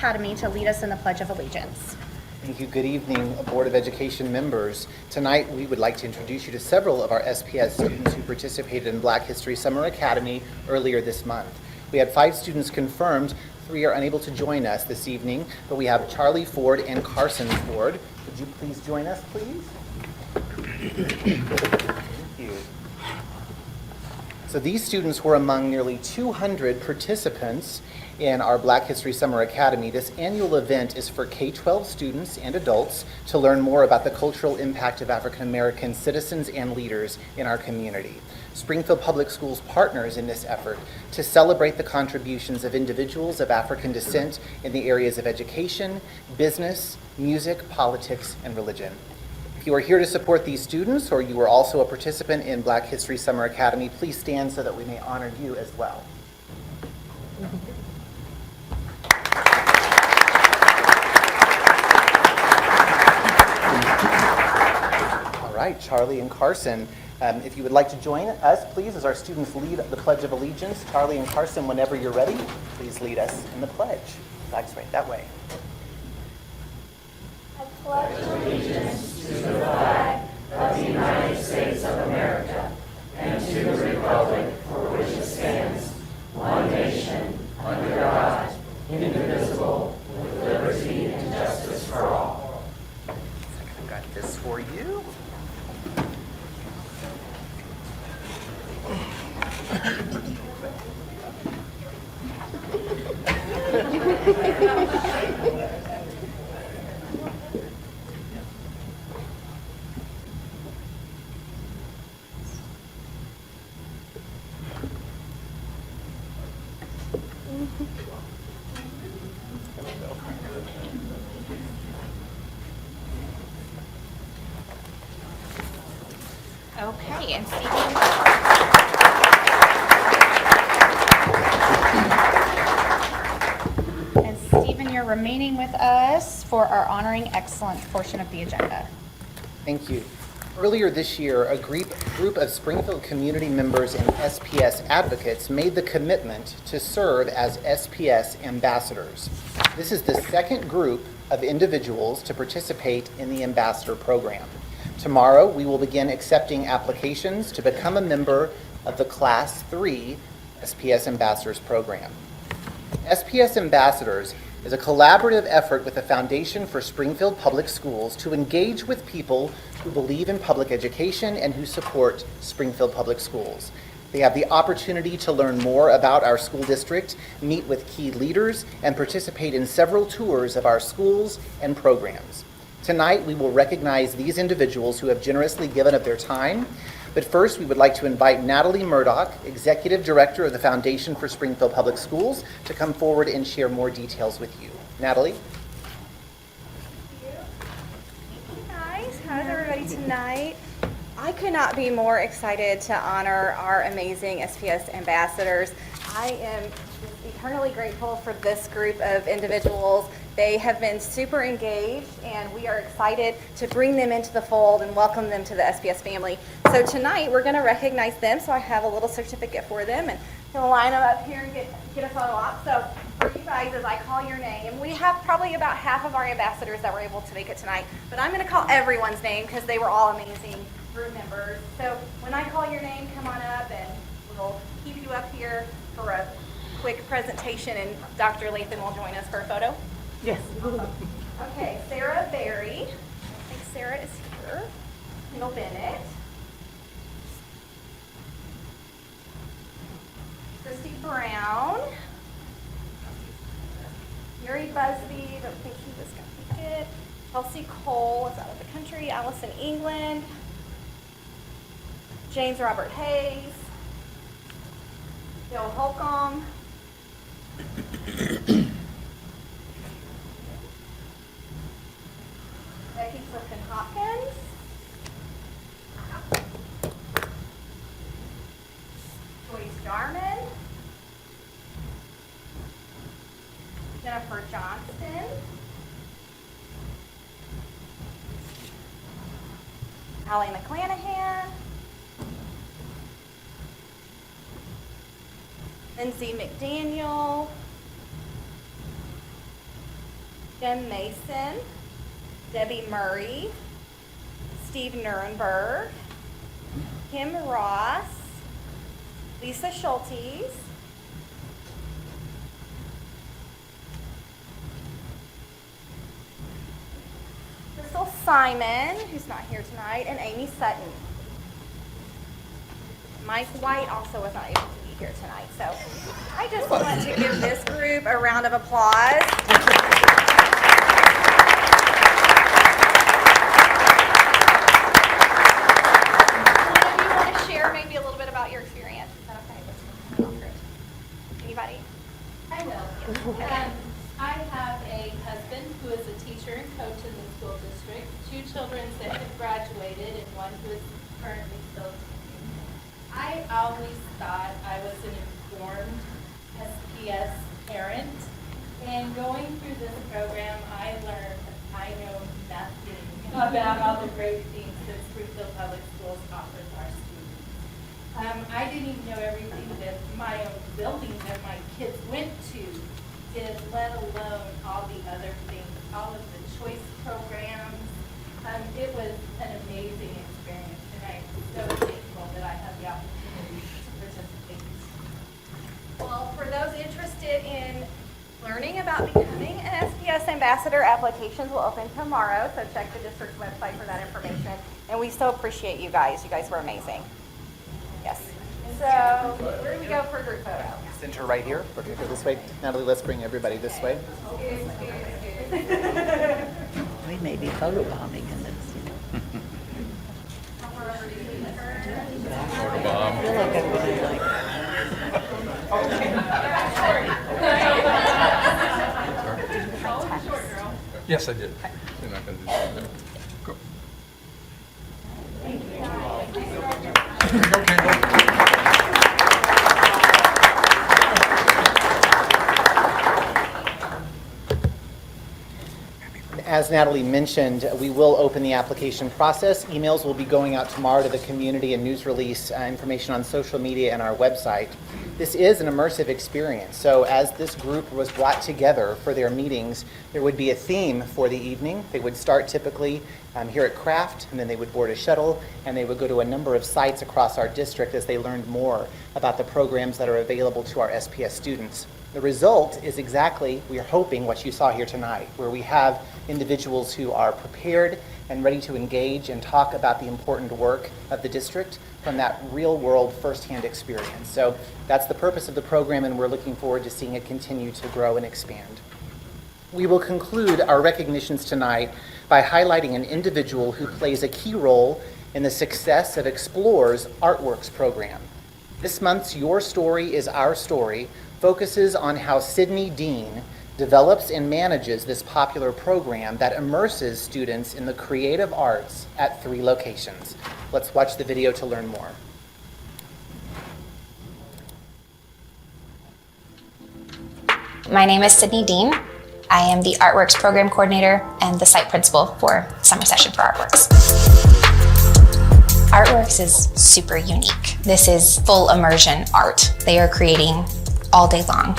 Academy to lead us in the Pledge of Allegiance. Thank you. Good evening, Board of Education members. Tonight, we would like to introduce you to several of our SPS students who participated in Black History Summer Academy earlier this month. We had 5 students confirmed. 3 are unable to join us this evening, but we have Charlie Ford and Carson Ford. Would you please join us, please? Thank you. So these students were among nearly 200 participants in our Black History Summer Academy. This annual event is for K-12 students and adults to learn more about the cultural impact of African American citizens and leaders in our community. Springfield Public Schools partners in this effort to celebrate the contributions of individuals of African descent in the areas of education, business, music, politics, and religion. If you are here to support these students, or you are also a participant in Black History Summer Academy, please stand so that we may honor you as well. All right, Charlie and Carson, if you would like to join us, please, as our students lead the Pledge of Allegiance. Charlie and Carson, whenever you're ready, please lead us in the pledge. Flags right that way. I pledge allegiance to the flag of the United States of America and to the republic for which it stands, one nation, under God, indivisible, with liberty and justice for all. I've got this for you. Okay, and Stephen, you're remaining with us for our Honoring Excellence portion of the agenda. Thank you. Earlier this year, a group of Springfield community members and SPS advocates made the commitment to serve as SPS ambassadors. This is the second group of individuals to participate in the ambassador program. Tomorrow, we will begin accepting applications to become a member of the Class 3 SPS Ambassadors program. SPS Ambassadors is a collaborative effort with the Foundation for Springfield Public Schools to engage with people who believe in public education and who support Springfield Public Schools. They have the opportunity to learn more about our school district, meet with key leaders, and participate in several tours of our schools and programs. Tonight, we will recognize these individuals who have generously given up their time. But first, we would like to invite Natalie Murdoch, Executive Director of the Foundation for Springfield Public Schools, to come forward and share more details with you. Natalie? Thank you guys. How's everybody tonight? I could not be more excited to honor our amazing SPS ambassadors. I am eternally grateful for this group of individuals. They have been super engaged, and we are excited to bring them into the fold and welcome them to the SPS family. So tonight, we're going to recognize them, so I have a little certificate for them, and I'm going to line them up here and get a photo op. So for you guys, as I call your name, we have probably about half of our ambassadors that were able to make it tonight, but I'm going to call everyone's name because they were all amazing group members. So when I call your name, come on up, and we'll keep you up here for a quick presentation, and Dr. Lathan will join us for a photo. Yes. Okay, Sarah Berry. I think Sarah is here. Kendall Bennett. Christy Brown. Yuri Busby, don't think he was going to make it. Chelsea Cole is out of the country. Allison England. James Robert Hayes. Joe Holcomb. Becky Clifton Hopkins. Joyce Jarman. Jennifer Johnston. Allie McClanahan. Lindsay McDaniel. Jen Mason, Debbie Murray, Steve Nuremberg, Kim Ross, Lisa Schultes, Crystal Simon, who's not here tonight, and Amy Sutton. Mike White also was not able to be here tonight, so I just want to give this group a round of applause. Maybe a little bit about your experience. Is that okay? Anybody? I will. I have a husband who is a teacher and coach in the school district, 2 children that have graduated and one who is currently still teaching. I always thought I was an informed SPS parent, and going through this program, I learned I know nothing about all the great things that Springfield Public Schools offers our students. I didn't even know everything that my own building that my kids went to did, let alone all the other things, all of the choice programs. It was an amazing experience, and I'm so thankful that I had the opportunity to participate. Well, for those interested in learning about becoming an SPS ambassador, applications will open tomorrow, so check the district's website for that information. And we so appreciate you guys. You guys were amazing. Yes. So where do we go for group photo? Center right here. We're going to go this way. Natalie, let's bring everybody this way. We may be photobombing in this. I feel like I would like. Yes, I did. You're not going to do that. Go. As Natalie mentioned, we will open the application process. Emails will be going out tomorrow to the community and news release information on social media and our website. This is an immersive experience. So as this group was brought together for their meetings, there would be a theme for the evening. They would start typically here at Craft, and then they would board a shuttle, and they would go to a number of sites across our district as they learned more about the programs that are available to our SPS students. The result is exactly, we are hoping, what you saw here tonight, where we have individuals who are prepared and ready to engage and talk about the important work of the district from that real-world firsthand experience. So that's the purpose of the program, and we're looking forward to seeing it continue to grow and expand. We will conclude our recognitions tonight by highlighting an individual who plays a key role in the success of Explore's Artworks program. This month's Your Story is Our Story focuses on how Sydney Dean develops and manages this popular program that immerses students in the creative arts at 3 locations. Let's watch the video to learn more. My name is Sydney Dean. I am the Artworks Program Coordinator and the Site Principal for Summer Session for Artworks. Artworks is super unique. This is full immersion art. They are creating all day long.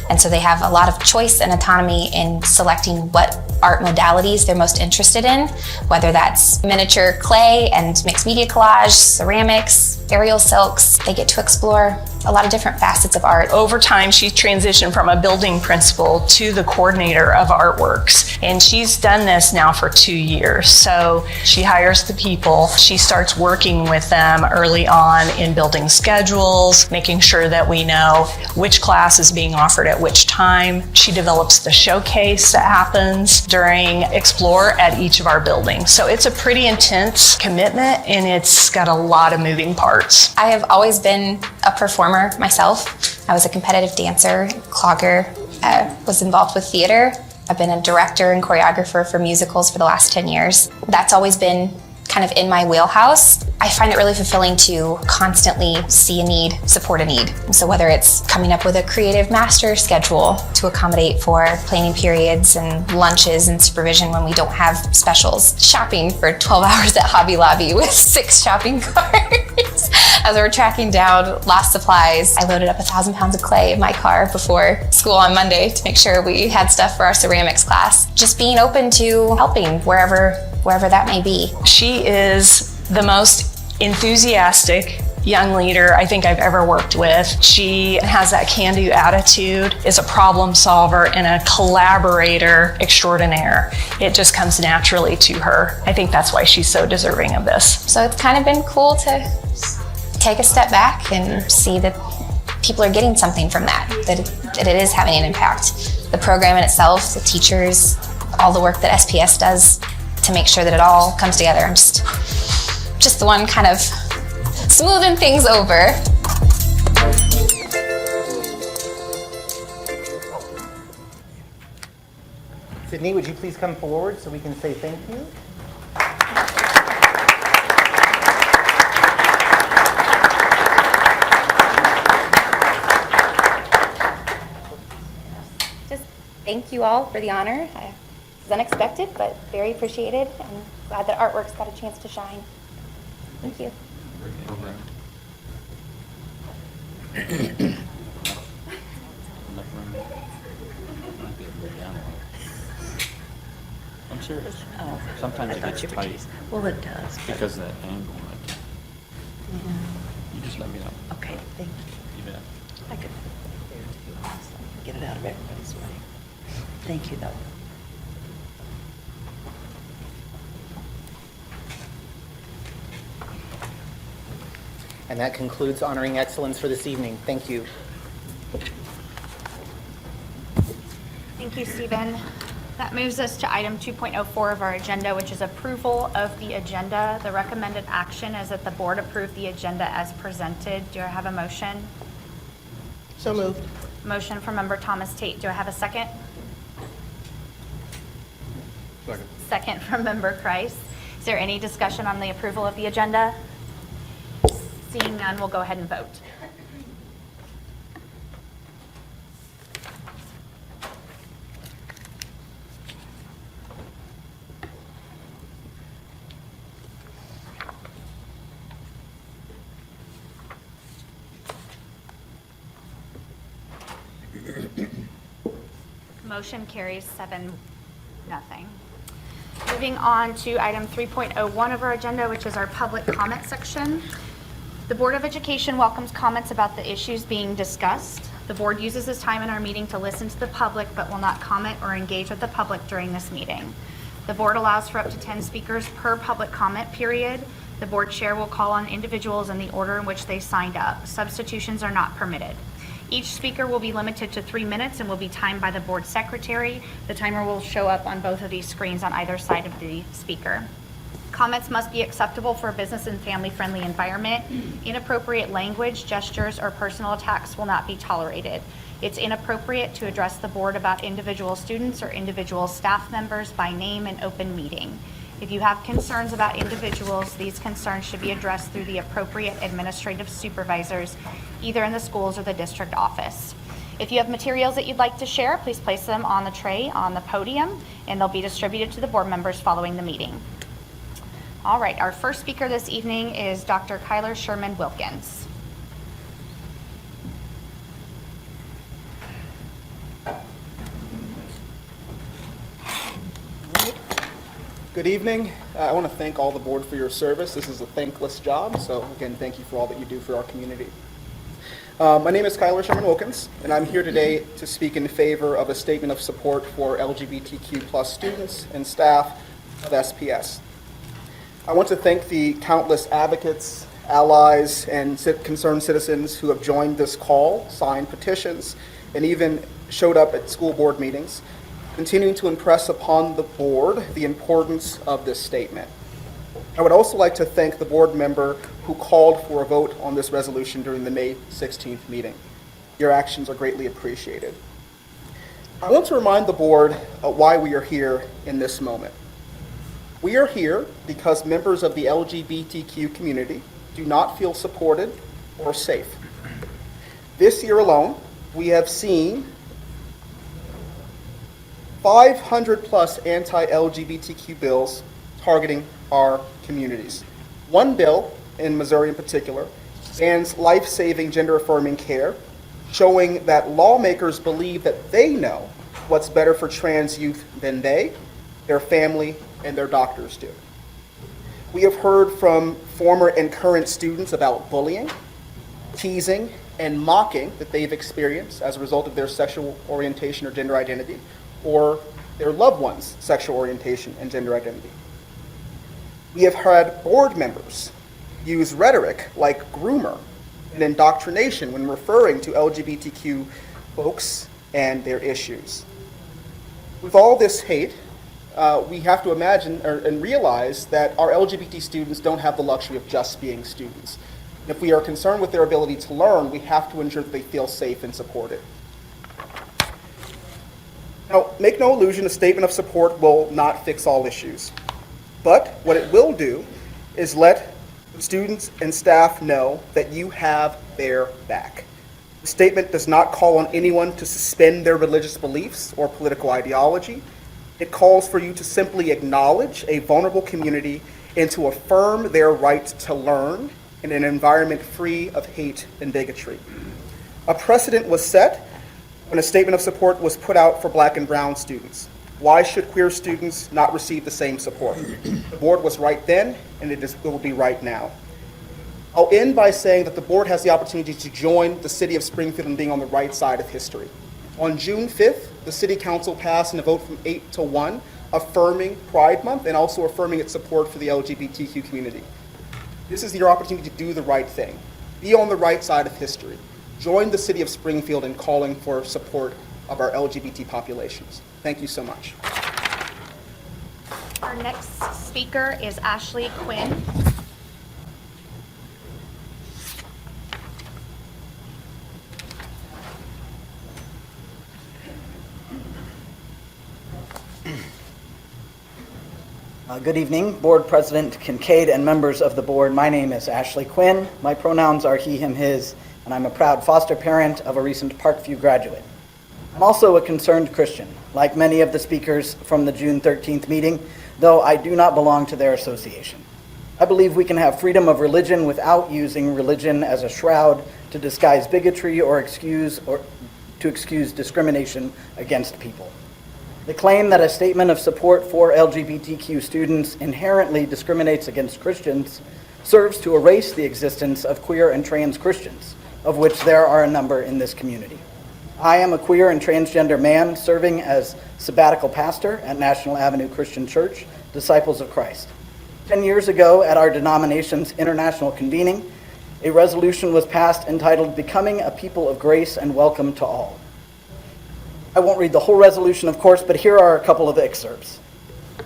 And so they have a lot of choice and autonomy in selecting what art modalities they're most interested in, whether that's miniature clay and mixed media collage, ceramics, aerial silks. They get to explore a lot of different facets of art. Over time, she transitioned from a building principal to the coordinator of Artworks. And she's done this now for 2 years. So she hires the people. She starts working with them early on in building schedules, making sure that we know which class is being offered at which time. She develops the showcase that happens during Explore at each of our buildings. So it's a pretty intense commitment, and it's got a lot of moving parts. I have always been a performer myself. I was a competitive dancer, clogger, was involved with theater. I've been a director and choreographer for musicals for the last 10 years. That's always been kind of in my wheelhouse. I find it really fulfilling to constantly see a need, support a need. So whether it's coming up with a creative master schedule to accommodate for planning periods and lunches and supervision when we don't have specials, shopping for 12 hours at Hobby Lobby with 6 shopping carts, As we were tracking down lost supplies, I loaded up 1,000 pounds of clay in my car before school on Monday to make sure we had stuff for our ceramics class. Just being open to helping wherever that may be. She is the most enthusiastic young leader I think I've ever worked with. She has that can-do attitude, is a problem solver, and a collaborator extraordinaire. It just comes naturally to her. I think that's why she's so deserving of this. So it's kind of been cool to take a step back and see that people are getting something from that it is having an impact. The program in itself, the teachers, all the work that SPS does to make sure that it all comes together. I'm just the one kind of smoothing things over. Sydney, would you please come forward so we can say thank you? Just thank you all for the honor. It was unexpected, but very appreciated, and glad that artwork's got a chance to shine. Thank you. I'm serious. Oh, Sometimes I it thought gets you were tight teasing. Well, it does. but- because of that angle. You just let me know. Okay, thank you. You bet. I could put it there too, also. Get it out of everybody's way. Thank you, though. And that concludes Honoring Excellence for this evening. Thank you. Thank you, Stephen. That moves us to item 2.04 of our agenda, which is approval of the agenda. The recommended action is that the board approve the agenda as presented. Do I have a motion? So moved. Motion from member Thomas Tate. Do I have a second? Second. Second from member Kreis. Is there any discussion on the approval of the agenda? Seeing none, we'll go ahead and vote. Motion carries 7-0. Moving on to item 3.01 of our agenda, which is our public comment section. The Board of Education welcomes comments about the issues being discussed. The board uses this time in our meeting to listen to the public, but will not comment or engage with the public during this meeting. The board allows for up to 10 speakers per public comment period. The board chair will call on individuals in the order in which they signed up. Substitutions are not permitted. Each speaker will be limited to 3 minutes and will be timed by the board secretary. The timer will show up on both of these screens on either side of the speaker. Comments must be acceptable for a business and family-friendly environment. Inappropriate language, gestures, or personal attacks will not be tolerated. It's inappropriate to address the board about individual students or individual staff members by name in open meeting. If you have concerns about individuals, these concerns should be addressed through the appropriate administrative supervisors, either in the schools or the district office. If you have materials that you'd like to share, please place them on the tray on the podium, and they'll be distributed to the board members following the meeting. All right, our first speaker this evening is Dr. Kyler Sherman Wilkins. Good evening. I want to thank all the board for your service. This is a thankless job, so again, thank you for all that you do for our community. My name is Kyler Sherman Wilkins, and I'm here today to speak in favor of a statement of support for LGBTQ+ students and staff of SPS. I want to thank the countless advocates, allies, and concerned citizens who have joined this call, signed petitions, and even showed up at school board meetings, continuing to impress upon the board the importance of this statement. I would also like to thank the board member who called for a vote on this resolution during the May 16th meeting. Your actions are greatly appreciated. I want to remind the board why we are here in this moment. We are here because members of the LGBTQ community do not feel supported or safe. This year alone, we have seen 500+ anti-LGBTQ bills targeting our communities. One bill in Missouri in particular expands life-saving gender-affirming care, showing that lawmakers believe that they know what's better for trans youth than they, their family, and their doctors do. We have heard from former and current students about bullying, teasing, and mocking that they've experienced as a result of their sexual orientation or gender identity, or their loved ones' sexual orientation and gender identity. We have had board members use rhetoric like groomer and indoctrination when referring to LGBTQ folks and their issues. With all this hate, we have to imagine and realize that our LGBT students don't have the luxury of just being students. If we are concerned with their ability to learn, we have to ensure that they feel safe and supported. Now, make no illusion, a statement of support will not fix all issues. But what it will do is let students and staff know that you have their back. The statement does not call on anyone to suspend their religious beliefs or political ideology. It calls for you to simply acknowledge a vulnerable community and to affirm their right to learn in an environment free of hate and bigotry. A precedent was set when a statement of support was put out for Black and brown students. Why should queer students not receive the same support? The board was right then, and it will be right now. I'll end by saying that the board has the opportunity to join the city of Springfield in being on the right side of history. On June 5th, the city council passed in a vote from 8-1, affirming Pride Month and also affirming its support for the LGBTQ community. This is your opportunity to do the right thing. Be on the right side of history. Join the city of Springfield in calling for support of our LGBT populations. Thank you so much. Our next speaker is Ashley Quinn. Good evening, Board President Kincaid and members of the board. My name is Ashley Quinn. My pronouns are he, him, his, and I'm a proud foster parent of a recent Parkview graduate. I'm also a concerned Christian, like many of the speakers from the June 13th meeting, though I do not belong to their association. I believe we can have freedom of religion without using religion as a shroud to disguise bigotry or to excuse discrimination against people. The claim that a statement of support for LGBTQ students inherently discriminates against Christians serves to erase the existence of queer and trans Christians, of which there are a number in this community. I am a queer and transgender man serving as sabbatical pastor at National Avenue Christian Church, Disciples of Christ. 10 years ago, at our denomination's international convening, a resolution was passed entitled Becoming a People of Grace and Welcome to All. I won't read the whole resolution, of course, but here are a couple of excerpts.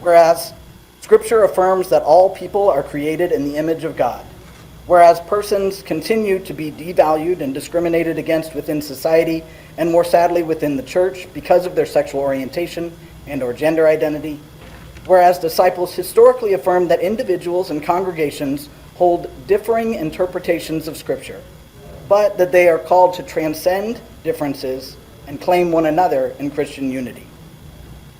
Whereas, Scripture affirms that all people are created in the image of God. Whereas persons continue to be devalued and discriminated against within society, and more sadly within the church, because of their sexual orientation and or gender identity. Whereas disciples historically affirm that individuals and congregations hold differing interpretations of Scripture, but that they are called to transcend differences and claim one another in Christian unity.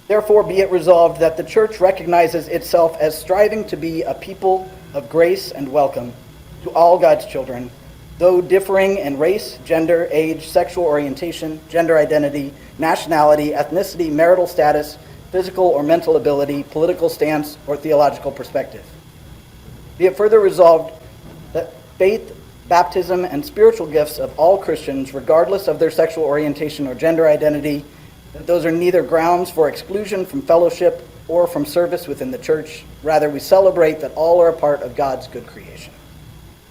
Therefore, be it resolved that the church recognizes itself as striving to be a people of grace and welcome to all God's children, though differing in race, gender, age, sexual orientation, gender identity, nationality, ethnicity, marital status, physical or mental ability, political stance, or theological perspective. Be it further resolved that faith, baptism, and spiritual gifts of all Christians, regardless of their sexual orientation or gender identity, that those are neither grounds for exclusion from fellowship or from service within the church. Rather, we celebrate that all are a part of God's good creation.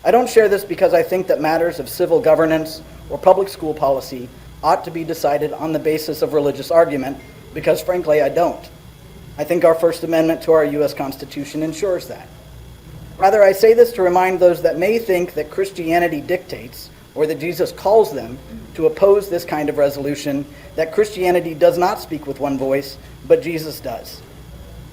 I don't share this because I think that matters of civil governance or public school policy ought to be decided on the basis of religious argument, because frankly, I don't. I think our First Amendment to our U.S. Constitution ensures that. Rather, I say this to remind those that may think that Christianity dictates, or that Jesus calls them to oppose this kind of resolution, that Christianity does not speak with one voice, but Jesus does.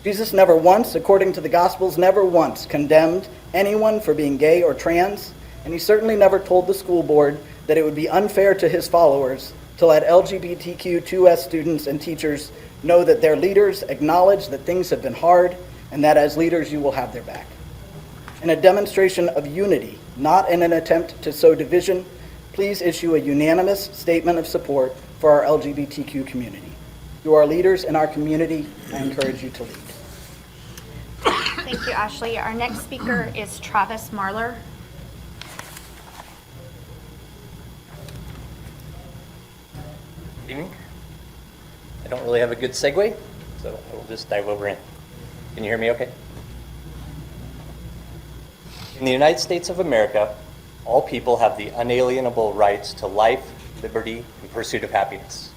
Jesus never once, according to the Gospels, never once condemned anyone for being gay or trans, and he certainly never told the school board that it would be unfair to his followers to let LGBTQ2S students and teachers know that their leaders acknowledge that things have been hard, and that as leaders you will have their back. In a demonstration of unity not in an attempt to sow division, please issue a unanimous statement of support for our LGBTQ community. You are leaders in our community. I encourage you to lead. Thank you, Ashley. Our next speaker is Travis Marler. Good evening. I don't really have a good segue, so I will just dive over in. Can you hear me okay? In the United States of America, all people have the unalienable rights to life, liberty, and pursuit of happiness.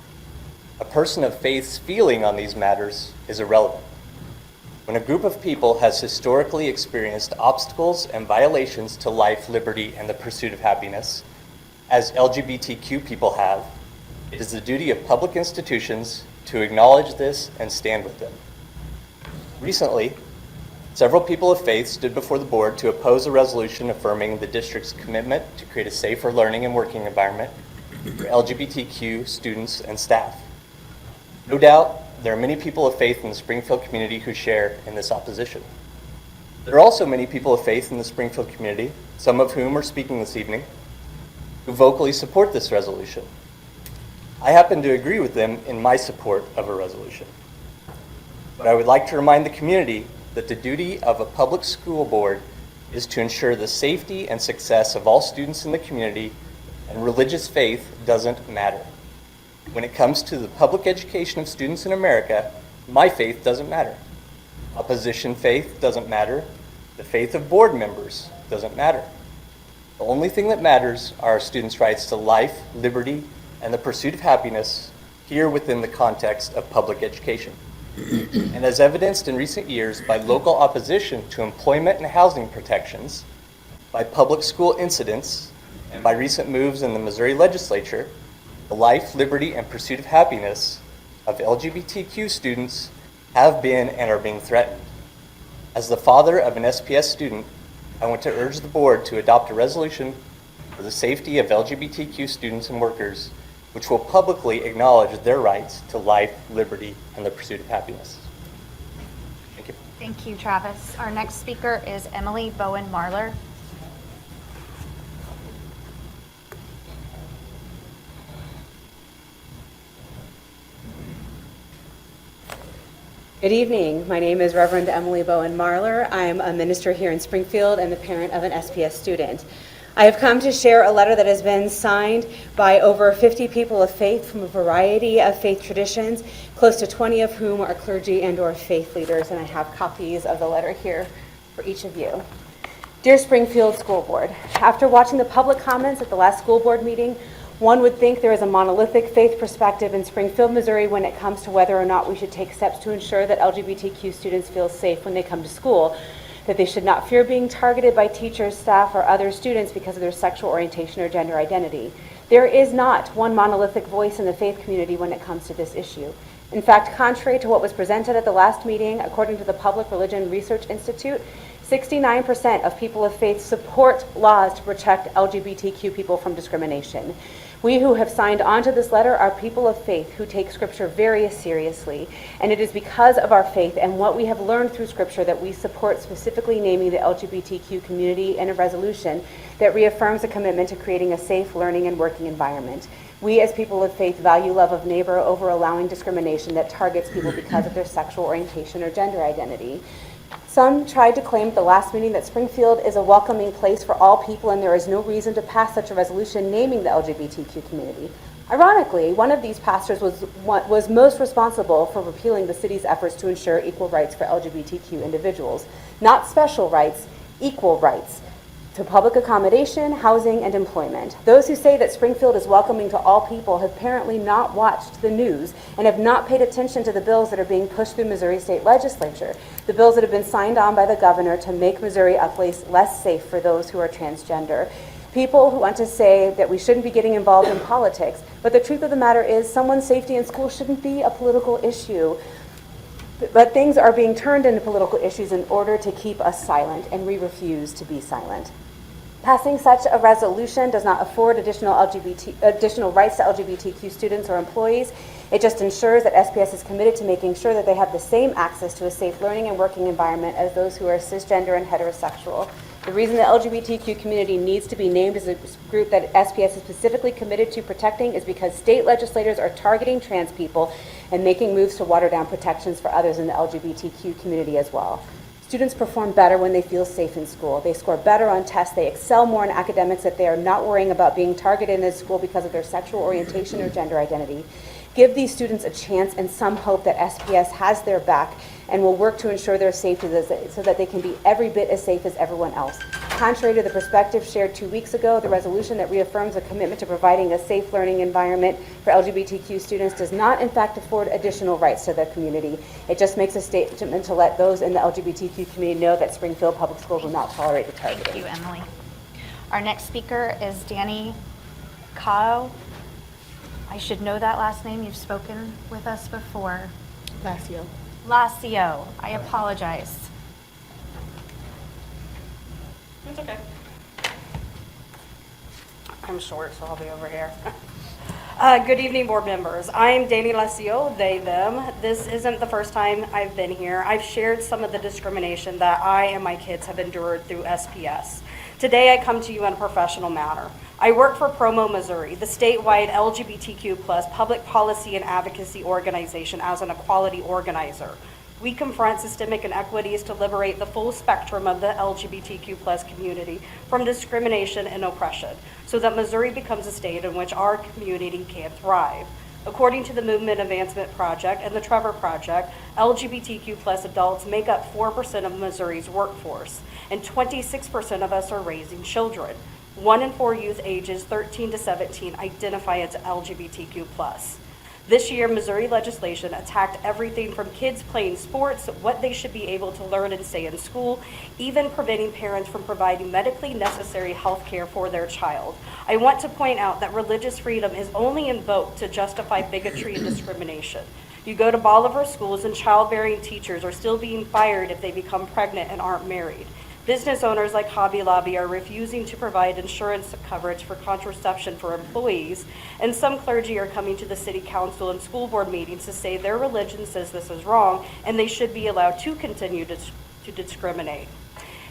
A person of faith's feeling on these matters is irrelevant. When a group of people has historically experienced obstacles and violations to life, liberty, and the pursuit of happiness, as LGBTQ people have, it is the duty of public institutions to acknowledge this and stand with them. Recently, several people of faith stood before the board to oppose a resolution affirming the district's commitment to create a safer learning and working environment for LGBTQ students and staff. No doubt, there are many people of faith in the Springfield community who share in this opposition. There are also many people of faith in the Springfield community, some of whom are speaking this evening, who vocally support this resolution. I happen to agree with them in my support of a resolution. But I would like to remind the community that the duty of a public school board is to ensure the safety and success of all students in the community, and religious faith doesn't matter. When it comes to the public education of students in America, my faith doesn't matter. Opposition faith doesn't matter. The faith of board members doesn't matter. The only thing that matters are our students' rights to life, liberty, and the pursuit of happiness here within the context of public education. And as evidenced in recent years by local opposition to employment and housing protections, by public school incidents, and by recent moves in the Missouri legislature, the life, liberty, and pursuit of happiness of LGBTQ students have been and are being threatened. As the father of an SPS student, I want to urge the board to adopt a resolution for the safety of LGBTQ students and workers, which will publicly acknowledge their rights to life, liberty, and the pursuit of happiness. Thank you. Thank you, Travis. Our next speaker is Emily Bowen Marler. Good evening. My name is Reverend Emily Bowen Marler. I'm a minister here in Springfield and the parent of an SPS student. I have come to share a letter that has been signed by over 50 people of faith from a variety of faith traditions, close to 20 of whom are clergy and/or faith leaders, and I have copies of the letter here for each of you. Dear Springfield School Board, after watching the public comments at the last school board meeting, one would think there is a monolithic faith perspective in Springfield, Missouri when it comes to whether or not we should take steps to ensure that LGBTQ students feel safe when they come to school, that they should not fear being targeted by teachers, staff, or other students because of their sexual orientation or gender identity. There is not one monolithic voice in the faith community when it comes to this issue. In fact, contrary to what was presented at the last meeting, according to the Public Religion Research Institute, 69% of people of faith support laws to protect LGBTQ people from discrimination. We who have signed on to this letter are people of faith who take Scripture very seriously, and it is because of our faith and what we have learned through Scripture that we support specifically naming the LGBTQ community in a resolution that reaffirms a commitment to creating a safe learning and working environment. We as people of faith value love of neighbor over allowing discrimination that targets people because of their sexual orientation or gender identity. Some tried to claim at the last meeting that Springfield is a welcoming place for all people and there is no reason to pass such a resolution naming the LGBTQ community. Ironically, one of these pastors was most responsible for repealing the city's efforts to ensure equal rights for LGBTQ individuals. Not special rights, equal rights to public accommodation, housing, and employment. Those who say that Springfield is welcoming to all people have apparently not watched the news and have not paid attention to the bills that are being pushed through Missouri State Legislature, the bills that have been signed on by the governor to make Missouri a place less safe for those who are transgender. People who want to say that we shouldn't be getting involved in politics, but the truth of the matter is someone's safety in school shouldn't be a political issue. But things are being turned into political issues in order to keep us silent, and we refuse to be silent. Passing such a resolution does not afford additional rights to LGBTQ students or employees. It just ensures that SPS is committed to making sure that they have the same access to a safe learning and working environment as those who are cisgender and heterosexual. The reason the LGBTQ community needs to be named as a group that SPS is specifically committed to protecting is because state legislators are targeting trans people and making moves to water down protections for others in the LGBTQ community as well. Students perform better when they feel safe in school. They score better on tests. They excel more in academics if they are not worrying about being targeted in school because of their sexual orientation or gender identity. Give these students a chance and some hope that SPS has their back and will work to ensure their safety so that they can be every bit as safe as everyone else. Contrary to the perspective shared 2 weeks ago, the resolution that reaffirms a commitment to providing a safe learning environment for LGBTQ students does not in fact afford additional rights to the community. It just makes a statement to let those in the LGBTQ community know that Springfield Public Schools will not tolerate the targeting. Thank you, Emily. Our next speaker is Danny Kao. I should know that last name. You've spoken with us before. Lacio. I apologize. It's okay. I'm short, so I'll be over here. Good evening, board members. I'm Danny Lacio, they, them. This isn't the first time I've been here. I've shared some of the discrimination that I and my kids have endured through SPS. Today, I come to you on a professional matter. I work for Promo, Missouri, the statewide LGBTQ+ public policy and advocacy organization as an equality organizer. We confront systemic inequities to liberate the full spectrum of the LGBTQ+ community from discrimination and oppression, so that Missouri becomes a state in which our community can thrive. According to the Movement Advancement Project and the Trevor Project, LGBTQ+ adults make up 4% of Missouri's workforce, and 26% of us are raising children. 1 in 4 youth ages 13 to 17 identify as LGBTQ+. This year, Missouri legislation attacked everything from kids playing sports, what they should be able to learn and say in school, even preventing parents from providing medically necessary health care for their child. I want to point out that religious freedom is only invoked to justify bigotry and discrimination. You go to Bolivar schools and childbearing teachers are still being fired if they become pregnant and aren't married. Business owners like Hobby Lobby are refusing to provide insurance coverage for contraception for employees, and some clergy are coming to the city council and school board meetings to say their religion says this is wrong and they should be allowed to continue to discriminate.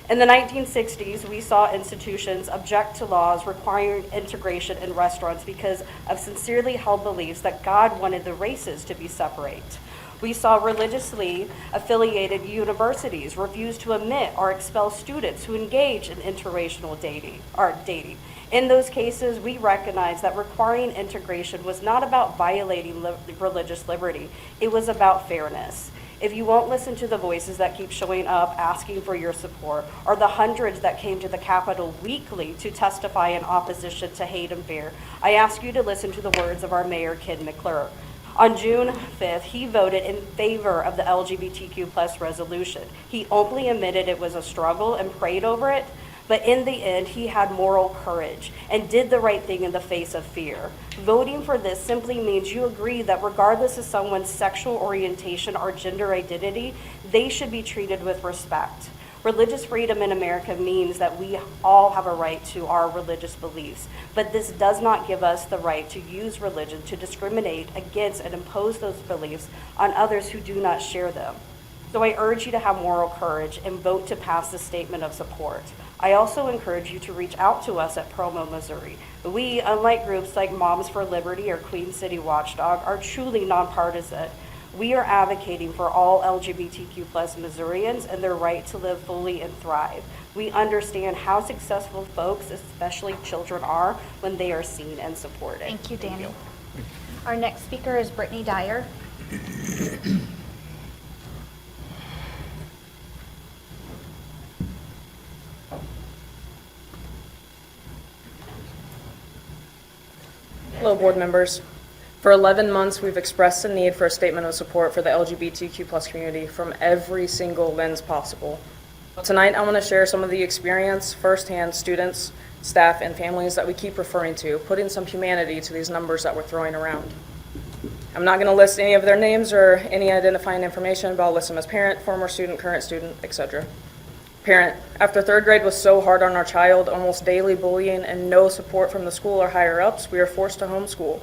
In the 1960s, we saw institutions object to laws requiring integration in restaurants because of sincerely held beliefs that God wanted the races to be separate. We saw religiously affiliated universities refuse to admit or expel students who engage in interracial dating. In those cases, we recognized that requiring integration was not about violating religious liberty. It was about fairness. If you won't listen to the voices that keep showing up asking for your support, or the hundreds that came to the Capitol weekly to testify in opposition to hate and fear, I ask you to listen to the words of our mayor, Ken McClure. On June 5th, he voted in favor of the LGBTQ+ resolution. He openly admitted it was a struggle and prayed over it, but in the end, he had moral courage and did the right thing in the face of fear. Voting for this simply means you agree that regardless of someone's sexual orientation or gender identity, they should be treated with respect. Religious freedom in America means that we all have a right to our religious beliefs, but this does not give us the right to use religion to discriminate against and impose those beliefs on others who do not share them. So I urge you to have moral courage and vote to pass this statement of support. I also encourage you to reach out to us at Promo, Missouri. We, unlike groups like Moms for Liberty or Queen City Watchdog, are truly nonpartisan. We are advocating for all LGBTQ+ Missourians and their right to live fully and thrive. We understand how successful folks, especially children, are when they are seen and supported. Thank you, Danny. Our next speaker is Brittany Dyer. Hello, board members. For 11 months, we've expressed the need for a statement of support for the LGBTQ+ community from every single lens possible. Tonight, I want to share some of the experience firsthand students, staff, and families that we keep referring to, putting some humanity to these numbers that we're throwing around. I'm not going to list any of their names or any identifying information, but I'll list them as parent, former student, current student, etc. Parent, after third grade was so hard on our child, almost daily bullying and no support from the school or higher ups, we were forced to homeschool.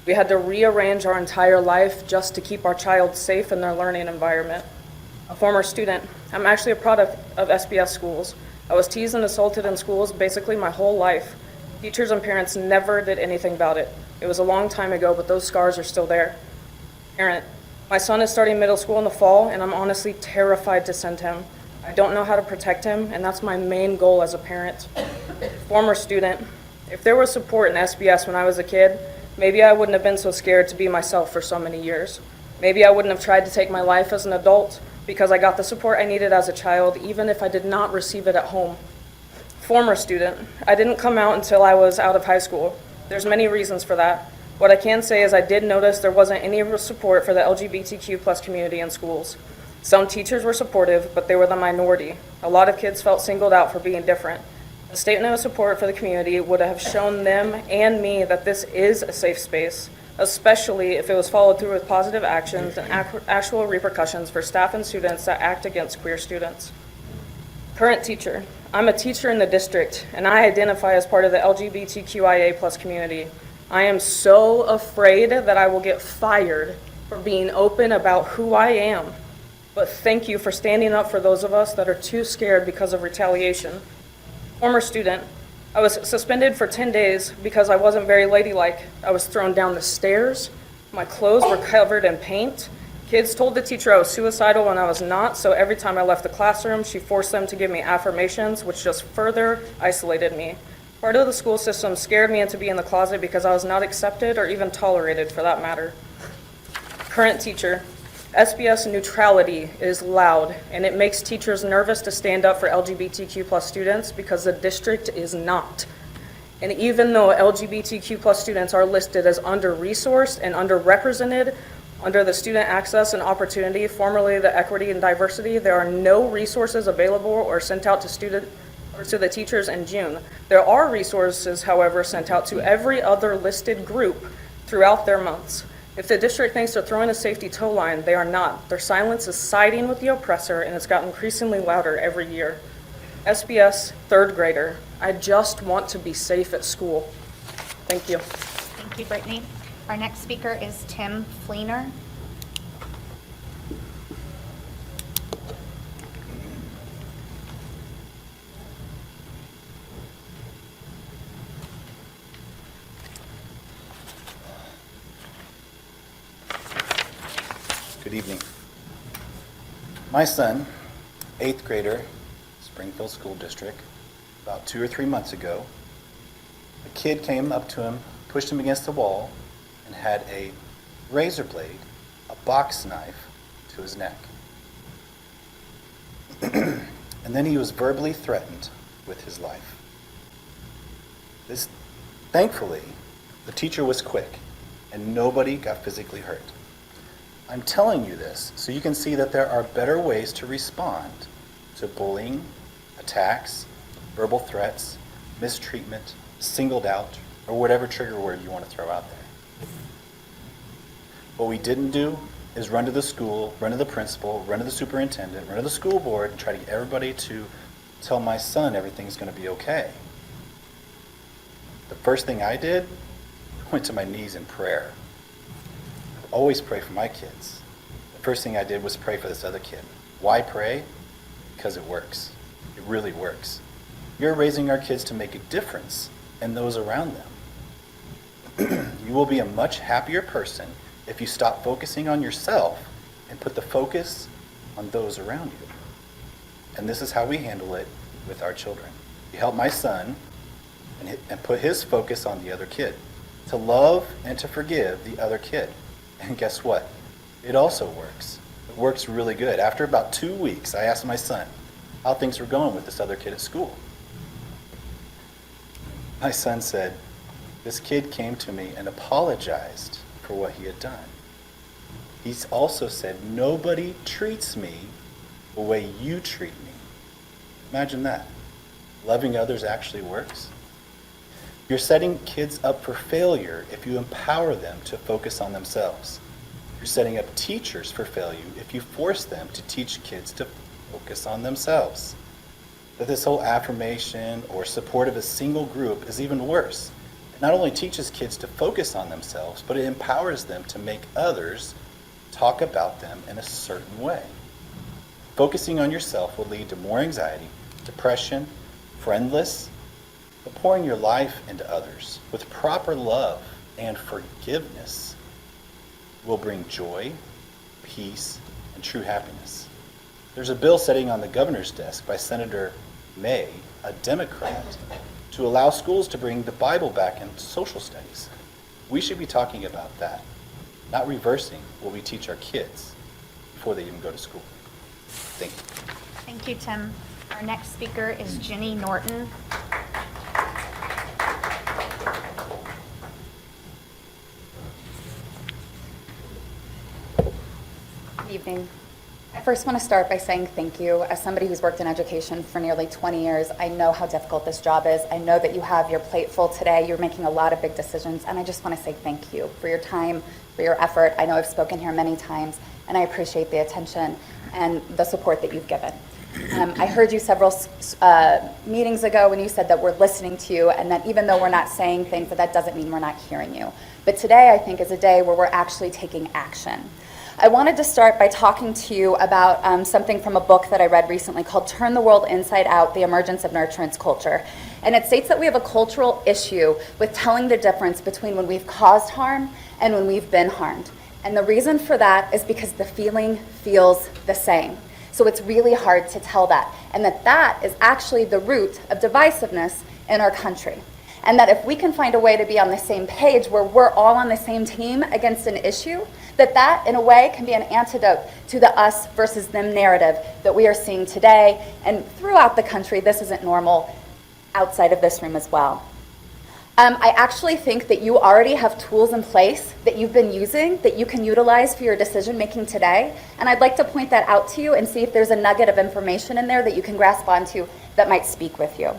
We had to rearrange our entire life just to keep our child safe in their learning environment. A former student, I'm actually a product of SPS schools. I was teased and assaulted in schools basically my whole life. Teachers and parents never did anything about it. It was a long time ago, but those scars are still there. Parent, my son is starting middle school in the fall, and I'm honestly terrified to send him. I don't know how to protect him, and that's my main goal as a parent. Former student, if there was support in SBS when I was a kid, maybe I wouldn't have been so scared to be myself for so many years. Maybe I wouldn't have tried to take my life as an adult because I got the support I needed as a child, even if I did not receive it at home. Former student, I didn't come out until I was out of high school. There's many reasons for that. What I can say is I did notice there wasn't any support for the LGBTQ plus community in schools. Some teachers were supportive, but they were the minority. A lot of kids felt singled out for being different. A statement of support for the community would have shown them and me that this is a safe space, especially if it was followed through with positive actions and actual repercussions for staff and students that act against queer students. Current teacher. I'm a teacher in the district, and I identify as part of the LGBTQIA plus community. I am so afraid that I will get fired for being open about who I am. But thank you for standing up for those of us that are too scared because of retaliation. Former student. I was suspended for 10 days because I wasn't very ladylike. I was thrown down the stairs. My clothes were covered in paint. Kids told the teacher I was suicidal when I was not, so every time I left the classroom, she forced them to give me affirmations, which just further isolated me. Part of the school system scared me into being in the closet because I was not accepted or even tolerated for that matter. Current teacher. SBS neutrality is loud, and it makes teachers nervous to stand up for LGBTQ plus students because the district is not. And even though LGBTQ plus students are listed as under-resourced and underrepresented under the Student Access and Opportunity, formerly the Equity and Diversity, there are no resources available or sent out to the teachers in June. There are resources, however, sent out to every other listed group throughout their months. If the district thinks they're throwing a safety tow line, they are not. Their silence is siding with the oppressor, and it's gotten increasingly louder every year. SBS third grader, I just want to be safe at school. Thank you. Thank you, Brittany. Our next speaker is Tim Fleener. Good evening. My son, 8th grader, Springfield School District, about 2 or 3 months ago, a kid came up to him, pushed him against the wall, and had a razor blade, a box knife, to his neck. And then he was verbally threatened with his life. Thankfully, the teacher was quick, and nobody got physically hurt. I'm telling you this so you can see that there are better ways to respond to bullying, attacks, verbal threats, mistreatment, singled out, or whatever trigger word you want to throw out there. What we didn't do is run to the school, run to the principal, run to the superintendent, run to the school board, and try to get everybody to tell my son everything's going to be okay. The first thing I did, I went to my knees in prayer. Always pray for my kids. The first thing I did was pray for this other kid. Why pray? Because it works. It really works. You're raising our kids to make a difference in those around them. You will be a much happier person if you stop focusing on yourself and put the focus on those around you. And this is how we handle it with our children. We help my son and put his focus on the other kid, to love and to forgive the other kid. And guess what? It also works. It works really good. After about 2 weeks, I asked my son how things were going with this other kid at school. My son said, this kid came to me and apologized for what he had done. He also said, nobody treats me the way you treat me. Imagine that. Loving others actually works. You're setting kids up for failure if you empower them to focus on themselves. You're setting up teachers for failure if you force them to teach kids to focus on themselves. But this whole affirmation or support of a single group is even worse. It not only teaches kids to focus on themselves, but it empowers them to make others talk about them in a certain way. Focusing on yourself will lead to more anxiety, depression, friendless, but pouring your life into others with proper love and forgiveness will bring joy, peace, and true happiness. There's a bill sitting on the governor's desk by Senator May, a Democrat, to allow schools to bring the Bible back in social studies. We should be talking about that, not reversing what we teach our kids before they even go to school. Thank you. Thank you, Tim. Our next speaker is Jenny Norton. Good evening. I first want to start by saying thank you. As somebody who's worked in education for nearly 20 years, I know how difficult this job is. I know that you have your plate full today. You're making a lot of big decisions, and I just want to say thank you for your time, for your effort. I know I've spoken here many times, and I appreciate the attention and the support that you've given. I heard you several meetings ago when you said that we're listening to you, and that even though we're not saying things, that doesn't mean we're not hearing you. But today, I think, is a day where we're actually taking action. I wanted to start by talking to you about something from a book that I read recently called Turn the World Inside Out, The Emergence of Nurturance Culture. And it states that we have a cultural issue with telling the difference between when we've caused harm and when we've been harmed. And the reason for that is because the feeling feels the same. So it's really hard to tell that. And that is actually the root of divisiveness in our country. And that if we can find a way to be on the same page where we're all on the same team against an issue, that in a way can be an antidote to the us versus them narrative that we are seeing today and throughout the country. This isn't normal outside of this room as well. I actually think that you already have tools in place that you've been using that you can utilize for your decision making today. And I'd like to point that out to you and see if there's a nugget of information in there that you can grasp onto that might speak with you.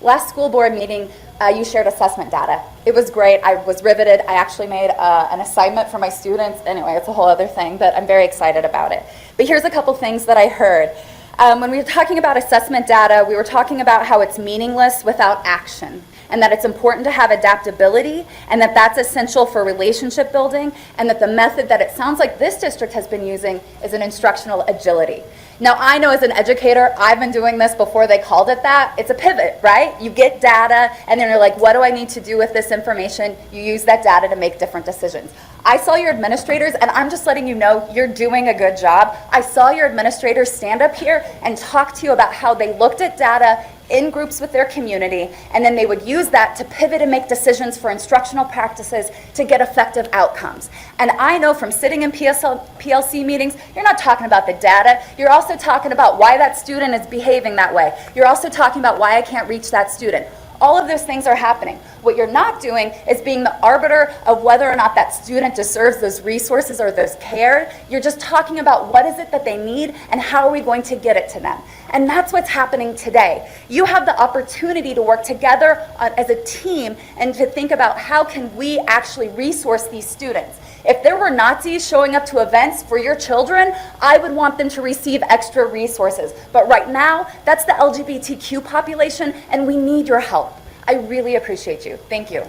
Last school board meeting, you shared assessment data. It was great. I was riveted. I actually made an assignment for my students. Anyway, it's a whole other thing, but I'm very excited about it. But here's a couple things that I heard. When we were talking about assessment data, we were talking about how it's meaningless without action, and that it's important to have adaptability, and that that's essential for relationship building, and that the method that it sounds like this district has been using is an instructional agility. Now, I know as an educator, I've been doing this before they called it that. It's a pivot, right? You get data, and then you're like, what do I need to do with this information? You use that data to make different decisions. I saw your administrators, and I'm just letting you know you're doing a good job. I saw your administrators stand up here and talk to you about how they looked at data in groups with their community, and then they would use that to pivot and make decisions for instructional practices to get effective outcomes. And I know from sitting in PLC meetings, you're not talking about the data, you're also talking about why that student is behaving that way. You're also talking about why I can't reach that student. All of those things are happening. What you're not doing is being the arbiter of whether or not that student deserves those resources or those care. You're just talking about what is it that they need and how are we going to get it to them. And that's what's happening today. You have the opportunity to work together as a team and to think about how can we actually resource these students. If there were Nazis showing up to events for your children, I would want them to receive extra resources. But right now, that's the LGBTQ population, and we need your help. I really appreciate you. Thank you.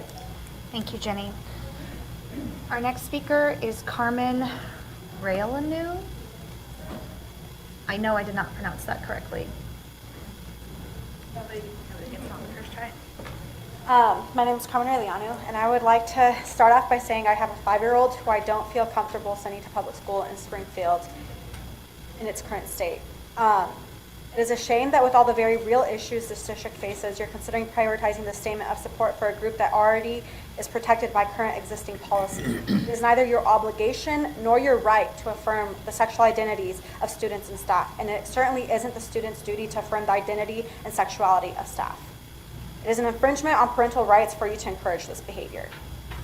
Thank you, Jenny. Our next speaker is Carmen Raylanu. I know I did not pronounce that correctly. My name is Carmen Raylanu, and I would like to start off by saying I have a 5-year-old who I don't feel comfortable sending to public school in Springfield in its current state. It is a shame that with all the very real issues this district faces, you're considering prioritizing the statement of support for a group that already is protected by current existing policy. It is neither your obligation nor your right to affirm the sexual identities of students and staff, and it certainly isn't the student's duty to affirm the identity and sexuality of staff. It is an infringement on parental rights for you to encourage this behavior.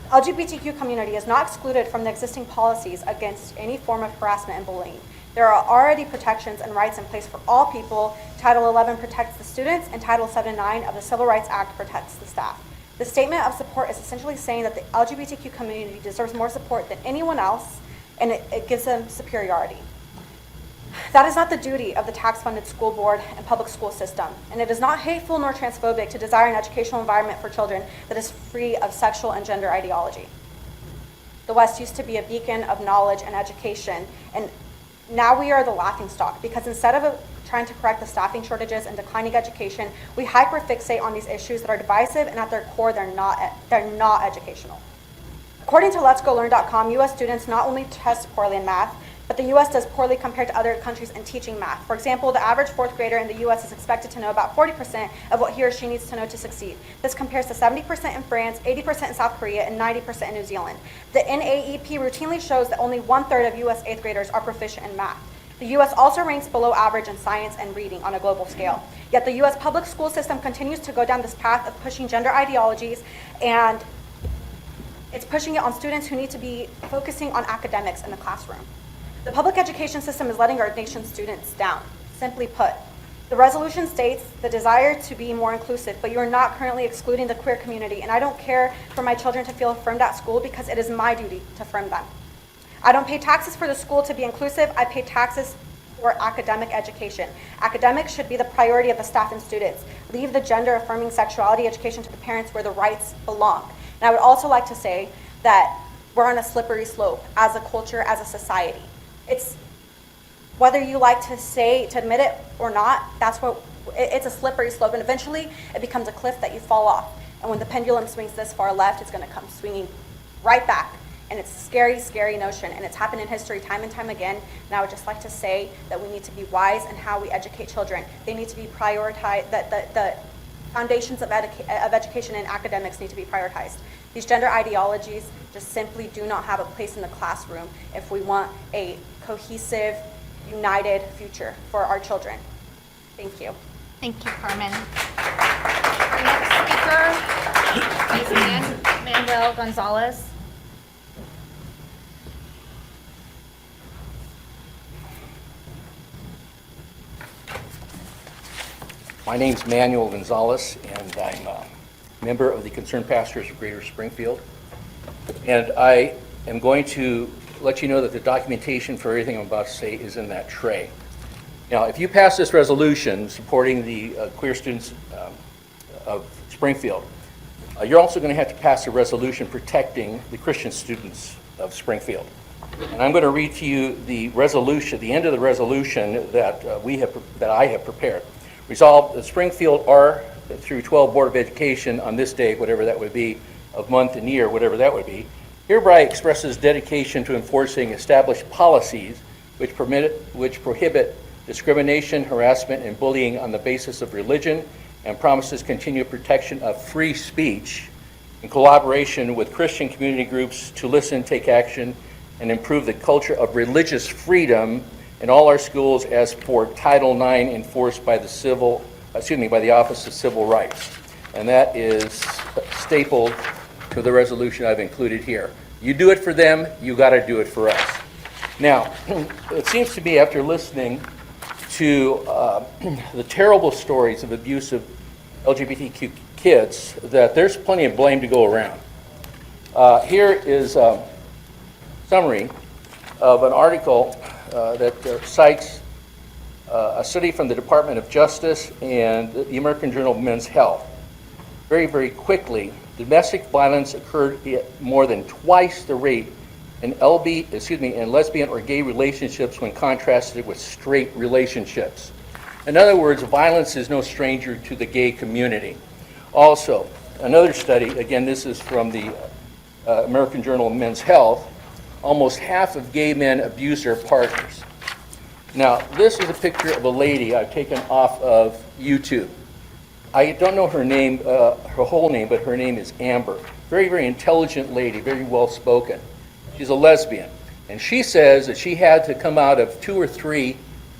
The LGBTQ community is not excluded from the existing policies against any form of harassment and bullying. There are already protections and rights in place for all people. Title 11 protects the students, and Title 7 and 9 of the Civil Rights Act protects the staff. The statement of support is essentially saying that the LGBTQ community deserves more support than anyone else, and it gives them superiority. That is not the duty of the tax-funded school board and public school system, and it is not hateful nor transphobic to desire an educational environment for children that is free of sexual and gender ideology. The West used to be a beacon of knowledge and education, and Now we are the laughingstock because instead of trying to correct the staffing shortages and declining education, we hyperfixate on these issues that are divisive and at their core they're not educational. According to letsgolearn.com, U.S. students not only test poorly in math, but the U.S. does poorly compared to other countries in teaching math. For example, the average fourth grader in the U.S. is expected to know about 40% of what he or she needs to know to succeed. This compares to 70% in France, 80% in South Korea, and 90% in New Zealand. The NAEP routinely shows that only 1/3 of U.S. eighth graders are proficient in math. The U.S. also ranks below average in science and reading on a global scale. Yet the U.S. public school system continues to go down this path of pushing gender ideologies, and it's pushing it on students who need to be focusing on academics in the classroom. The public education system is letting our nation's students down. Simply put, the resolution states the desire to be more inclusive, but you are not currently excluding the queer community, and I don't care for my children to feel affirmed at school because it is my duty to affirm them. I don't pay taxes for the school to be inclusive, I pay taxes for academic education. Academics should be the priority of the staff and students. Leave the gender-affirming sexuality education to the parents where the rights belong. And I would also like to say that we're on a slippery slope as a culture, as a society. It's whether you like to admit it or not, it's a slippery slope, and eventually it becomes a cliff that you fall off. And when the pendulum swings this far left, it's going to come swinging right back. And it's a scary, scary notion, and it's happened in history time and time again. And I would just like to say that we need to be wise in how we educate children. They need to be prioritized, the foundations of education and academics need to be prioritized. These gender ideologies just simply do not have a place in the classroom if we want a cohesive, united future for our children. Thank you. Thank you, Carmen. Our next speaker is Manuel Gonzalez. My name's Manuel Gonzalez, and I'm a member of the Concerned Pastors of Greater Springfield. And I am going to let you know that the documentation for everything I'm about to say is in that tray. Now, if you pass this resolution supporting the queer students of Springfield, you're also going to have to pass a resolution protecting the Christian students of Springfield. And I'm going to read to you the resolution, the end of the resolution that I have prepared. Resolved, the Springfield R through 12 Board of Education on this day, whatever that would be, of month and year, whatever that would be, hereby expresses dedication to enforcing established policies which prohibit discrimination, harassment, and bullying on the basis of religion, and promises continued protection of free speech in collaboration with Christian community groups to listen, take action, and improve the culture of religious freedom in all our schools as for Title IX enforced by the Office of Civil Rights. And that is stapled to the resolution I've included here. You do it for them, you got to do it for us. Now, it seems to me after listening to the terrible stories of abuse of LGBTQ kids that there's plenty of blame to go around. Here is a summary of an article that cites a study from the Department of Justice and the American Journal of Men's Health. Very, very quickly, domestic violence occurred at more than twice the rate in lesbian or gay relationships when contrasted with straight relationships. In other words, violence is no stranger to the gay community. Also, another study, again, this is from the American Journal of Men's Health, almost half of gay men abuse their partners. Now, this is a picture of a lady I've taken off of YouTube. I don't know her name, her whole name, but her name is Amber. Very, very intelligent lady, very well spoken. She's a lesbian. And she says that she had to come out of 2 or 3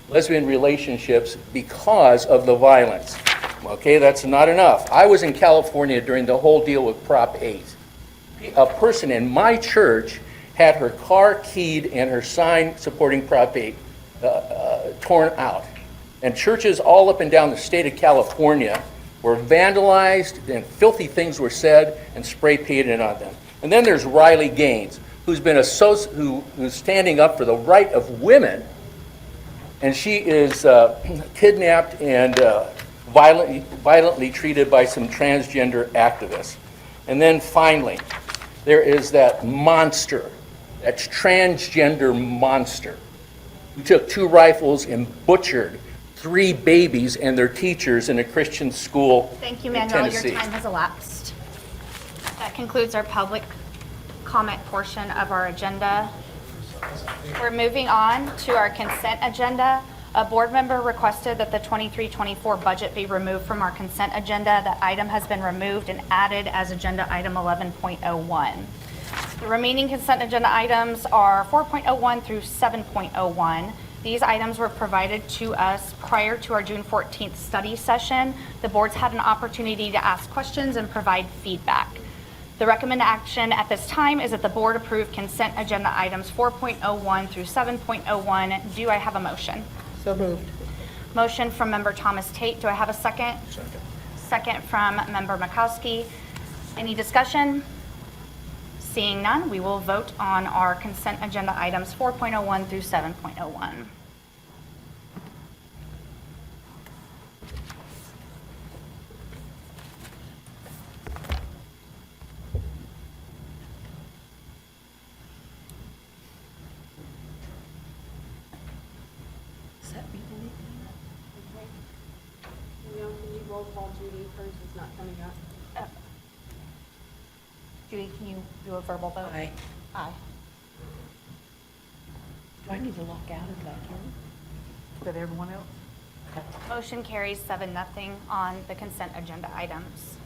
lesbian relationships because of the violence. Okay, that's not enough. I was in California during the whole deal with Prop 8. A person in my church had her car keyed and her sign supporting Prop 8 torn out. And churches all up and down the state of California were vandalized and filthy things were said and spray painted on them. And then there's Riley Gaines, who's been who's standing up for the right of women, and she is kidnapped and violently treated by some transgender activists. And then finally, there is that monster, that transgender monster, who took 2 rifles and butchered 3 babies and their teachers in a Christian school Thank you, in Manuel. Your Tennessee. time has elapsed. That concludes our public comment portion of our agenda. We're moving on to our consent agenda. A board member requested that the 23-24 budget be removed from our consent agenda. That item has been removed and added as agenda item 11.01. The remaining consent agenda items are 4.01 through 7.01. These items were provided to us prior to our June 14th study session. The boards had an opportunity to ask questions and provide feedback. The recommended action at this time is that the board approve consent agenda items 4.01 through 7.01. Do I have a motion? So moved. Motion from member Thomas Tate. Do I have a second? Second. Second from member Makowski. Any discussion? Seeing none, we will vote on our consent agenda items 4.01 through 7.01. Does that mean anything? Can you roll call Judy? Hers is not coming up. Judy, can you do a verbal vote? Aye. Aye. Do I need to lock out of that here? But everyone else? Motion carries 7-0 on the consent agenda items.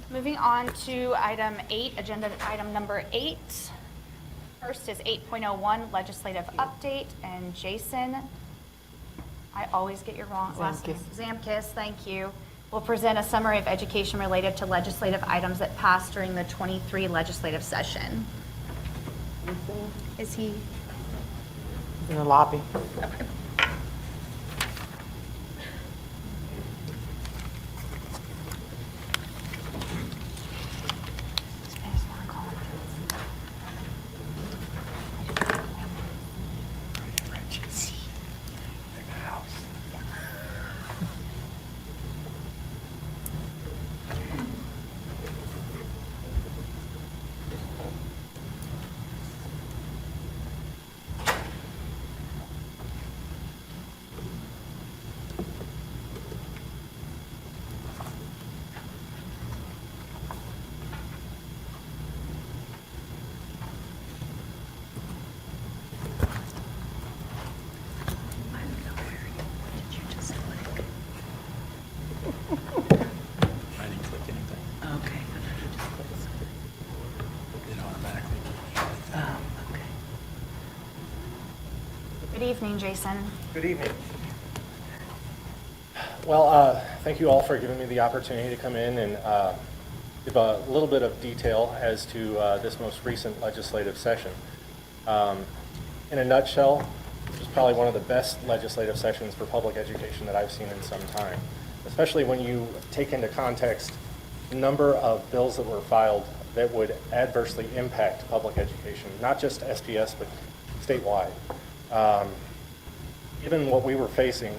Moving on to item 8, agenda item number 8. First is 8.01 legislative update, and Jason, I always get your last name. Zamkis, thank you. Will present a summary of education related to legislative items that passed during the 23 legislative session. Is he? In the lobby. Okay. I didn't click anything. Okay. You just click something. It automatically. Okay. Good evening, Jason. Good evening. Well, thank you all for giving me the opportunity to come in and give a little bit of detail as to this most recent legislative session. In a nutshell, it was probably one of the best legislative sessions for public education that I've seen in some time, especially when you take into context the number of bills that were filed that would adversely impact public education, not just SPS, but statewide. Given what we were facing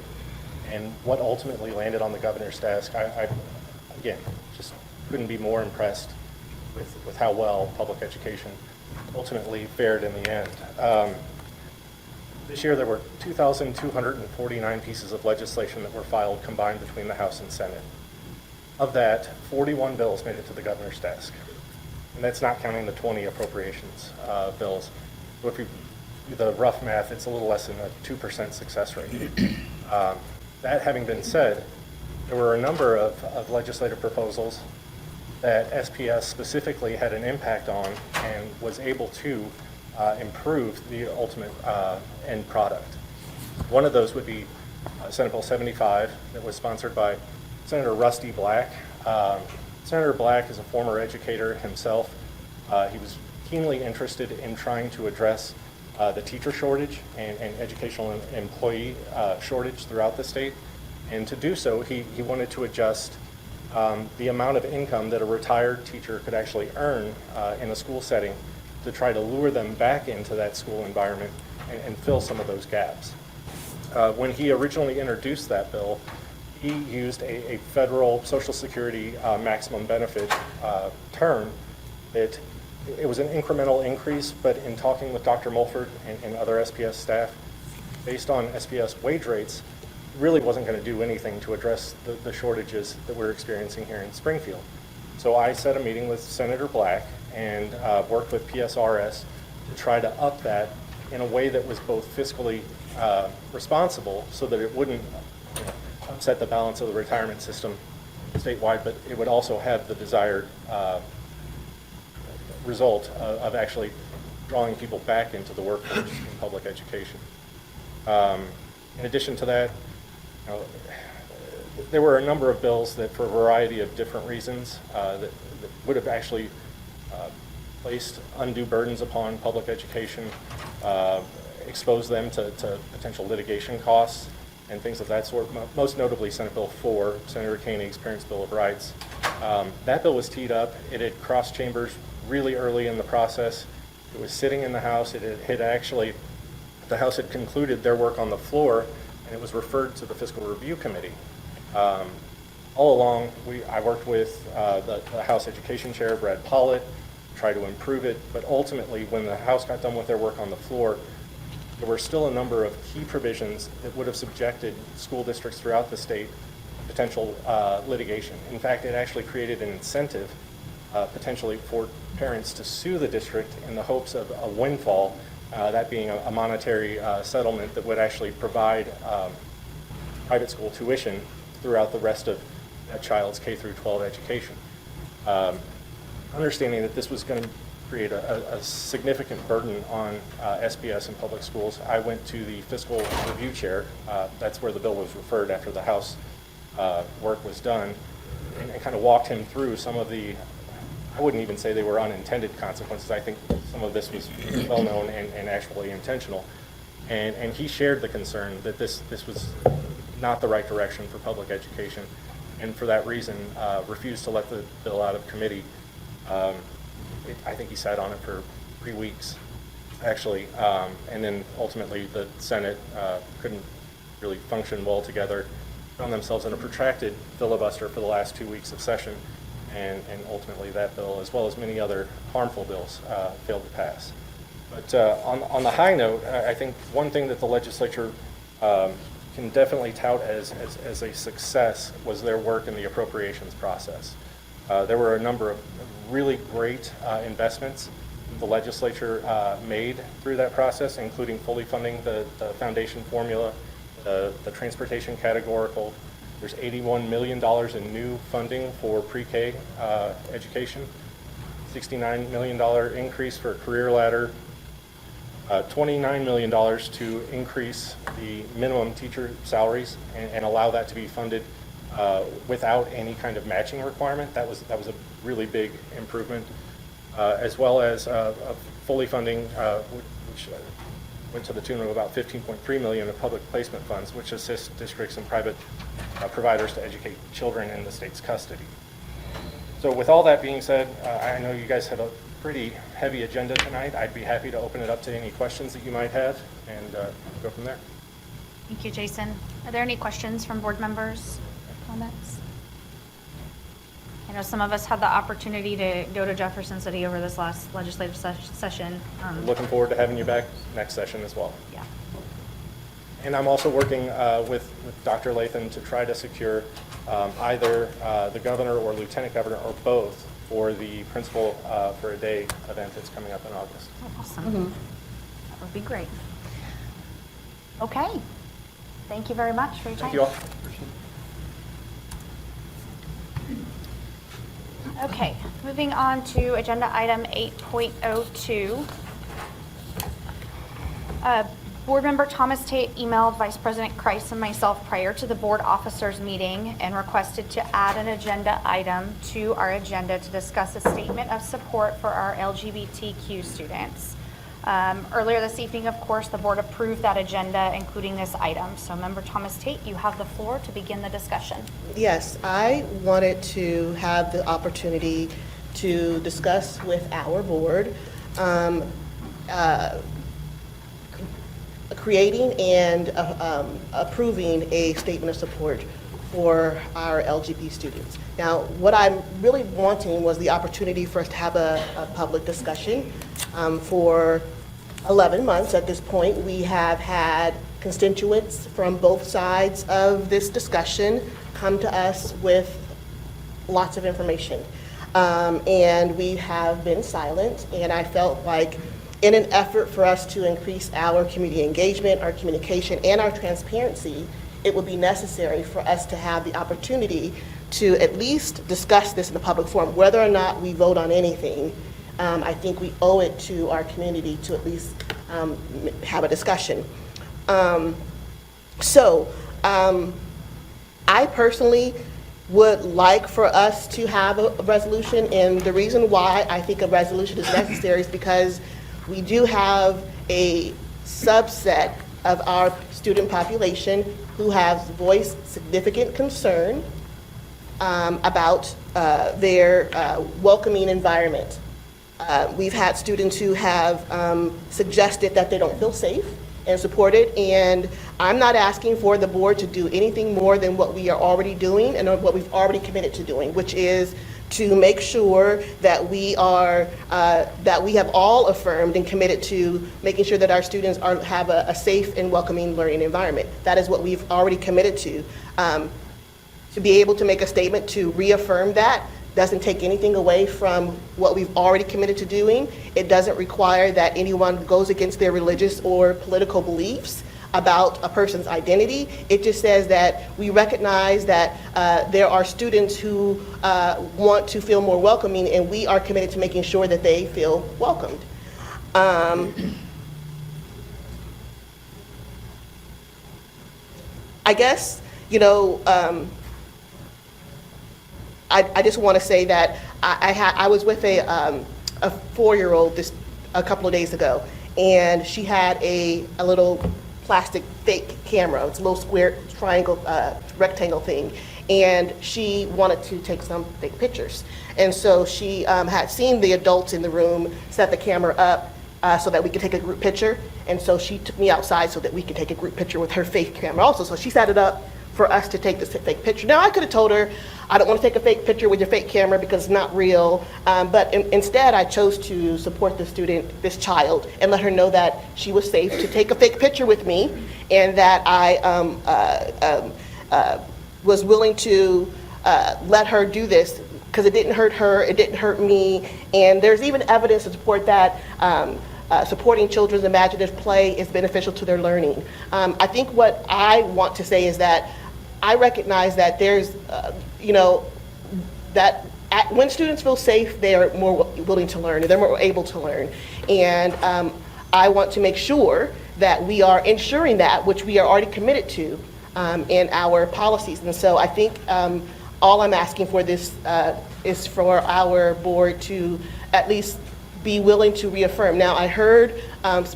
and what ultimately landed on the governor's desk, I again, just couldn't be more impressed with how well public education ultimately fared in the end. This year there were 2,249 pieces of legislation that were filed combined between the House and Senate. Of that, 41 bills made it to the governor's desk. And that's not counting the 20 appropriations bills. So if you do the rough math, it's a little less than a 2% success rate. That having been said, there were a number of legislative proposals that SPS specifically had an impact on and was able to improve the ultimate end product. One of those would be Senate Bill 75 that was sponsored by Senator Rusty Black. Senator Black is a former educator himself. He was keenly interested in trying to address the teacher shortage and educational employee shortage throughout the state. And to do so, he wanted to adjust the amount of income that a retired teacher could actually earn in a school setting to try to lure them back into that school environment and fill some of those gaps. When he originally introduced that bill, he used a federal Social Security maximum benefit term that it was an incremental increase, but in talking with Dr. Mulford and other SPS staff, based on SPS wage rates, really wasn't going to do anything to address the shortages that we're experiencing here in Springfield. So I set a meeting with Senator Black and worked with PSRS to try to up that in a way that was both fiscally responsible so that it wouldn't upset the balance of the retirement system statewide, but it would also have the desired result of actually drawing people back into the workforce in public education. In addition to that, there were a number of bills that, for a variety of different reasons, that would have actually placed undue burdens upon public education, exposed them to potential litigation costs and things of that sort, most notably Senate Bill 4, Senator Koenig's Parents' Bill of Rights. That bill was teed up. It had crossed chambers really early in the process. It was sitting in the House. The House had concluded their work on the floor, and it was referred to the Fiscal Review Committee. All along, I worked with the House Education Chair, Brad Pollitt, to try to improve it, but ultimately, when the House got done with their work on the floor, there were still a number of key provisions that would have subjected school districts throughout the state to potential litigation. In fact, it actually created an incentive potentially for parents to sue the district in the hopes of a windfall, that being a monetary settlement that would actually provide private school tuition throughout the rest of a child's K through 12 education. Understanding that this was going to create a significant burden on SPS and public schools, I went to the Fiscal Review Chair, that's where the bill was referred after the House work was done, and kind of walked him through some of the, I wouldn't even say they were unintended consequences. I think some of this was well known and actually intentional. And he shared the concern that this was not the right direction for public education, and for that reason refused to let the bill out of committee. I think he sat on it for 3 weeks, actually, and then ultimately the Senate couldn't really function well together, found themselves in a protracted filibuster for the last 2 weeks of session, and ultimately that bill, as well as many other harmful bills, failed to pass. But on the high note, I think one thing that the legislature can definitely tout as a success was their work in the appropriations process. There were a number of really great investments the legislature made through that process, including fully funding the foundation formula, the transportation categorical. There's $81 million in new funding for pre-K education, $69 million increase for Career Ladder, $29 million to increase the minimum teacher salaries and allow that to be funded without any kind of matching requirement. That was a really big improvement, as well as fully funding, which went to the tune of about $15.3 million of public placement funds, which assist districts and private providers to educate children in the state's custody. So with all that being said, I know you guys have a pretty heavy agenda tonight. I'd be happy to open it up to any questions that you might have and go from there. Thank you, Jason. Are there any questions from board members or comments? I know some of us had the opportunity to go to Jefferson City over this last legislative session. Looking forward to having you back next session as well. Yeah. And I'm also working with Dr. Lathan to try to secure either the governor or lieutenant governor or both for the Principal for a Day event that's coming up in August. Oh, awesome. That would be great. Okay. Thank you very much for your time. Thank you all. Okay, moving on to agenda item 8.02. Board member Thomas Tate emailed Vice President Kreis and myself prior to the board officers meeting and requested to add an agenda item to our agenda to discuss a statement of support for our LGBTQ students. Earlier this evening, of course, the board approved that agenda, including this item. So member Thomas Tate, you have the floor to begin the discussion. Yes, I wanted to have the opportunity to discuss with our board creating and approving a statement of support for our LGBT students. Now, what I'm really wanting was the opportunity for us to have a public discussion. For 11 months at this point, we have had constituents from both sides of this discussion come to us with lots of information. And we have been silent, and I felt like in an effort for us to increase our community engagement, our communication, and our transparency, it would be necessary for us to have the opportunity to at least discuss this in a public forum. Whether or not we vote on anything, I think we owe it to our community to at least have a discussion. I personally would like for us to have a resolution, and the reason why I think a resolution is necessary is because we do have a subset of our student population who has voiced significant concern about their welcoming environment. We've had students who have suggested that they don't feel safe and supported, and I'm not asking for the board to do anything more than what we are already doing and what we've already committed to doing, which is to make sure that we have all affirmed and committed to making sure that our students have a safe and welcoming learning environment. That is what we've already committed to. To be able to make a statement to reaffirm that doesn't take anything away from what we've already committed to doing. It doesn't require that anyone goes against their religious or political beliefs about a person's identity. It just says that we recognize that there are students who want to feel more welcoming, and we are committed to making sure that they feel welcomed. I guess, I just want to say that I was with a 4-year-old a couple of days ago, and she had a little plastic fake camera. It's a little square triangle, rectangle thing, and she wanted to take some fake pictures. And so she had seen the adults in the room set the camera up so that we could take a group picture. And so she took me outside so that we could take a group picture with her fake camera also. So she set it up for us to take this fake picture. Now, I could have told her, I don't want to take a fake picture with your fake camera because it's not real, but instead I chose to support the student, this child, and let her know that she was safe to take a fake picture with me, and that I was willing to let her do this because it didn't hurt her, it didn't hurt me, and there's even evidence to support that supporting children's imaginative play is beneficial to their learning. I think what I want to say is that I recognize that there's, when students feel safe, they are more willing to learn, and they're more able to learn. And I want to make sure that we are ensuring that, which we are already committed to in our policies. And so I think all I'm asking for this is for our board to at least be willing to reaffirm. Now, I heard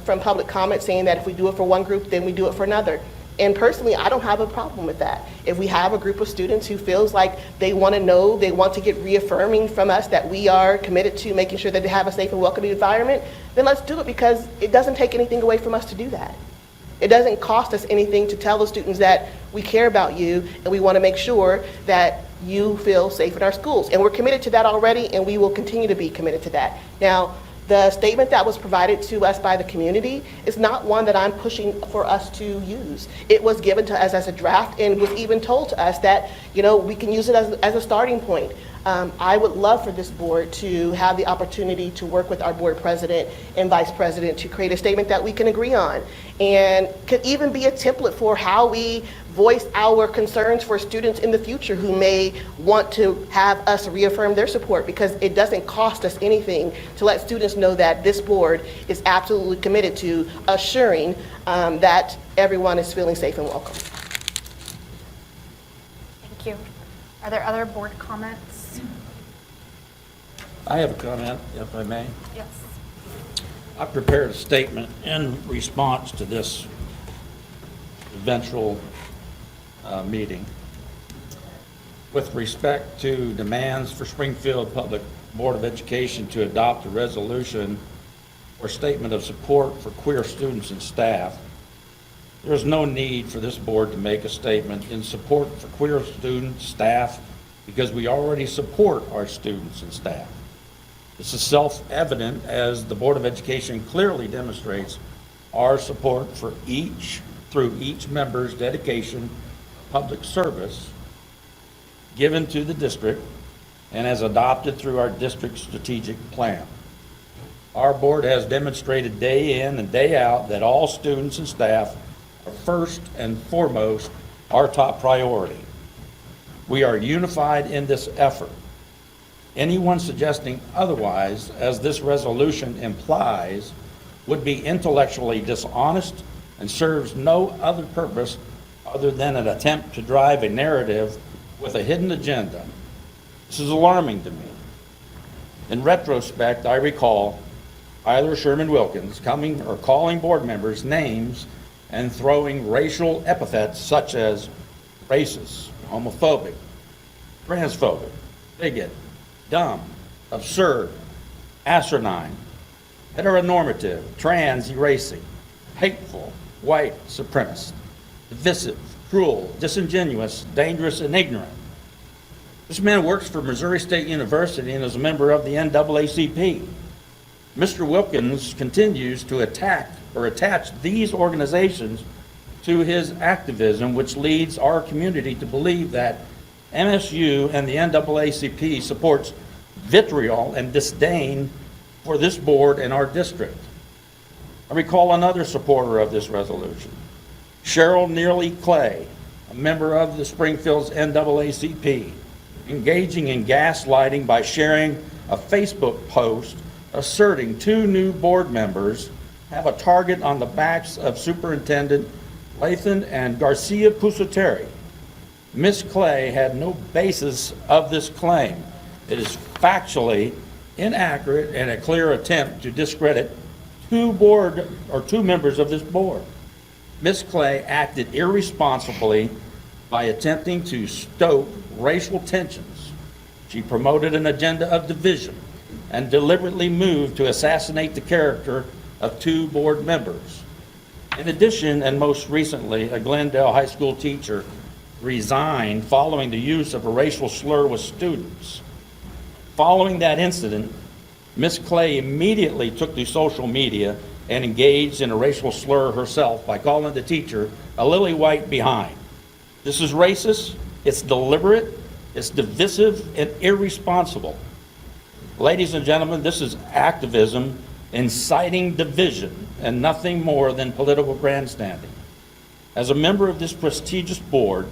from public comment saying that if we do it for one group, then we do it for another. And personally, I don't have a problem with that. If we have a group of students who feels like they want to know, they want to get reaffirming from us that we are committed to making sure that they have a safe and welcoming environment, then let's do it, because it doesn't take anything away from us to do that. It doesn't cost us anything to tell the students that we care about you and we want to make sure that you feel safe in our schools. And we're committed to that already, and we will continue to be committed to that. Now, the statement that was provided to us by the community is not one that I'm pushing for us to use. It was given to us as a draft and was even told to us that, we can use it as a starting point. I would love for this board to have the opportunity to work with our board president and vice president to create a statement that we can agree on, and could even be a template for how we voice our concerns for students in the future who may want to have us reaffirm their support, because it doesn't cost us anything to let students know that this board is absolutely committed to assuring that everyone is feeling safe and welcome. Thank you. Are there other board comments? I have a comment, if I may. Yes. I prepared a statement in response to this eventual meeting with respect to demands for Springfield Public Board of Education to adopt a resolution or statement of support for queer students and staff. There's no need for this board to make a statement in support for queer students, staff, because we already support our students and staff. This is self-evident as the Board of Education clearly demonstrates our support for through each member's dedication, public service given to the district and as adopted through our district strategic plan. Our board has demonstrated day in and day out that all students and staff are first and foremost our top priority. We are unified in this effort. Anyone suggesting otherwise, as this resolution implies, would be intellectually dishonest and serves no other purpose other than an attempt to drive a narrative with a hidden agenda. This is alarming to me. In retrospect, I recall Tyler Sherman Wilkins calling board members names and throwing racial epithets such as racist, homophobic, transphobic, bigot, dumb, absurd, asinine, heteronormative, trans-erasing, hateful, white supremacist, divisive, cruel, disingenuous, dangerous, and ignorant. This man works for Missouri State University and is a member of the NAACP. Mr. Wilkins continues to attach these organizations to his activism, which leads our community to believe that MSU and the NAACP supports vitriol and disdain for this board and our district. I recall another supporter of this resolution, Cheryl Nearly Clay, a member of the Springfield's NAACP, engaging in gaslighting by sharing a Facebook post asserting 2 new board members have a target on the backs of Superintendent Lathan and Garcia Pusateri. Ms. Clay had no basis of this claim. It is factually inaccurate and a clear attempt to discredit 2 members of this board. Ms. Clay acted irresponsibly by attempting to stoke racial tensions. She promoted an agenda of division and deliberately moved to assassinate the character of 2 board members. In addition, and most recently, a Glendale High School teacher resigned following the use of a racial slur with students. Following that incident, Ms. Clay immediately took to social media and engaged in a racial slur herself by calling the teacher a lily white behind. This is racist, it's deliberate, it's divisive, and irresponsible. Ladies and gentlemen, this is activism inciting division and nothing more than political grandstanding. As a member of this prestigious board,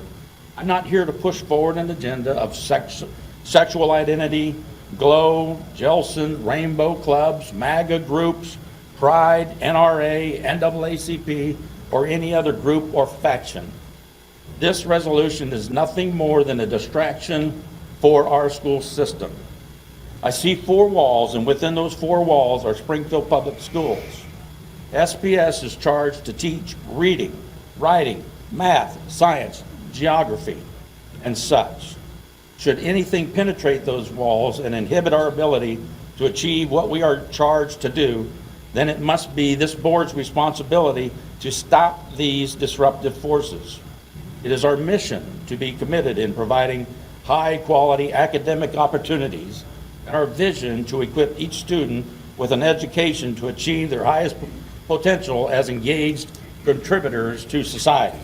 I'm not here to push forward an agenda of sexual identity, GLOW, Jelson, Rainbow Clubs, MAGA groups, Pride, NRA, NAACP, or any other group or faction. This resolution is nothing more than a distraction for our school system. I see 4 walls, and within those 4 walls are Springfield Public Schools. SPS is charged to teach reading, writing, math, science, geography, and such. Should anything penetrate those walls and inhibit our ability to achieve what we are charged to do, then it must be this board's responsibility to stop these disruptive forces. It is our mission to be committed in providing high-quality academic opportunities and our vision to equip each student with an education to achieve their highest potential as engaged contributors to society.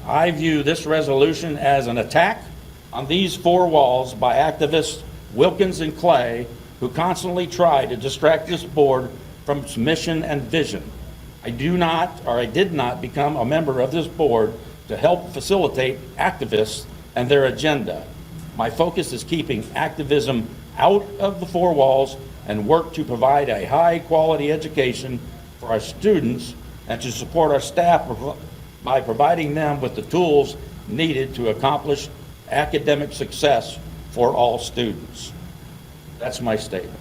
I view this resolution as an attack on these 4 walls by activists Wilkins and Clay, who constantly try to distract this board from its mission and vision. I did not become a member of this board to help facilitate activists and their agenda. My focus is keeping activism out of the 4 walls and work to provide a high-quality education for our students and to support our staff by providing them with the tools needed to accomplish academic success for all students. That's my statement.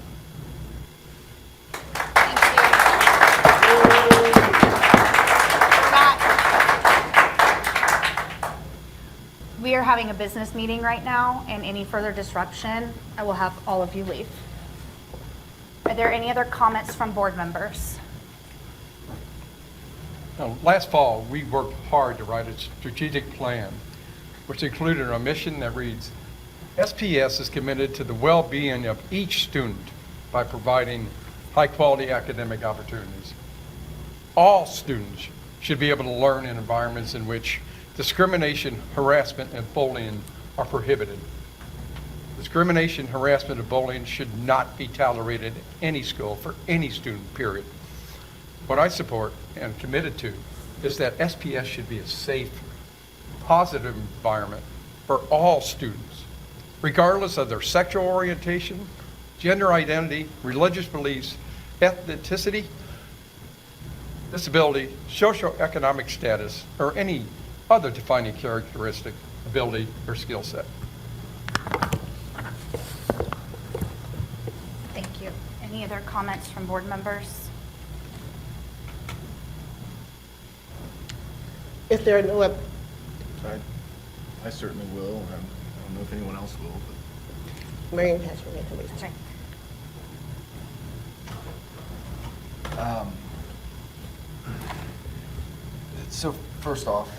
We are having a business meeting right now, and any further disruption, I will have all of you leave. Are there any other comments from board members? Now, last fall, we worked hard to write a strategic plan, which included a mission that reads, SPS is committed to the well-being of each student by providing high-quality academic opportunities. All students should be able to learn in environments in which discrimination, harassment, and bullying are prohibited. Discrimination, harassment, and bullying should not be tolerated at any school for any student, period. What I support and committed to is that SPS should be a safe, positive environment for all students, regardless of their sexual orientation, gender identity, religious beliefs, ethnicity, disability, socioeconomic status, or any other defining characteristic, ability, or skill set. Thank you. Any other comments from board members? If there are no other, I certainly will. I don't know if anyone else will. Marion has her hand raised. Okay. So first off,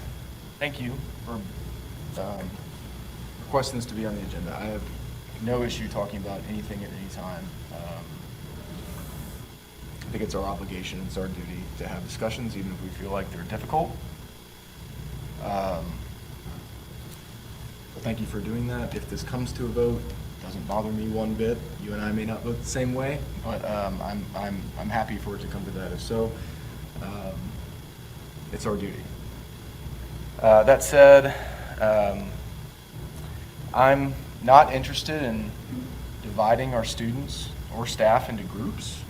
thank you for requesting this to be on the agenda. I have no issue talking about anything at any time. I think it's our obligation, it's our duty to have discussions, even if we feel like they're difficult. So thank you for doing that. If this comes to a vote, it doesn't bother me one bit. You and I may not vote the same way, but I'm happy for it to come to that. If so, it's our duty. That said, I'm not interested in dividing our students or staff into groups.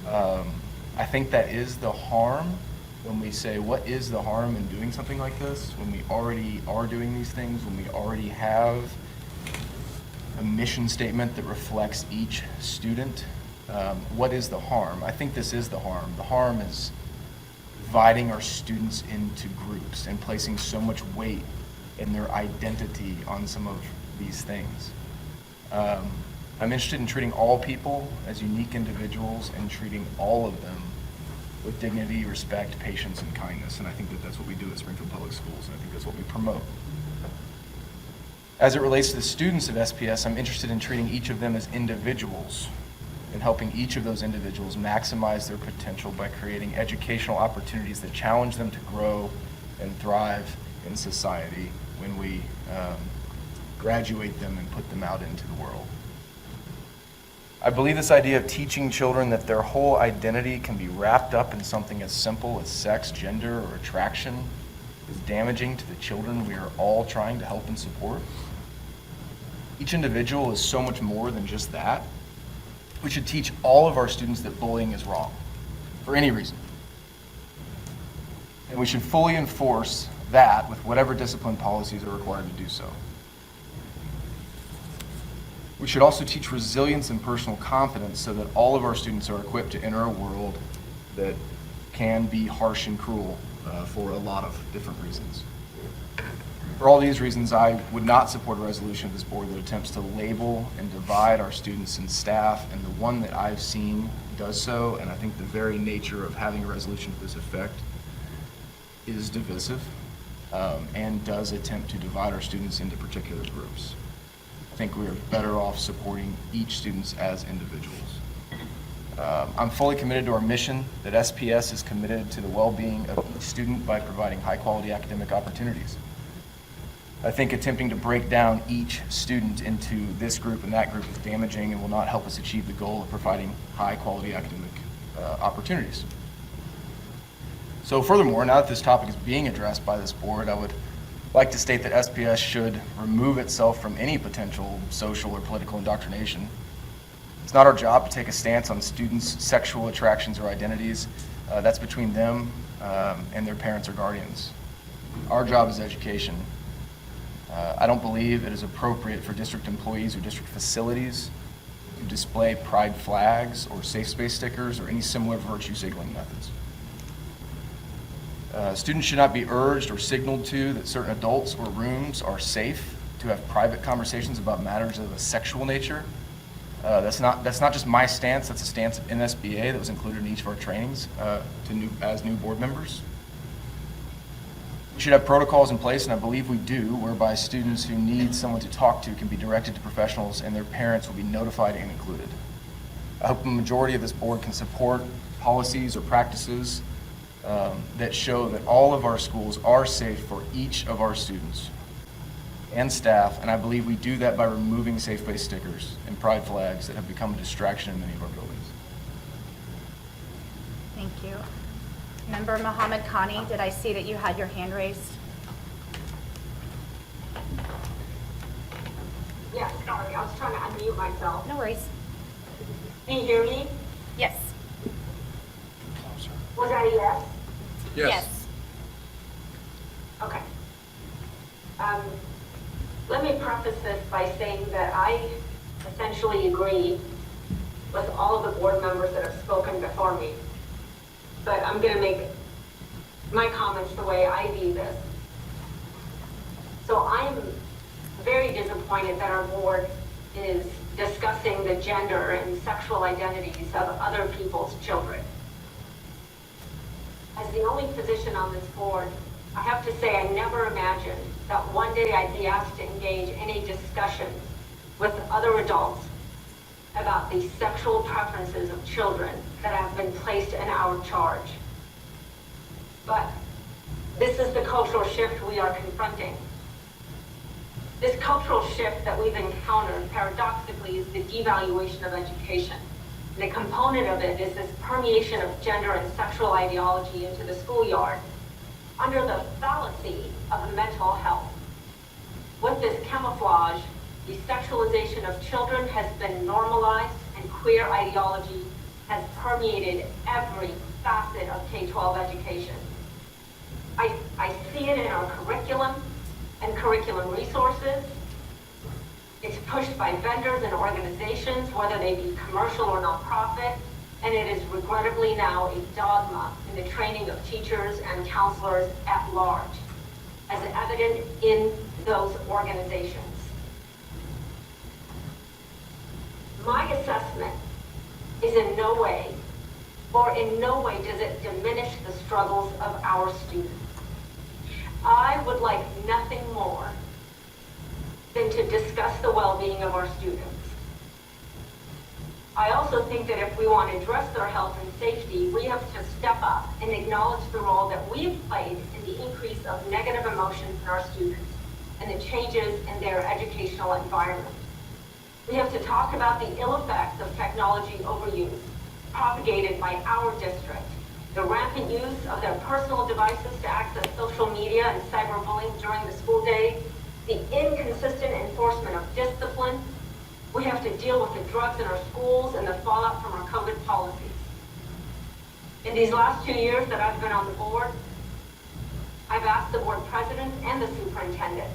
I think that is the harm when we say, what is the harm in doing something like this? When we already are doing these things, when we already have a mission statement that reflects each student, what is the harm? I think this is the harm. The harm is dividing our students into groups and placing so much weight in their identity on some of these things. I'm interested in treating all people as unique individuals and treating all of them with dignity, respect, patience, and kindness. And I think that that's what we do at Springfield Public Schools, and I think that's what we promote. As it relates to the students of SPS, I'm interested in treating each of them as individuals and helping each of those individuals maximize their potential by creating educational opportunities that challenge them to grow and thrive in society when we graduate them and put them out into the world. I believe this idea of teaching children that their whole identity can be wrapped up in something as simple as sex, gender, or attraction is damaging to the children we are all trying to help and support. Each individual is so much more than just that. We should teach all of our students that bullying is wrong, for any reason. And we should fully enforce that with whatever discipline policies are required to do so. We should also teach resilience and personal confidence so that all of our students are equipped to enter a world that can be harsh and cruel for a lot of different reasons. For all these reasons, I would not support a resolution of this board that attempts to label and divide our students and staff, and the one that I've seen does so, and I think the very nature of having a resolution to this effect is divisive and does attempt to divide our students into particular groups. I think we are better off supporting each student as individuals. I'm fully committed to our mission that SPS is committed to the well-being of each student by providing high-quality academic opportunities. I think attempting to break down each student into this group and that group is damaging and will not help us achieve the goal of providing high-quality academic opportunities. So furthermore, now that this topic is being addressed by this board, I would like to state that SPS should remove itself from any potential social or political indoctrination. It's not our job to take a stance on students' sexual attractions or identities. That's between them and their parents or guardians. Our job is education. I don't believe it is appropriate for district employees or district facilities to display pride flags or safe space stickers or any similar virtue signaling methods. Students should not be urged or signaled to that certain adults or rooms are safe to have private conversations about matters of a sexual nature. That's not just my stance, that's a stance of NSBA that was included in each of our trainings as new board members. We should have protocols in place, and I believe we do, whereby students who need someone to talk to can be directed to professionals and their parents will be notified and included. I hope a majority of this board can support policies or practices that show that all of our schools are safe for each of our students and staff, and I believe we do that by removing safe space stickers and pride flags that have become a distraction in many of our buildings. Thank you. Member Mohammed Khani, did I see that you had your hand raised? Yeah, sorry, I was trying to unmute myself. No worries. Can you hear me? Yes. Was that a yes? Yes. Okay. Let me preface this by saying that I essentially agree with all of the board members that have spoken before me. But I'm going to make my comments the way I view this. So I'm very disappointed that our board is discussing the gender and sexual identities of other people's children. As the only physician on this board, I have to say I never imagined that one day I'd be asked to engage in a discussion with other adults about the sexual preferences of children that have been placed in our charge. But this is the cultural shift we are confronting. This cultural shift that we've encountered, paradoxically, is the devaluation of education. The component of it is this permeation of gender and sexual ideology into the schoolyard under the fallacy of mental health. With this camouflage, the sexualization of children has been normalized, and queer ideology has permeated every facet of K-12 education. I see it in our curriculum and curriculum resources. It's pushed by vendors and organizations, whether they be commercial or nonprofit, and it is regrettably now a dogma in the training of teachers and counselors at large, as evident in those organizations. My assessment is in no way does it diminish the struggles of our students. I would like nothing more than to discuss the well-being of our students. I also think that if we want to address their health and safety, we have to step up and acknowledge the role that we've played in the increase of negative emotions in our students and the changes in their educational environment. We have to talk about the ill effects of technology overuse propagated by our district, the rampant use of their personal devices to access social media and cyberbullying during the school day, the inconsistent enforcement of discipline. We have to deal with the drugs in our schools and the fallout from our COVID policies. In these last 2 years that I've been on the board, I've asked the board president and the superintendent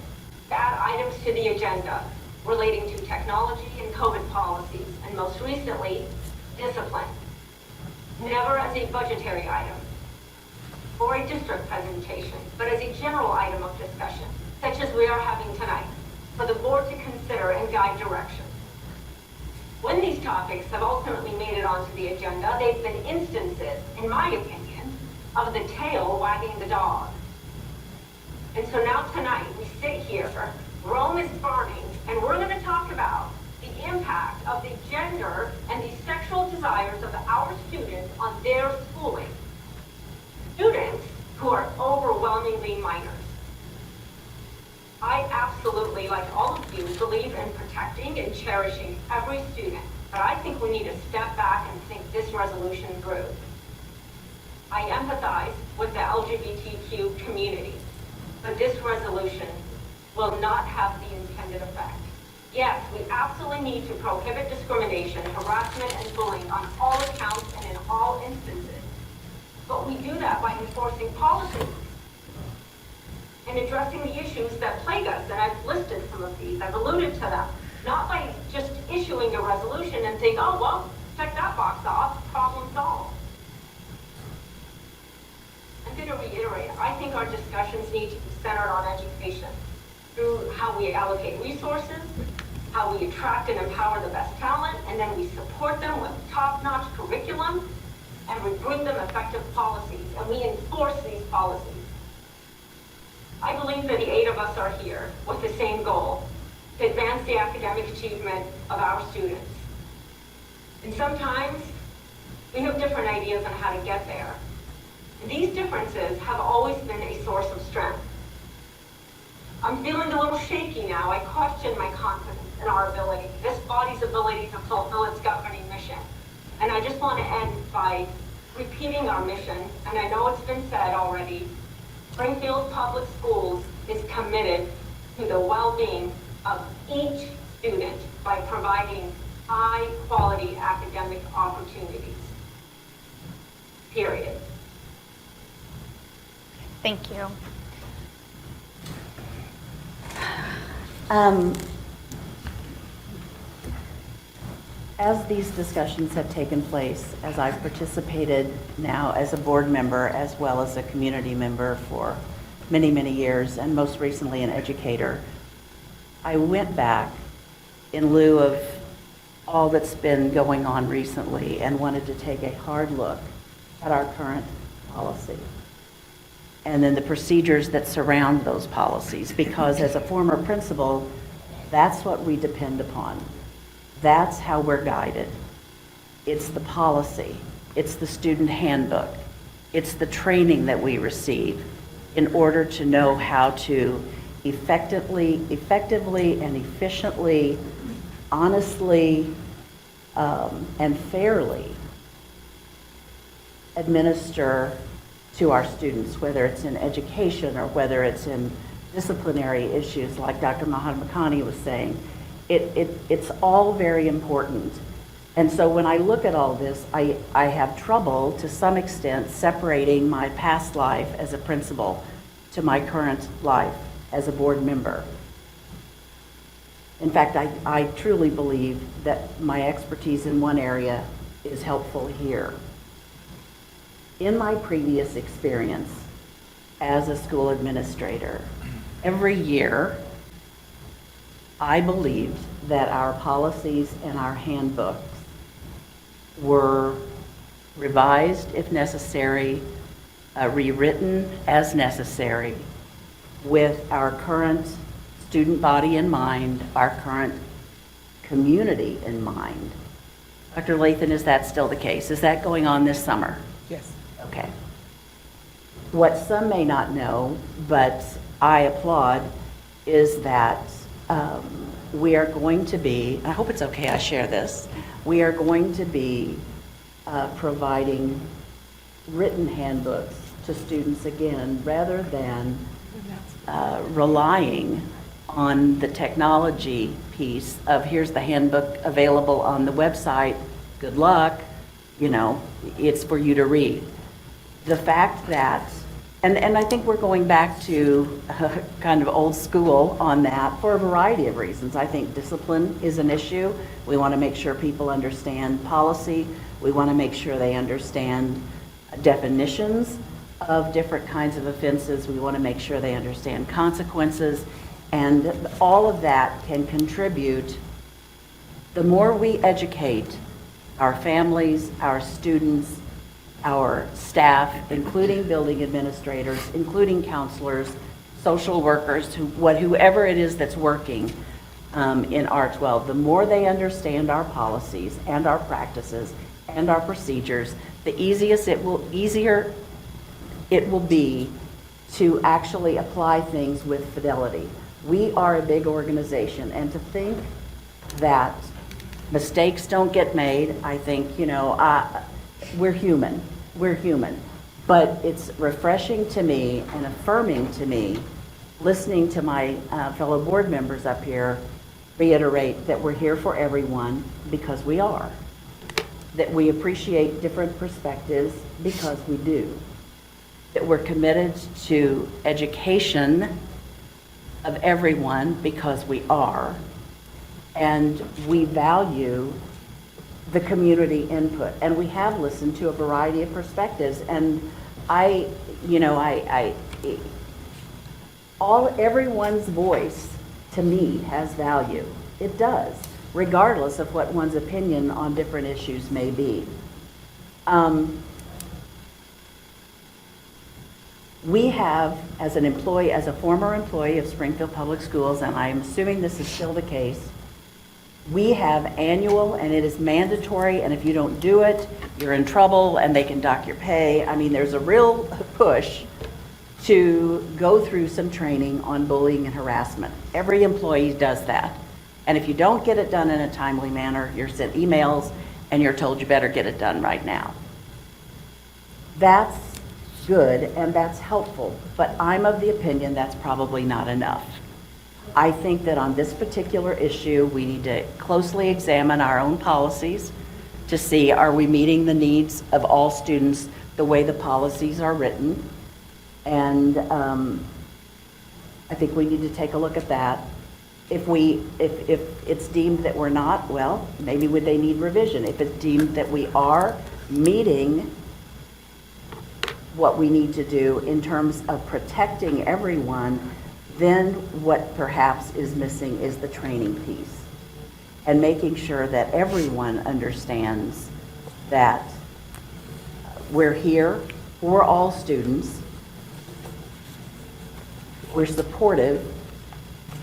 to add items to the agenda relating to technology and COVID policies, and most recently, discipline. Never as a budgetary item or a district presentation, but as a general item of discussion, such as we are having tonight, for the board to consider and guide direction. When these topics have ultimately made it onto the agenda, they've been instances, in my opinion, of the tail wagging the dog. And so now tonight, we sit here, Rome is burning, and we're going to talk about the impact of the gender and the sexual desires of our students on their schooling. Students who are overwhelmingly minors. I absolutely, like all of you, believe in protecting and cherishing every student, but I think we need to step back and think this resolution through. I empathize with the LGBTQ community, but this resolution will not have the intended effect. Yes, we absolutely need to prohibit discrimination, harassment, and bullying on all accounts and in all instances, but we do that by enforcing policies and addressing the issues that plague us, and I've listed some of these, I've alluded to them, not by just issuing a resolution and think, oh, well, check that box off, problem solved. I'm going to reiterate, I think our discussions need to be centered on education through how we allocate resources, how we attract and empower the best talent, and then we support them with top-notch curriculum and recruit them effective policies, and we enforce these policies. I believe that the 8 of us are here with the same goal, to advance the academic achievement of our students. And sometimes we have different ideas on how to get there. And these differences have always been a source of strength. I'm feeling a little shaky now. I question my confidence in our ability, this body's ability to fulfill its governing mission. And I just want to end by repeating our mission, and I know it's been said already. Springfield Public Schools is committed to the well-being of each student by providing high-quality academic opportunities. Period. Thank you. As these discussions have taken place, as I've participated now as a board member as well as a community member for many, many years, and most recently an educator, I went back in lieu of all that's been going on recently and wanted to take a hard look at our current policy and then the procedures that surround those policies, because as a former principal, that's what we depend upon. That's how we're guided. It's the policy. It's the student handbook. It's the training that we receive in order to know how to effectively and efficiently, honestly, and fairly administer to our students, whether it's in education or whether it's in disciplinary issues like Dr. Mahatmakani was saying. It's all very important. And so when I look at all this, I have trouble to some extent separating my past life as a principal to my current life as a board member. In fact, I truly believe that my expertise in one area is helpful here. In my previous experience as a school administrator, every year I believed that our policies and our handbooks were revised if necessary, rewritten as necessary, with our current student body in mind, our current community in mind. Dr. Lathan, is that still the case? Is that going on this summer? Yes. Okay. What some may not know, but I applaud, is that we are going to be, I hope it's okay I share this, we are going to be providing written handbooks to students again, rather than relying on the technology piece of here's the handbook available on the website, good luck, you know, it's for you to read. The fact that, and I think we're going back to kind of old school on that for a variety of reasons. I think discipline is an issue. We want to make sure people understand policy. We want to make sure they understand definitions of different kinds of offenses. We want to make sure they understand consequences. And all of that can contribute. The more we educate our families, our students, our staff, including building administrators, including counselors, social workers, whoever it is that's working in R12, the more they understand our policies and our practices and our procedures, the easier it will be to actually apply things with fidelity. We are a big organization, and to think that mistakes don't get made, I think, we're human. We're human. But it's refreshing to me and affirming to me, listening to my fellow board members up here reiterate that we're here for everyone, because we are. That we appreciate different perspectives, because we do. That we're committed to education of everyone, because we are. And we value the community input, and we have listened to a variety of perspectives. And everyone's voice to me has value. It does, regardless of what one's opinion on different issues may be. We have, as an employee, as a former employee of Springfield Public Schools, and I'm assuming this is still the case, we have annual, and it is mandatory, and if you don't do it, you're in trouble, and they can dock your pay. I mean, there's a real push to go through some training on bullying and harassment. Every employee does that. And if you don't get it done in a timely manner, you're sent emails, and you're told you better get it done right now. That's good, and that's helpful, but I'm of the opinion that's probably not enough. I think that on this particular issue, we need to closely examine our own policies to see, are we meeting the needs of all students the way the policies are written? And I think we need to take a look at that. If it's deemed that we're not, well, maybe they need revision. If it's deemed that we are meeting what we need to do in terms of protecting everyone, then what perhaps is missing is the training piece and making sure that everyone understands that we're here for all students, we're supportive,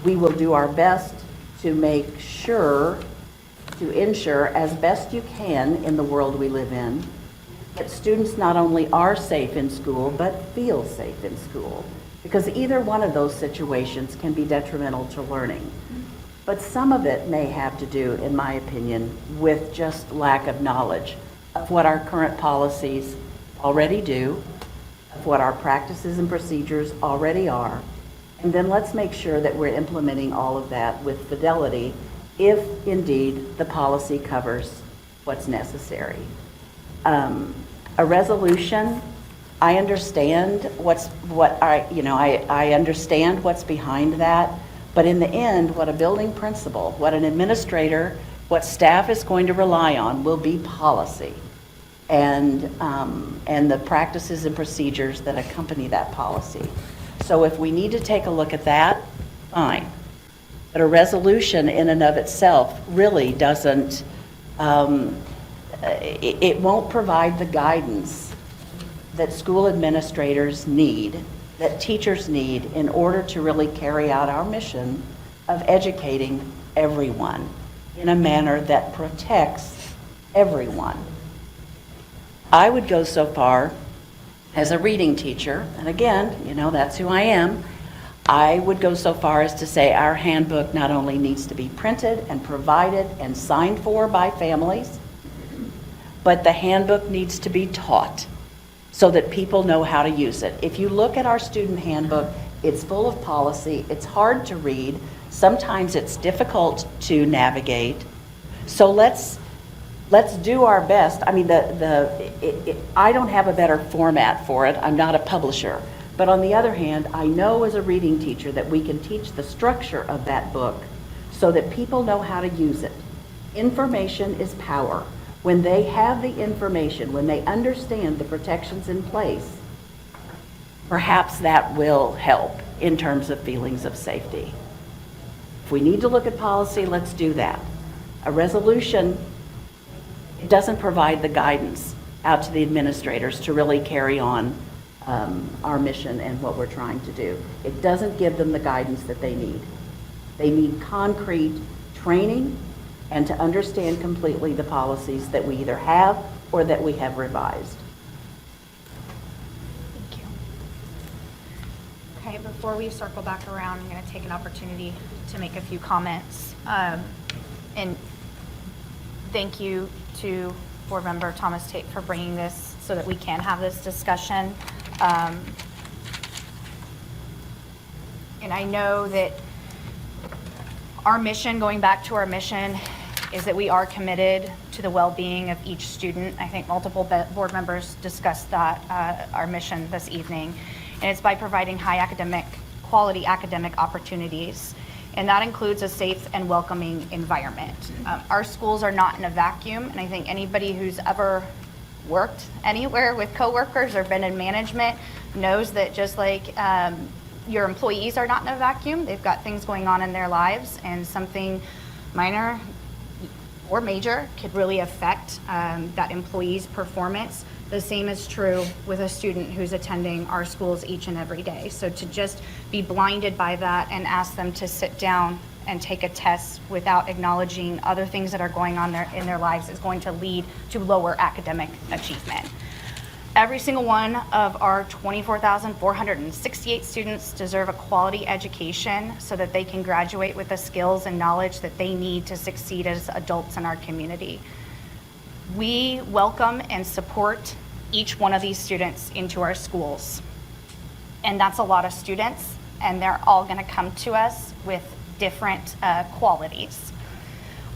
we will do our best to make sure, to ensure as best you can in the world we live in, that students not only are safe in school, but feel safe in school. Because either one of those situations can be detrimental to learning. But some of it may have to do, in my opinion, with just lack of knowledge of what our current policies already do, of what our practices and procedures already are. And then let's make sure that we're implementing all of that with fidelity if indeed the policy covers what's necessary. A resolution, I understand I understand what's behind that, but in the end, what a building principal, what an administrator, what staff is going to rely on will be policy and the practices and procedures that accompany that policy. So if we need to take a look at that, fine. But a resolution in and of itself really doesn't, it won't provide the guidance that school administrators need, that teachers need in order to really carry out our mission of educating everyone in a manner that protects everyone. I would go so far as a reading teacher, and again, that's who I am, I would go so far as to say our handbook not only needs to be printed and provided and signed for by families, but the handbook needs to be taught so that people know how to use it. If you look at our student handbook, it's full of policy, it's hard to read, sometimes it's difficult to navigate. So let's do our best. I mean, I don't have a better format for it, I'm not a publisher. But on the other hand, I know as a reading teacher that we can teach the structure of that book so that people know how to use it. Information is power. When they have the information, when they understand the protections in place, perhaps that will help in terms of feelings of safety. If we need to look at policy, let's do that. A resolution, it doesn't provide the guidance out to the administrators to really carry on our mission and what we're trying to do. It doesn't give them the guidance that they need. They need concrete training and to understand completely the policies that we either have or that we have revised. Thank you. Okay, before we circle back around, I'm going to take an opportunity to make a few comments. And thank you to Board Member Thomas Tate for bringing this so that we can have this discussion. And I know that our mission, going back to our mission, is that we are committed to the well-being of each student. I think multiple board members discussed that, our mission this evening. And it's by providing quality academic opportunities. And that includes a safe and welcoming environment. Our schools are not in a vacuum, and I think anybody who's ever worked anywhere with coworkers or been in management knows that just like your employees are not in a vacuum, they've got things going on in their lives, and something minor or major, could really affect that employee's performance. The same is true with a student who's attending our schools each and every day. So to just be blinded by that and ask them to sit down and take a test without acknowledging other things that are going on in their lives is going to lead to lower academic achievement. Every single one of our 24,468 students deserve a quality education so that they can graduate with the skills and knowledge that they need to succeed as adults in our community. We welcome and support each one of these students into our schools. And that's a lot of students, and they're all going to come to us with different qualities.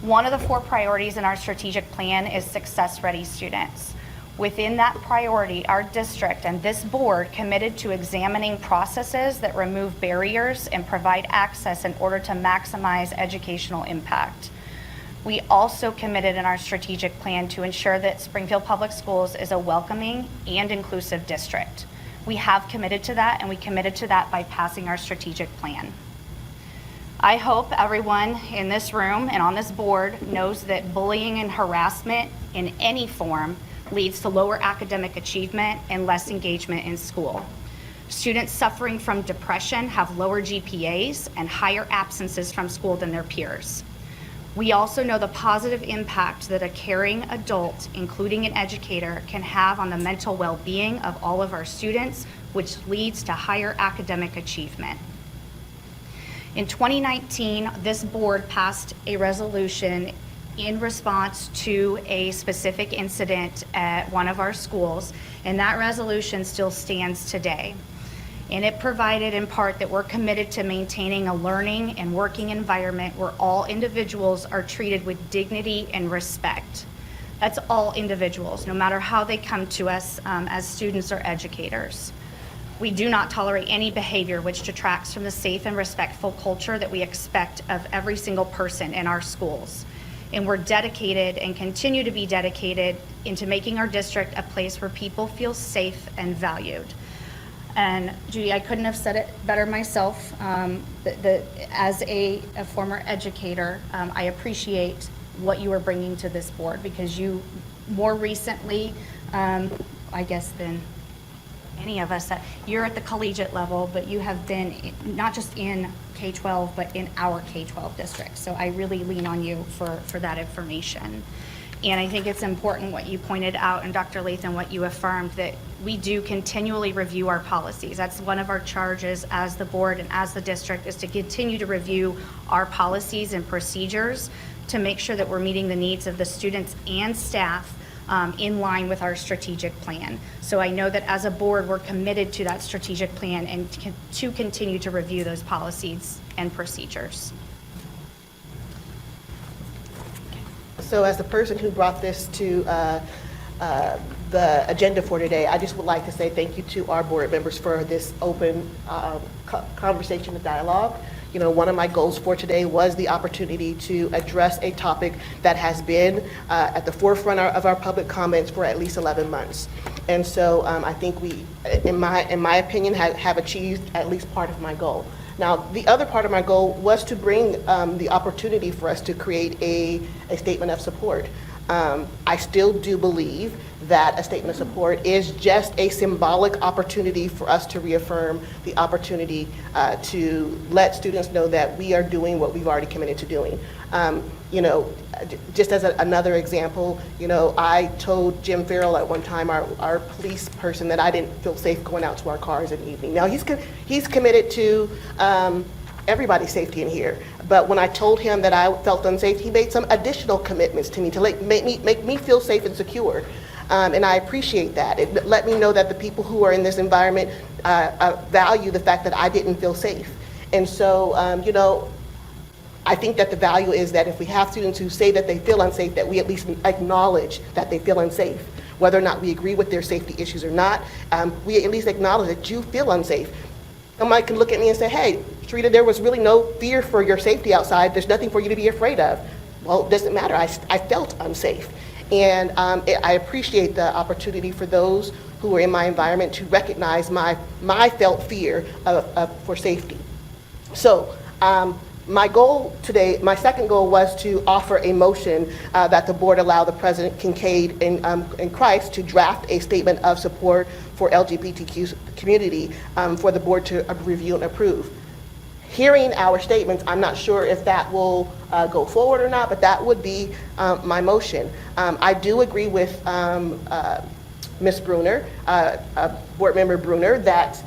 One of the 4 priorities in our strategic plan is success-ready students. Within that priority, our district and this board committed to examining processes that remove barriers and provide access in order to maximize educational impact. We also committed in our strategic plan to ensure that Springfield Public Schools is a welcoming and inclusive district. We have committed to that, and we committed to that by passing our strategic plan. I hope everyone in this room and on this board knows that bullying and harassment in any form leads to lower academic achievement and less engagement in school. Students suffering from depression have lower GPAs and higher absences from school than their peers. We also know the positive impact that a caring adult, including an educator, can have on the mental well-being of all of our students, which leads to higher academic achievement. In 2019, this board passed a resolution in response to a specific incident at one of our schools, and that resolution still stands today. And it provided in part that we're committed to maintaining a learning and working environment where all individuals are treated with dignity and respect. That's all individuals, no matter how they come to us as students or educators. We do not tolerate any behavior which detracts from the safe and respectful culture that we expect of every single person in our schools. And we're dedicated and continue to be dedicated into making our district a place where people feel safe and valued. And Judy, I couldn't have said it better myself. As a former educator, I appreciate what you are bringing to this board, because you more recently, I guess than any of us, you're at the collegiate level, but you have been not just in K-12, but in our K-12 district. So I really lean on you for that information. And I think it's important what you pointed out, and Dr. Latham, what you affirmed, that we do continually review our policies. That's one of our charges as the board and as the district, is to continue to review our policies and procedures to make sure that we're meeting the needs of the students and staff in line with our strategic plan. So I know that as a board, we're committed to that strategic plan and to continue to review those policies and procedures. So as the person who brought this to the agenda for today, I just would like to say thank you to our board members for this open conversation and dialogue. You know, one of my goals for today was the opportunity to address a topic that has been at the forefront of our public comments for at least 11 months. And so I think we, in my opinion, have achieved at least part of my goal. Now, the other part of my goal was to bring the opportunity for us to create a statement of support. I still do believe that a statement of support is just a symbolic opportunity for us to reaffirm the opportunity to let students know that we are doing what we've already committed to doing. You know, just as another example, you know, I told Jim Farrell at one time, our police person, that I didn't feel safe going out to our cars in the evening. Now, he's committed to everybody's safety in here. But when I told him that I felt unsafe, he made some additional commitments to me to make me feel safe and secure. And I appreciate that. It let me know that the people who are in this environment value the fact that I didn't feel safe. And so, you know, I think that the value is that if we have students who say that they feel unsafe, that we at least acknowledge that they feel unsafe. Whether or not we agree with their safety issues or not, we at least acknowledge that you feel unsafe. Somebody can look at me and say, hey, Sharita, there was really no fear for your safety outside. There's nothing for you to be afraid of. Well, it doesn't matter. I felt unsafe. And I appreciate the opportunity for those who are in my environment to recognize my felt fear for safety. So My goal today, my second goal was to offer a motion that the board allow the President Kincaid and Christ to draft a statement of support for LGBTQ community for the board to review and approve. Hearing our statements, I'm not sure if that will go forward or not, but that would be my motion. I do agree with Ms. Bruner, Board Member Bruner, that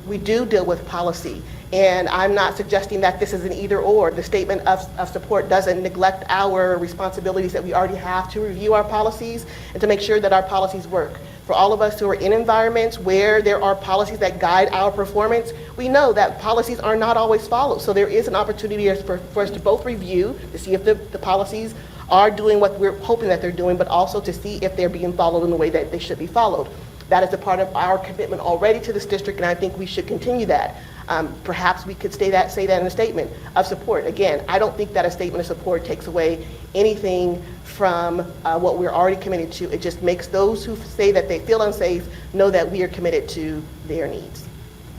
we do deal with policy. And I'm not suggesting that this is an either or. The statement of support doesn't neglect our responsibilities that we already have to review our policies and to make sure that our policies work. For all of us who are in environments where there are policies that guide our performance, we know that policies are not always followed. So there is an opportunity for us to both review to see if the policies are doing what we're hoping that they're doing, but also to see if they're being followed in the way that they should be followed. That is a part of our commitment already to this district, and I think we should continue that. Perhaps we could say that in a statement of support. Again, I don't think that a statement of support takes away anything from what we're already committed to. It just makes those who say that they feel unsafe know that we are committed to their needs.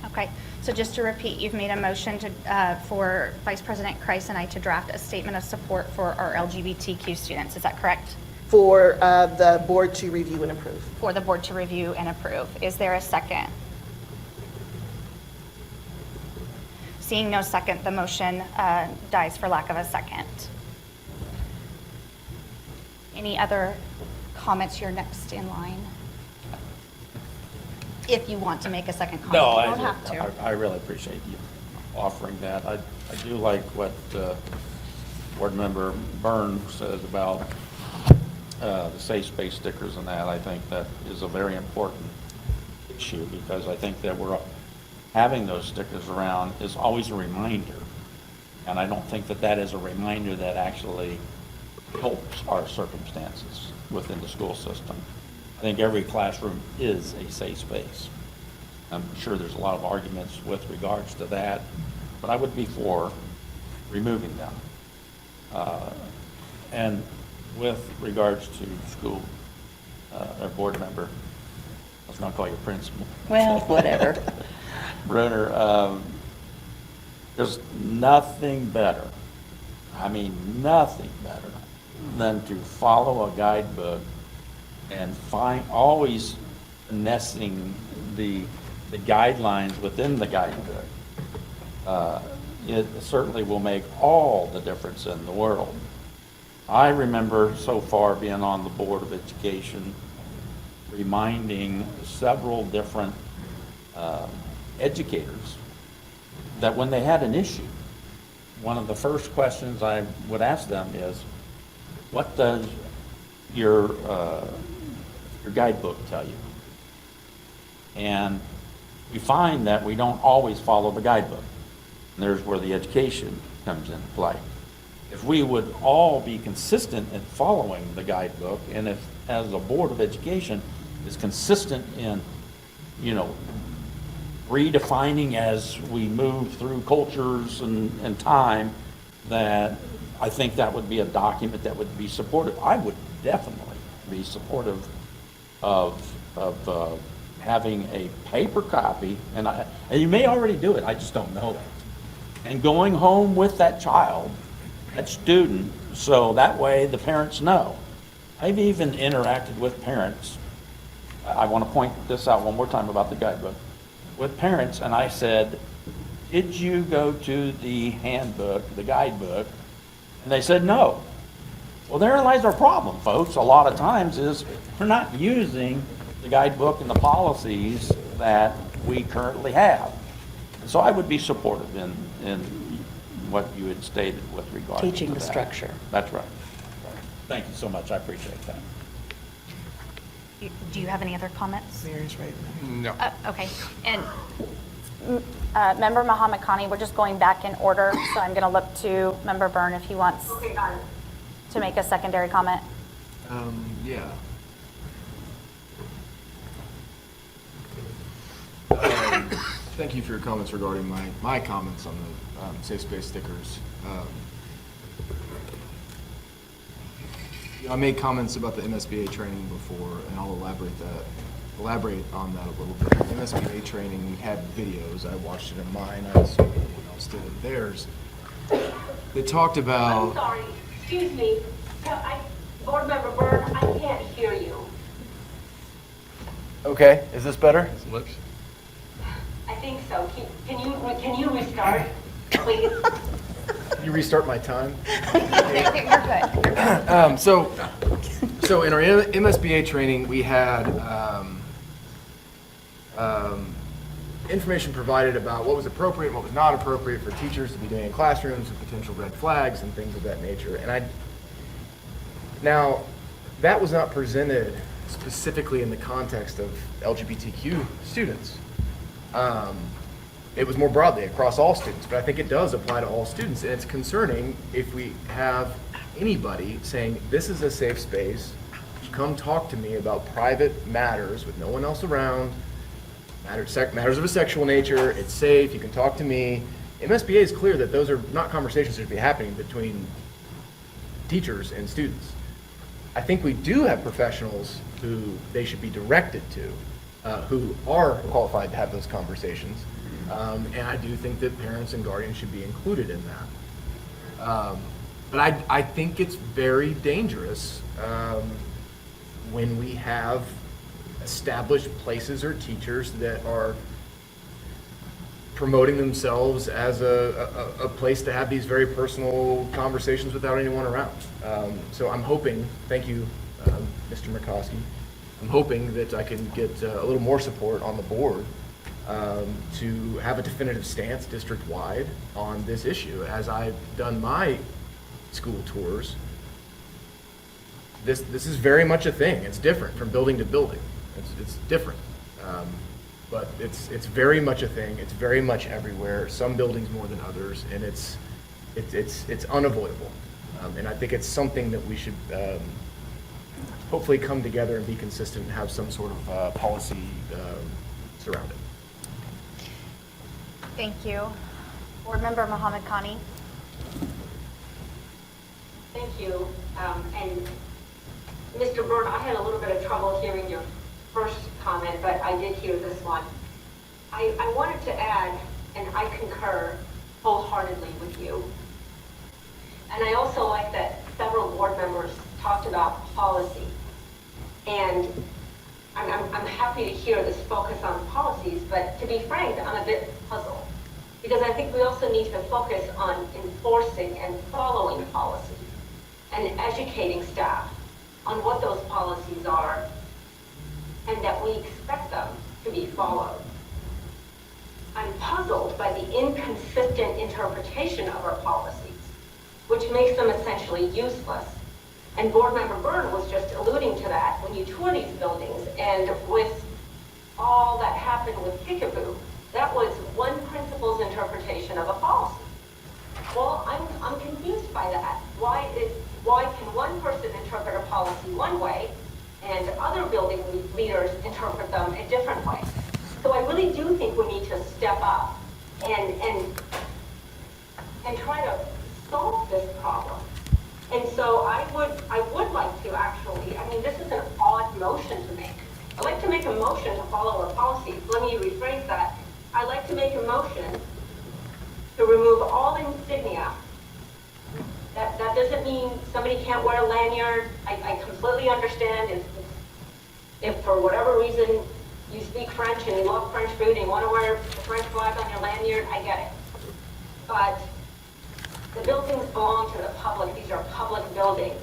Okay, so just to repeat, you've made a motion to, for Vice President Christ and I to draft a statement of support for our LGBTQ students. Is that correct? For the board to review and approve. For the board to review and approve. Is there a second? Seeing no second, the motion dies for lack of a second. Any other comments? You're next in line. If you want to make a second comment, No, you don't have to. I really appreciate you offering that. I do like what Board Member Byrne says about the safe space stickers and that. I think that is a very important issue because I think that having those stickers around is always a reminder. And I don't think that that is a reminder that actually helps our circumstances within the school system. I think every classroom is a safe space. I'm sure there's a lot of arguments with regards to that, but I would be for removing them. And with regards to school, our board member, I was going to call you principal. Well, whatever. Bruner, there's nothing better, I mean nothing better, than to follow a guidebook and always nesting the guidelines within the guidebook. It certainly will make all the difference in the world. I remember so far being on the Board of Education, reminding several different educators that when they had an issue, one of the first questions I would ask them is, what does your guidebook tell you? And we find that we don't always follow the guidebook. And there's where the education comes into play. If we would all be consistent in following the guidebook, and if, as a Board of Education, is consistent in, redefining as we move through cultures and time, that I think that would be a document that would be supportive. I would definitely be supportive of having a paper copy, and you may already do it, I just don't know it, and going home with that child, that student, so that way the parents know. I've even interacted with parents. I want to point this out one more time about the guidebook. With parents, and I said, did you go to the handbook, the guidebook? And they said no. Well, there lies our problem, folks. A lot of times is we're not using the guidebook and the policies that we currently have. So I would be supportive in what you had stated with regard to Teaching the structure. That's right. Thank you so much. I appreciate that. Do you have any other comments? Mary's right. No. Okay. And Member Muhammad Khani, we're just going back in order, so I'm going to look to Member Byrne if he wants to make a secondary comment. Yeah. Thank you for your comments regarding my comments on the safe space stickers. I made comments about the MSBA training before, and I'll elaborate on that a little bit. The MSBA training, we had videos. I watched it in mine. I assume everyone else did in theirs. that talked I'm about, sorry, excuse me. Board Member Byrd, I can't hear you. okay, is this better? I think so. Can you restart, please? Can you restart my time? You're good. So in our MSBA training, we had information provided about what was appropriate and what was not appropriate for teachers to be doing in classrooms and potential red flags and things of that nature. Now, that was not presented specifically in the context of LGBTQ students. It was more broadly across all students, but I think it does apply to all students. And it's concerning if we have anybody saying, this is a safe space, come talk to me about private matters with no one else around, matters of a sexual nature, it's safe, you can talk to me. MSBA is clear that those are not conversations that should be happening between teachers and students. I think we do have professionals who they should be directed to, who are qualified to have those conversations. And I do think that parents and guardians should be included in that. But I think it's very dangerous when we have established places or teachers that are promoting themselves as a place to have these very personal conversations without anyone around. So I'm hoping, thank you, Mr. Murkowski, I'm hoping that I can get a little more support on the board to have a definitive stance district-wide on this issue. As I've done my school tours, this is very much a thing. It's different from building to building. It's different. But it's very much a thing. It's very much everywhere. Some buildings more than others, and it's unavoidable. And I think it's something that we should hopefully come together and be consistent and have some sort of policy surround it. Thank you. Board Member Mohammed Khani. Thank you. And Mr. Byrd, I had a little bit of trouble hearing your first comment, but I did hear this one. I wanted to add, and I concur wholeheartedly with you. And I also like that several board members talked about policy. And I'm happy to hear this focus on policies, but to be frank, I'm a bit puzzled. Because I think we also need to focus on enforcing and following policies and educating staff on what those policies are and that we expect them to be followed. I'm puzzled by the inconsistent interpretation of our policies, which makes them essentially useless. And Board Member Byrd was just alluding to that when you tour these buildings, and with all that happened with Kickapoo, that was one principal's interpretation of a policy. Well, I'm confused by that. Why can one person interpret a policy one way and other building leaders interpret them a different way? So I really do think we need to step up and try to solve this problem. And so I would like to actually, this is an odd motion to make. I'd like to make a motion to follow our policies. Let me rephrase that. I'd like to make a motion to remove all insignia. That doesn't mean somebody can't wear a lanyard. I completely understand if for whatever reason you speak French and you love French food and you want to wear a French flag on your lanyard, I get it. But the buildings belong to the public. These are public buildings.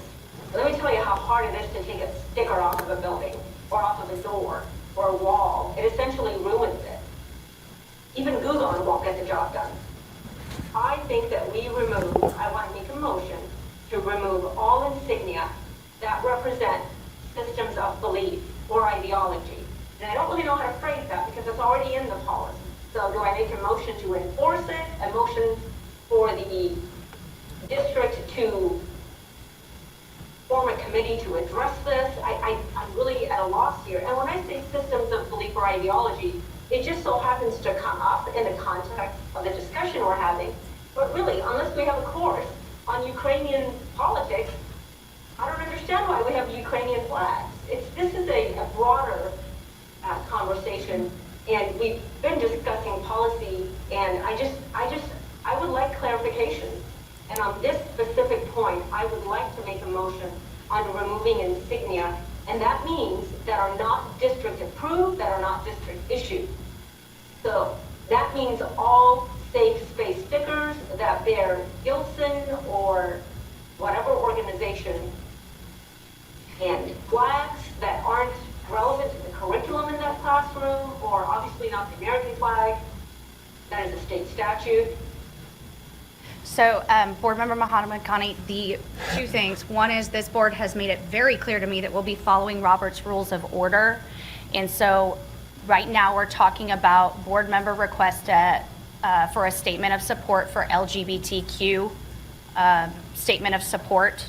Let me tell you how hard it is to take a sticker off of a building or off of a door or a wall. It essentially ruins it. Even Google won't get the job done. I think that I want to make a motion to remove all insignia that represent systems of belief or ideology. And I don't really know how to phrase that because it's already in the policy. So do I make a motion to enforce it? A motion for the district to form a committee to address this? I'm really at a loss here. And when I say systems of belief or ideology, it just so happens to come up in the context of the discussion we're having. But really, unless we have a course on Ukrainian politics, I don't understand why we have Ukrainian flags. This is a broader conversation, and we've been discussing policy, and I would like clarification And on this specific point, I would like to make a motion on removing insignia, and that means that are not district approved, that are not district issued. So that means all safe space stickers that bear Gilson or whatever organization, and flags that aren't relevant to the curriculum in that classroom, or obviously not the American flag. That is a state statute. So, Board Member Mahana-Makani, the two things. One is this board has made it very clear to me that we'll be following Robert's Rules of Order. And so right now we're talking about board member request for a statement of support for LGBTQ, statement of support.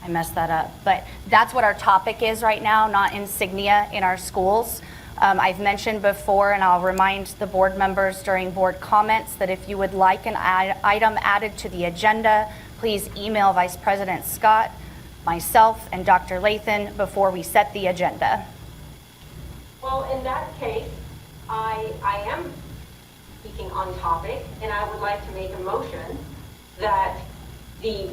I messed that up. But that's what our topic is right now, not insignia in our schools. I've mentioned before, and I'll remind the board members during board comments, that if you would like an item added to the agenda, please email Vice President Scott, myself, and Dr. Lathan before we set the agenda. Well, in that case, I am speaking on topic, and I would like to make a motion that the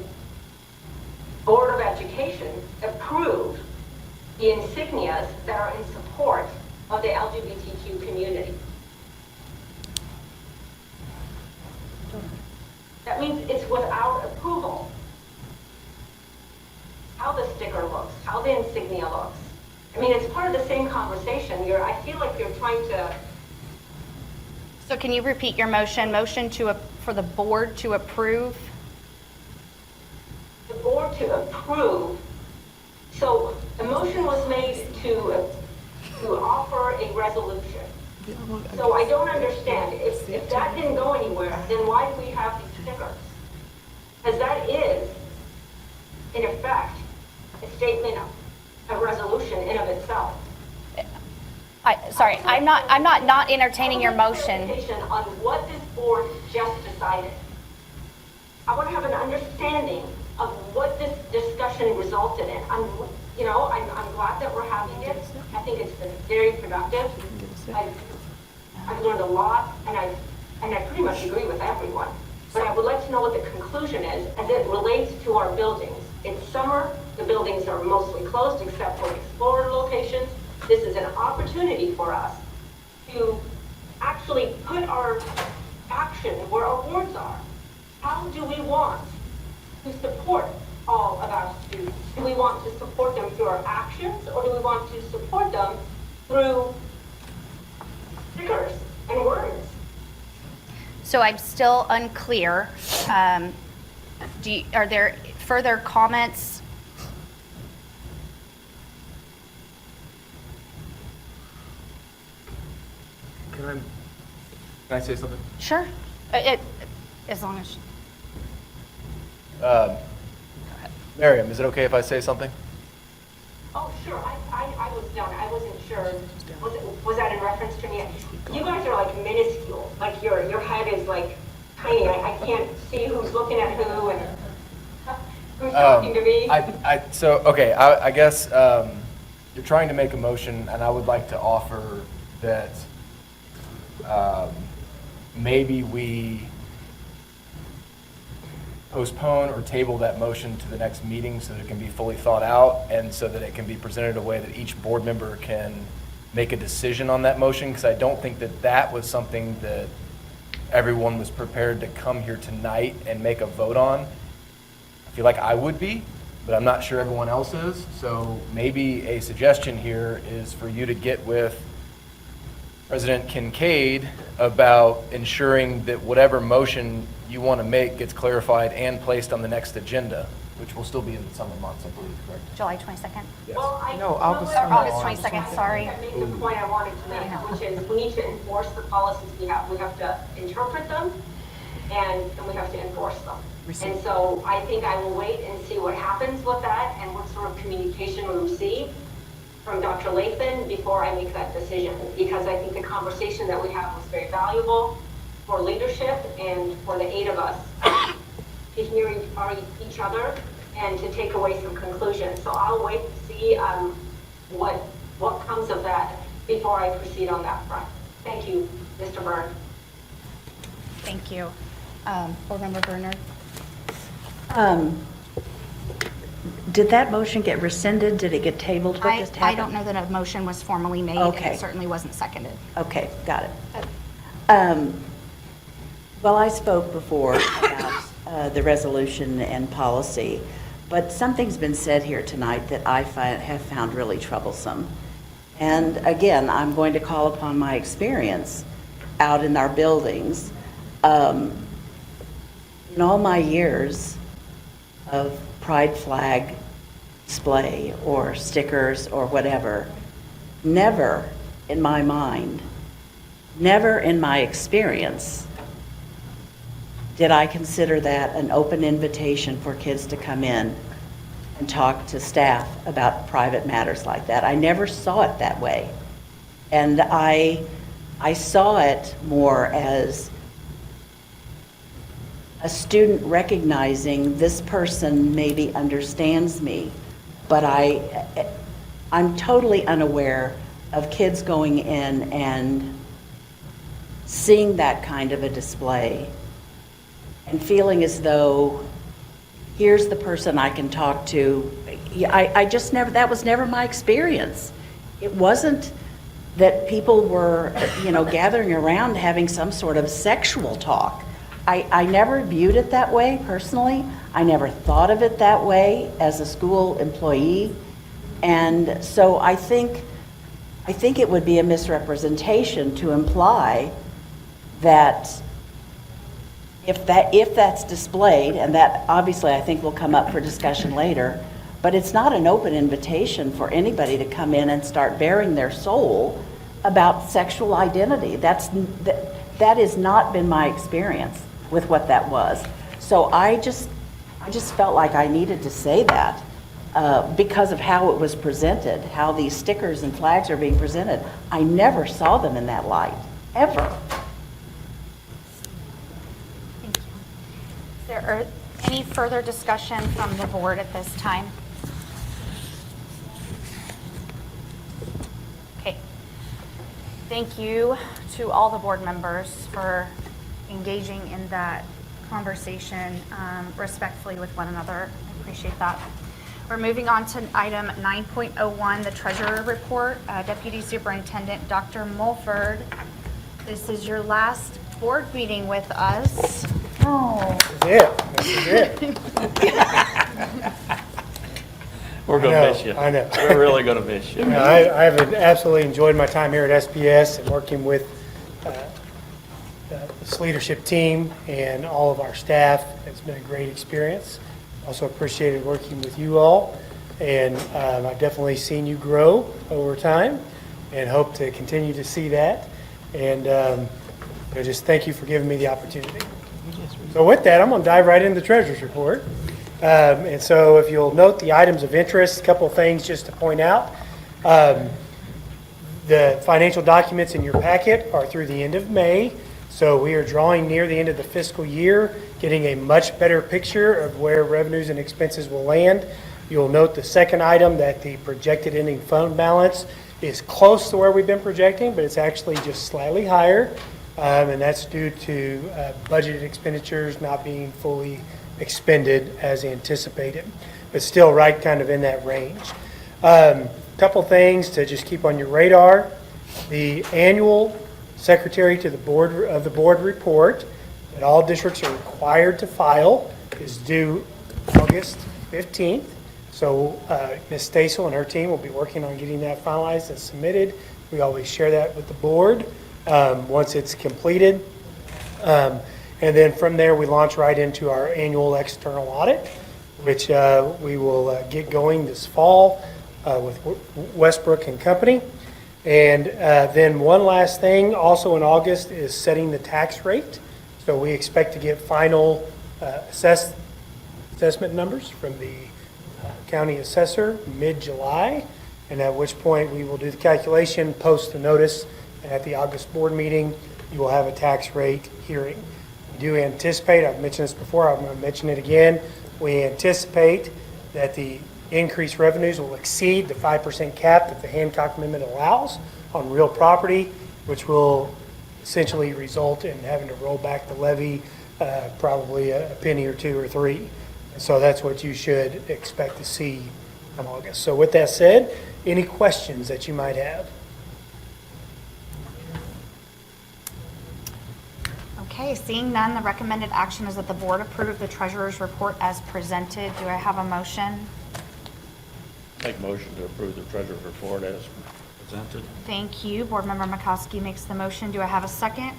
Board of Education approve the insignias that are in support of the LGBTQ community. That means it's without approval. How the sticker looks, how the insignia looks. I mean, it's part of the same conversation. I feel like you're trying to... So can you repeat your motion? Motion for the board to approve? The board to approve. So a motion was made to offer a resolution. So I don't understand. If that didn't go anywhere, then why do we have these stickers? Because that is, in effect, a statement, a resolution in of itself. Sorry, I'm not entertaining your motion. On what this board just decided. I want to have an understanding of what this discussion resulted in. I'm glad that we're having it. I think it's been very productive. I've learned a lot, and I pretty much agree with everyone. But I would like to know what the conclusion is as it relates to our buildings. It's summer, the buildings are mostly closed except for explorer locations. This is an opportunity for us to actually put our action where our words are. How do we want to support all of our students? Do we want to support them through our actions, or do we want to support them through stickers and words? So I'm still unclear. Are there further comments? Can I say something? Sure. As long as... Miriam, is it okay if I say something? Oh, sure. I was done. I wasn't sure. Was that in reference to me? You guys are like minuscule. Like your head is like tiny. I can't see who's looking at who and who's talking to me. I guess you're trying to make a motion, and I would like to offer that maybe we postpone or table that motion to the next meeting so that it can be fully thought out and so that it can be presented in a way that each board member can make a decision on that motion, because I don't think that that was something that everyone was prepared to come here tonight and make a vote on. I feel like I would be, but I'm not sure everyone else is. So maybe a suggestion here is for you to get with President Kincaid about ensuring that whatever motion you want to make gets clarified and placed on the next agenda, which will still be in the summer months, I believe, correct? July 22nd? Yes. August 22nd, sorry. That makes the point I wanted to make, which is we need to enforce the policies we have. We have to interpret them, and we have to enforce them. And so I think I will wait and see what happens with that and what sort of communication we receive from Dr. Lathan before I make that decision, because I think the conversation that we had was very valuable for leadership and for the 8 of us to hear each other and to take away some conclusions. So I'll wait to see what comes of that before I proceed on that front. Thank you, Mr. Byrne. Thank you. Board Member Bernard? Did that motion get rescinded? Did it get tabled? What just happened? I don't know that a motion was formally made, and Okay. it certainly wasn't seconded. Okay, got it. Well, I spoke before about the resolution and policy, but something's been said here tonight that I have found really troublesome. And again, I'm going to call upon my experience out in our buildings. In all my years of pride flag display or stickers or whatever, never in my mind, never in my experience did I consider that an open invitation for kids to come in and talk to staff about private matters like that. I never saw it that way. And I saw it more as a student recognizing this person maybe understands me, but I'm totally unaware of kids going in and seeing that kind of a display and feeling as though here's the person I can talk to. I just never, that was never my experience. It wasn't that people were, gathering around having some sort of sexual talk. I never viewed it that way personally. I never thought of it that way as a school employee. And so I think it would be a misrepresentation to imply that if that's displayed, and that obviously I think will come up for discussion later, but it's not an open invitation for anybody to come in and start bearing their soul about sexual identity. That has not been my experience with what that was. So I just felt like I needed to say that because of how it was presented, how these stickers and flags are being presented. I never saw them in that light, ever. Is there any further discussion from the board at this time? Okay. Thank you to all the board members for engaging in that conversation respectfully with one another. I appreciate that. We're moving on to item 9.01, the treasurer report. Deputy Superintendent Dr. Mulford, this is your last board meeting with us. Oh. This is it. We're going to miss you. I know. We're really going to miss you. I've absolutely enjoyed my time here at SPS and working with this leadership team and all of our staff. It's been a great experience. Also appreciated working with you all, and I've definitely seen you grow over time and hope to continue to see that. And just thank you for giving me the opportunity. So with that, I'm going to dive right into the treasurer's report. And so if you'll note the items of interest, a couple of things just to point out. The financial documents in your packet are through the end of May. So we are drawing near the end of the fiscal year, getting a much better picture of where revenues and expenses will land. You'll note the second item that the projected ending fund balance is close to where we've been projecting, but it's actually just slightly higher. And that's due to budgeted expenditures not being fully expended as anticipated, but still right kind of in that range. Couple things to just keep on your radar. The annual secretary to the board of the board report that all districts are required to file is due August 15th. So Ms. Stasel and her team will be working on getting that finalized and submitted. We always share that with the board once it's completed. And then from there, we launch right into our annual external audit, which we will get going this fall with Westbrook and Company. And then one last thing, also in August, is setting the tax rate. So we expect to get final assessment numbers from the county assessor mid-July, and at which point we will do the calculation, post the notice, and at the August board meeting, you will have a tax rate hearing. We do anticipate, I've mentioned this before, I'm going to mention it again, we anticipate that the increased revenues will exceed the 5% cap that the Hancock Amendment allows on real property, which will essentially result in having to roll back the levy probably a penny or two or three. So that's what you should expect to see come August. So with that said, any questions that you might have? Okay, seeing none, the recommended action is that the board approve the treasurer's report as presented. Do I have a motion? Make motion to approve the treasurer's report as presented. Thank you. Board Member McCoskey makes the motion. Do I have a second?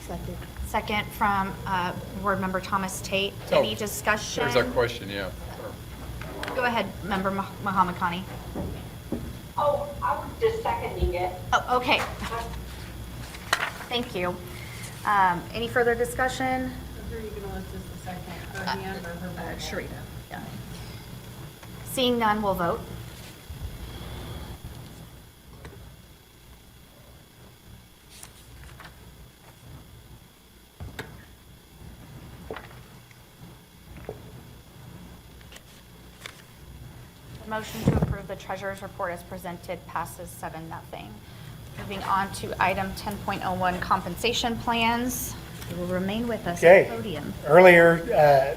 Second. Second from Board Member Thomas Tate. Any discussion? There's that question, yeah. Go ahead, Member Muhammad Khani. Oh, I was just seconding it. Oh, okay. Thank you. Any further discussion? Sharita. Yeah. Seeing none, we'll vote. The motion to approve the treasurer's report as presented passes 7-0. Moving on to item 10.01, compensation plans. You will remain with us at Okay. the podium. Earlier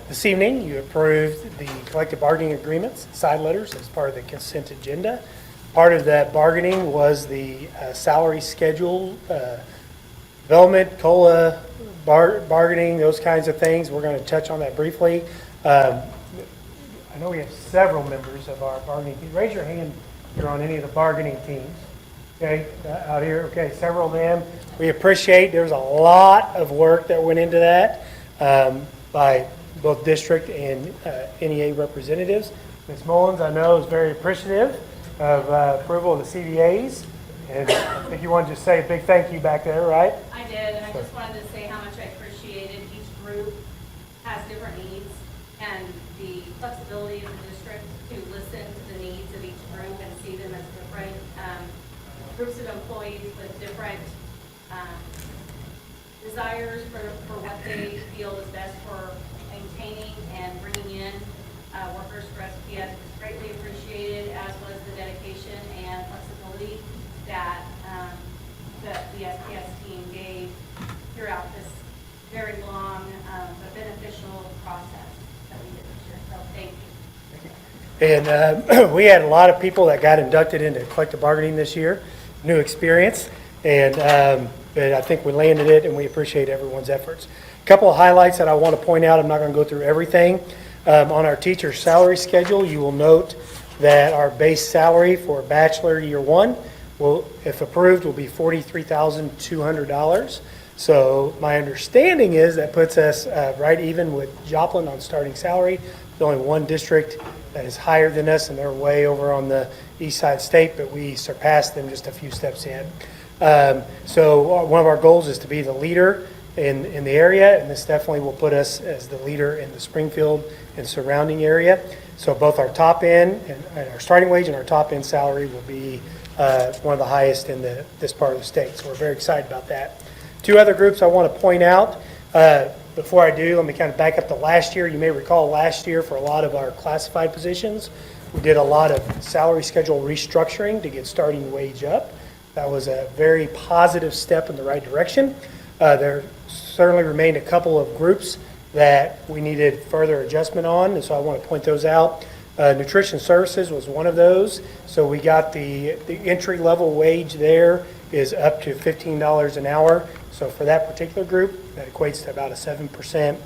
this evening, you approved the collective bargaining agreements, side letters, as part of the consent agenda. Part of that bargaining was the salary schedule, development, COLA, bargaining, those kinds of things. We're going to touch on that briefly. I know we have several members of our bargaining team. Raise your hand if you're on any of the bargaining teams. Okay, out here, okay, several of them. We appreciate, there's a lot of work that went into that by both district and NEA representatives. Ms. Mullins, I know, is very appreciative of approval of the CBAs. And I think you wanted to say a big thank you back there, right? I did, and I just wanted to say how much I appreciated each group has different needs, and the flexibility of the district to listen to the needs of each group and see them as different groups of employees with different desires for what they feel is best for maintaining and bringing in workers for SPS. It's greatly appreciated, as was the dedication and flexibility that the SPS team gave throughout this very long but beneficial process that we did this year. So thank you. And we had a lot of people that got inducted into collective bargaining this year, new experience, and but I think we landed it, and we appreciate everyone's efforts. A couple of highlights that I want to point out. I'm not going to go through everything. On our teacher salary schedule, you will note that our base salary for bachelor year one will, if approved, will be $43,200. So my understanding is that puts us right even with Joplin on starting salary. There's only one district that is higher than us, and they're way over on the east side state, but we surpassed them just a few steps in. So one of our goals is to be the leader in the area, and this definitely will put us as the leader in the Springfield and surrounding area. So both our top end and our starting wage and our top end salary will be one of the highest in this part of the state. So we're very excited about that. Two other groups I want to point out. Before I do, let me kind of back up to last year. You may recall last year for a lot of our classified positions, we did a lot of salary schedule restructuring to get starting wage up. That was a very positive step in the right direction. There certainly remained a couple of groups that we needed further adjustment on, and so I want to point those out. Nutrition services was one of those. So we got the entry-level wage there is up to $15 an hour. So for that particular group, that equates to about a 7%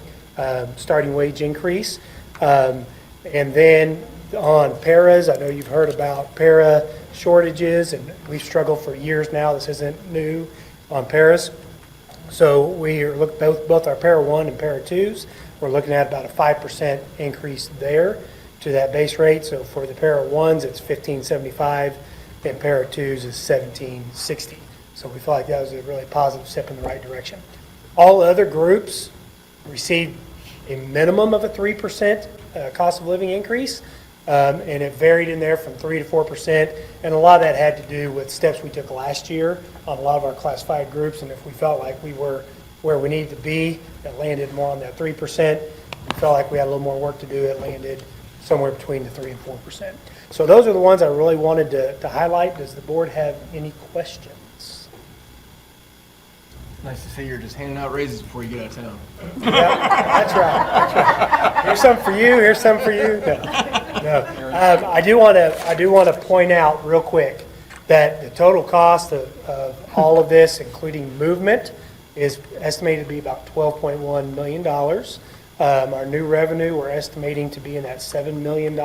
starting wage increase. And then on paras, I know you've heard about para shortages, and we've struggled for years now. This isn't new on paras. So we are both our para 1 and para 2s. We're looking at about a 5% increase there to that base rate. So for the para 1s, it's $15.75, and para 2s is $17.60. So we feel like that was a really positive step in the right direction. All other groups received a minimum of a 3% cost of living increase, and it varied in there from 3 to 4%. And a lot of that had to do with steps we took last year on a lot of our classified groups. And if we felt like we were where we needed to be, it landed more on that 3%. We felt like we had a little more work to do, it landed somewhere between the 3 and 4%. So those are the ones I really wanted to highlight. Does the board have any questions? Nice to see you're just handing out raises before you get out of town. Yeah, that's right, that's right. Here's some for you, here's some for you. No. I do want to point out real quick that the total cost of all of this, including movement, is estimated to be about $12.1 million. Our new revenue, we're estimating to be in that $7 million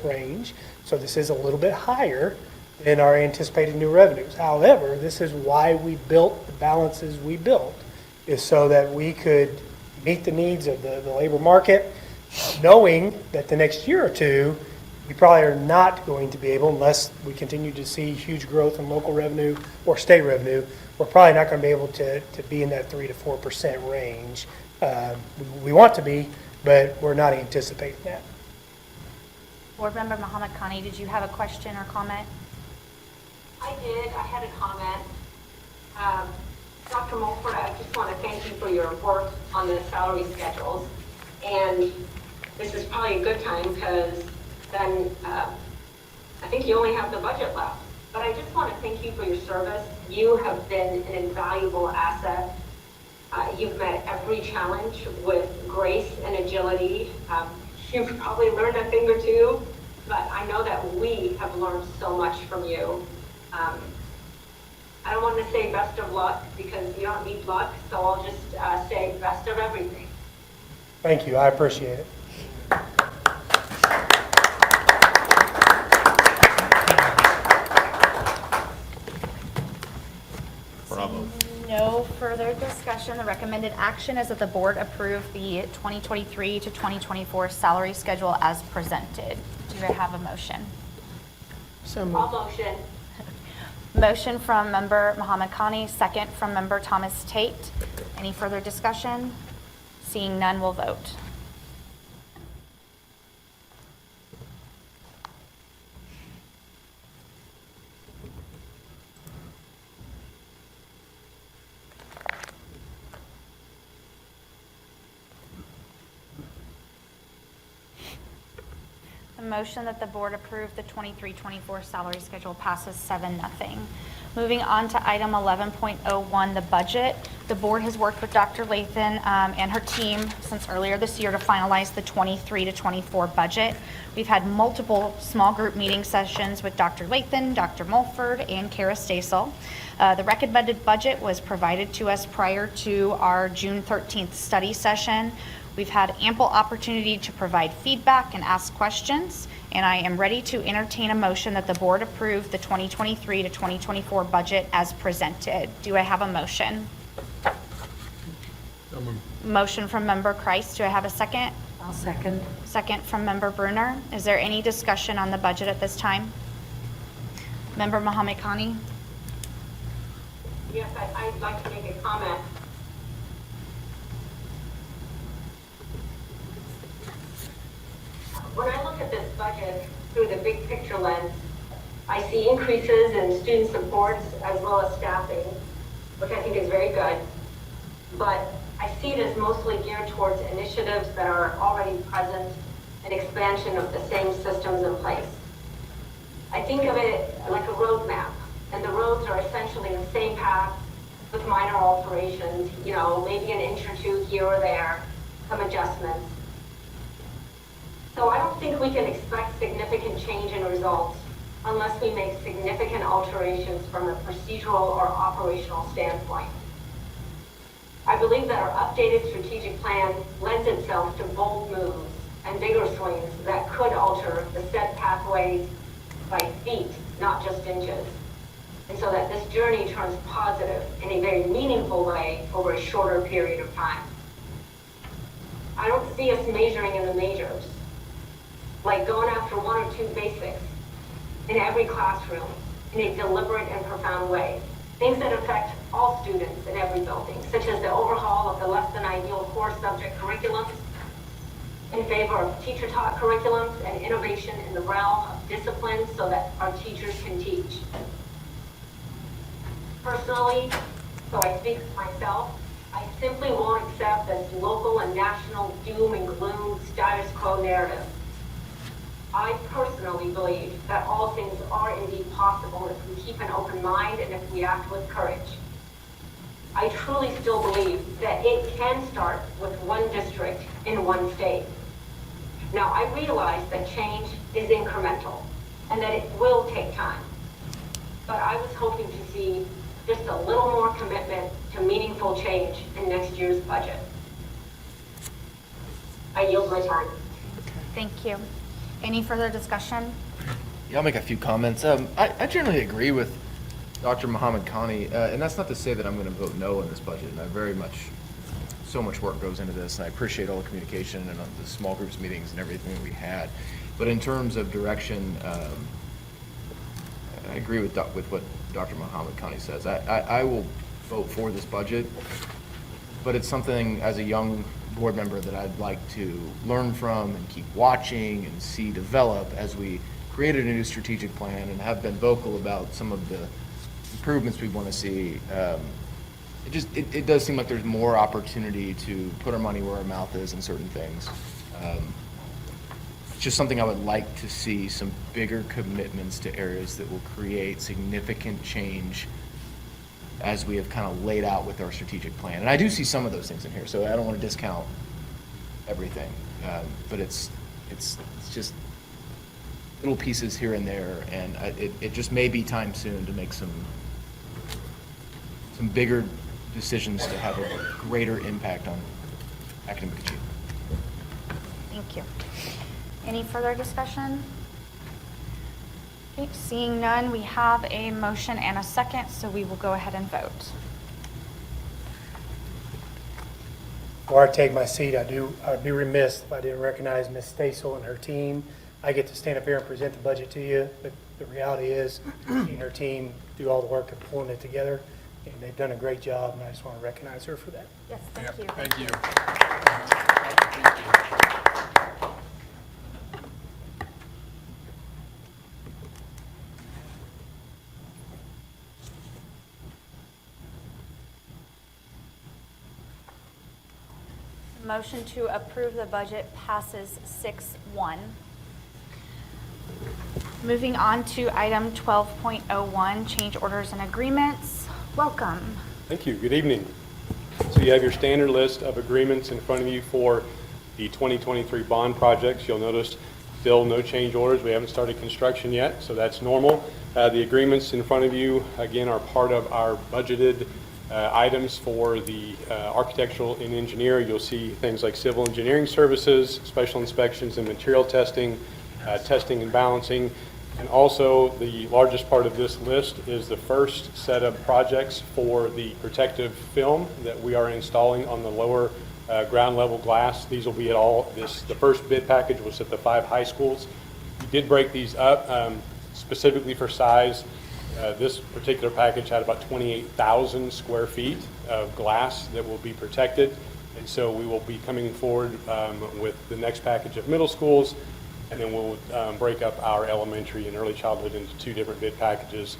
range. So this is a little bit higher than our anticipated new revenues. However, this is why we built the balances we built, is so that we could meet the needs of the labor market, knowing that the next year or two, we probably are not going to be able, unless we continue to see huge growth in local revenue or state revenue, we're probably not going to be able to be in that 3 to 4% range. We want to be, but we're not anticipating that. Board Member Muhammad Khani, did you have a question or comment? I did. I had a comment. Dr. Mulford, I just want to thank you for your work on the salary schedules. And this is probably a good time because then I think you only have the budget left. But I just want to thank you for your service. You have been an invaluable asset. You've met every challenge with grace and agility. You've probably learned a thing or two, but I know that we have learned so much from you. I don't want to say best of luck because you don't need luck, so I'll just say best of everything. Thank you. I appreciate it. Bravo. No further discussion. The recommended action is that the board approve the 2023 to 2024 salary schedule as presented. Do I have a motion? I'll motion. Motion from member Muhammad Khani, second from member Thomas Tate. Any further discussion? Seeing none, we'll vote. The motion that the board approve the 23-24 salary schedule passes 7-0. Moving on to item 11.01, the budget. The board has worked with Dr. Lathan and her team since earlier this year to finalize the 23 to 24 budget. We've had multiple small group meeting sessions with Dr. Lathan, Dr. Mulford, and Kara Stasel. The recommended budget was provided to us prior to our June 13th study session. We've had ample opportunity to provide feedback and ask questions, and I am ready to entertain a motion that the board approve the 2023 to 2024 budget as presented. Do I have a motion? Motion from member Christ. Do I have a second? I'll second. Second from member Bruner. Is there any discussion on the budget at this time? Member Muhammad Khani. Yes, I'd like to make a comment. When I look at this budget through the big picture lens, I see increases in student supports as well as staffing, which I think is very good. But I see it as mostly geared towards initiatives that are already present and expansion of the same systems in place. I think of it like a roadmap, and the roads are essentially the same path with minor alterations, maybe an inch or two here or there, some adjustments. So I don't think we can expect significant change in results unless we make significant alterations from a procedural or operational standpoint. I believe that our updated strategic plan lends itself to bold moves and bigger swings that could alter the set pathways by feet, not just inches. And so that this journey turns positive in a very meaningful way over a shorter period of time. I don't see us majoring in the majors, like going after one or two basics in every classroom in a deliberate and profound way. Things that affect all students in every building, such as the overhaul of the less than ideal core subject curriculums in favor of teacher-taught curriculums and innovation in the realm of discipline so that our teachers can teach. Personally, so I speak for myself, I simply won't accept this local and national doom and gloom status quo narrative. I personally believe that all things are indeed possible if we keep an open mind and if we act with courage. I truly still believe that it can start with one district in one state. Now, I realize that change is incremental and that it will take time. But I was hoping to see just a little more commitment to meaningful change in next year's budget. I yield my time. Thank you. Any further discussion? Yeah, I'll make a few comments. I generally agree with Dr. Muhammad Khani, and that's not to say that I'm going to vote no on this budget. And I very much, so much work goes into this, and I appreciate all the communication and the small groups meetings and everything that we had. But in terms of direction, I agree with what Dr. Muhammad Khani says. I will vote for this budget, but it's something as a young board member that I'd like to learn from and keep watching and see develop as we created a new strategic plan and have been vocal about some of the improvements we want to see. It does seem like there's more opportunity to put our money where our mouth is in certain things. It's just something I would like to see, some bigger commitments to areas that will create significant change as we have kind of laid out with our strategic plan. And I do see some of those things in here, so I don't want to discount everything. But it's just little pieces here and there, and it just may be time soon to make some bigger decisions to have a greater impact on academic achievement. Thank you. Any further discussion? Okay, seeing none, we have a motion and a second, so we will go ahead and vote. Before I take my seat, I'd be remiss if I didn't recognize Ms. Stasel and her team. I get to stand up here and present the budget to you, but the reality is, she and her team do all the work of pulling it together, and they've done a great job, and I just want to recognize her for that. Yes, thank you. Thank you. Motion to approve the budget passes 6-1. Moving on to item 12.01, change orders and agreements. Welcome. Thank you. Good evening. So you have your standard list of agreements in front of you for the 2023 bond projects. You'll notice still no change orders. We haven't started construction yet, so that's normal. The agreements in front of you, again, are part of our budgeted items for the architectural and engineer. You'll see things like civil engineering services, special inspections and material testing, testing and balancing. And also, the largest part of this list is the first set of projects for the protective film that we are installing on the lower ground level glass. These will be at all, the first bid package was at the 5 high schools. We did break these up specifically for size. This particular package had about 28,000 square feet of glass that will be protected. And so we will be coming forward with the next package of middle schools, and then we'll break up our elementary and early childhood into 2 different bid packages.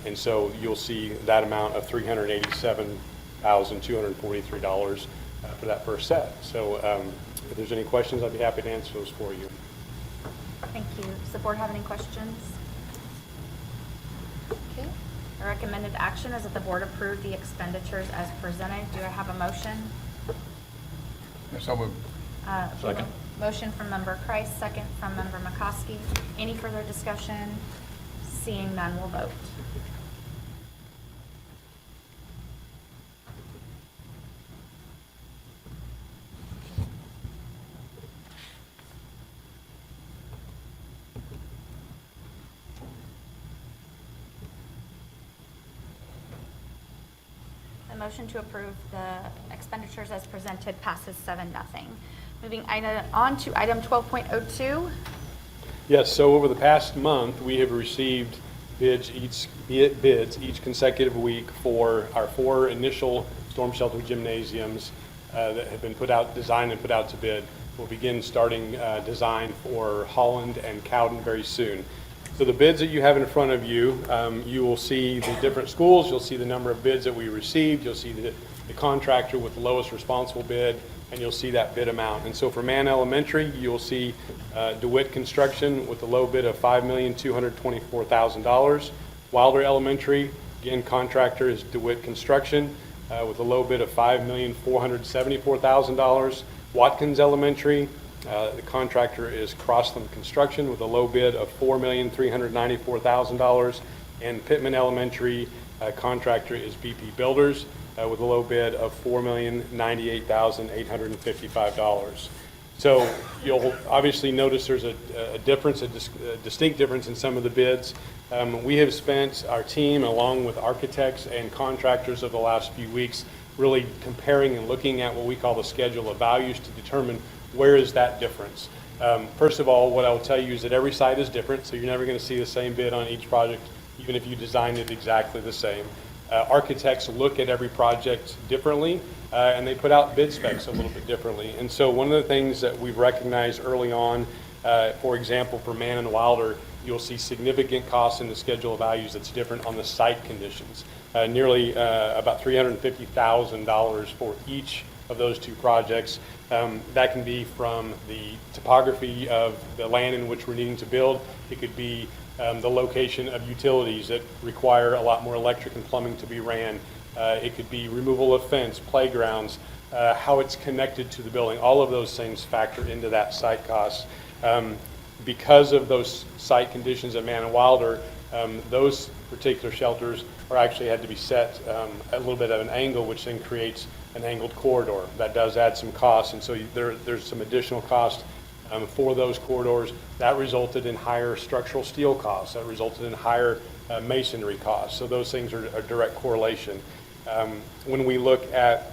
And so you'll see that amount of $387,243 for that first set. So if there's any questions, I'd be happy to answer those for you. Thank you. Does the board have any questions? Okay. The recommended action is that the board approve the expenditures as presented. Do I have a motion? So moved. Second. Motion from member Kreis, second from member McCoskey. Any further discussion? Seeing none, we'll vote. The motion to approve the expenditures as presented passes 7-0. Moving on to item 12.02. Yes, so over the past month, we have received bids each consecutive week for our 4 initial storm shelter gymnasiums that have been designed and put out to bid. We'll begin starting design for Holland and Cowden very soon. So the bids that you have in front of you, you will see the different schools, you'll see the number of bids that we received, you'll see the contractor with the lowest responsible bid, and you'll see that bid amount. And so for Mann Elementary, you'll see DeWitt Construction with a low bid of $5,224,000. Wilder Elementary, again, contractor is DeWitt Construction. with a low bid of $5,474,000. Watkins Elementary, the contractor is Crossland Construction with a low bid of $4,394,000. And Pittman Elementary contractor is BP Builders with a low bid of $4,098,855. So you'll obviously notice there's a difference, a distinct difference in some of the bids. We have spent our team, along with architects and contractors over the last few weeks, really comparing and looking at what we call the schedule of values to determine where is that difference. First of all, what I will tell you is that every site is different, so you're never going to see the same bid on each project, even if you designed it exactly the same. Architects look at every project differently, and they put out bid specs a little bit differently. And so one of the things that we've recognized early on, for example, for Mann and Wilder, you'll see significant costs in the schedule of values that's different on the site conditions. Nearly about $350,000 for each of those two projects. That can be from the topography of the land in which we're needing to build. It could be the location of utilities that require a lot more electric and plumbing to be ran. It could be removal of fence, playgrounds, how it's connected to the building. All of those things factor into that site cost. Because of those site conditions at Mann and Wilder, those particular shelters are actually had to be set at a little bit of an angle, which then creates an angled corridor. That does add some costs, and so there's some additional cost for those corridors. That resulted in higher structural steel costs. That resulted in higher masonry costs. So those things are a direct correlation. When we look at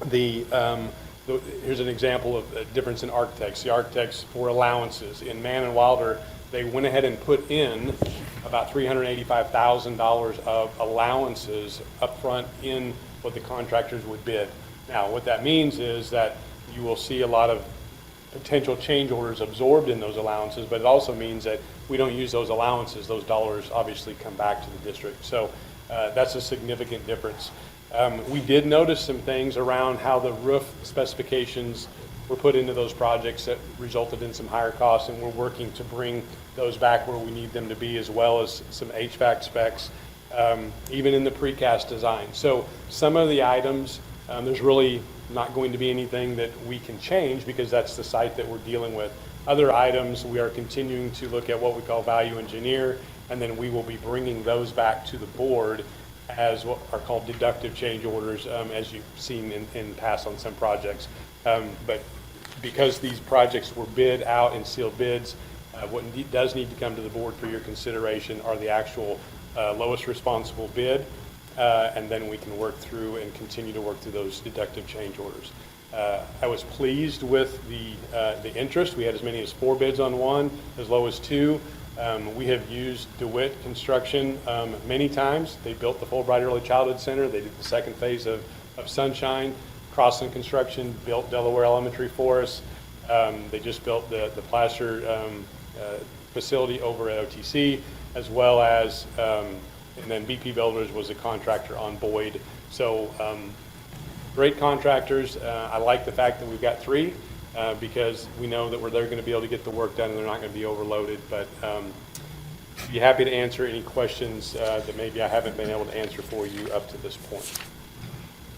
here's an example of a difference in architects. The architects for allowances. In Mann and Wilder, they went ahead and put in about $385,000 of allowances up front in what the contractors would bid. Now, what that means is that you will see a lot of potential change orders absorbed in those allowances, but it also means that we don't use those allowances. Those dollars obviously come back to the district. So that's a significant difference. We did notice some things around how the roof specifications were put into those projects that resulted in some higher costs, and we're working to bring those back where we need them to be, as well as some HVAC specs, even in the precast design. So some of the items, there's really not going to be anything that we can change because that's the site that we're dealing with. Other items, we are continuing to look at what we call value engineer, and then we will be bringing those back to the board as what are called deductive change orders, as you've seen in the past on some projects. But because these projects were bid out in sealed bids, what does need to come to the board for your consideration are the actual lowest responsible bid, and then we can work through and continue to work through those deductive change orders. I was pleased with the interest. We had as many as 4 bids on one, as low as 2. We have used DeWitt Construction many times. They built the Fulbright Early Childhood Center. They did the second phase of Sunshine. Crossland Construction built Delaware Elementary for us. They just built the plaster facility over at OTC, as well as, and then BP Builders was a contractor on Boyd. So great contractors. I like the fact that we've got 3. Because we know that they're going to be able to get the work done and they're not going to be overloaded. But be happy to answer any questions that maybe I haven't been able to answer for you up to this point.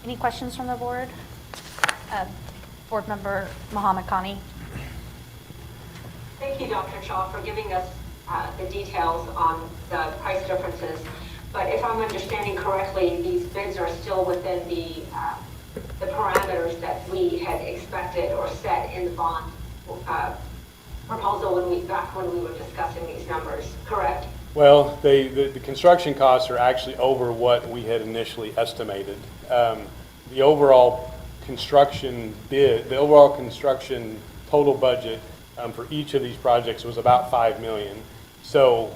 Any questions from the board? Board Member Muhammad Khani. Thank you, Dr. Shaw, for giving us the details on the price differences. But if I'm understanding correctly, these bids are still within the parameters that we had expected or set in the bond proposal back when we were discussing these numbers, correct? Well, the construction costs are actually over what we had initially estimated. The overall construction total budget for each of these projects was about $5 million. So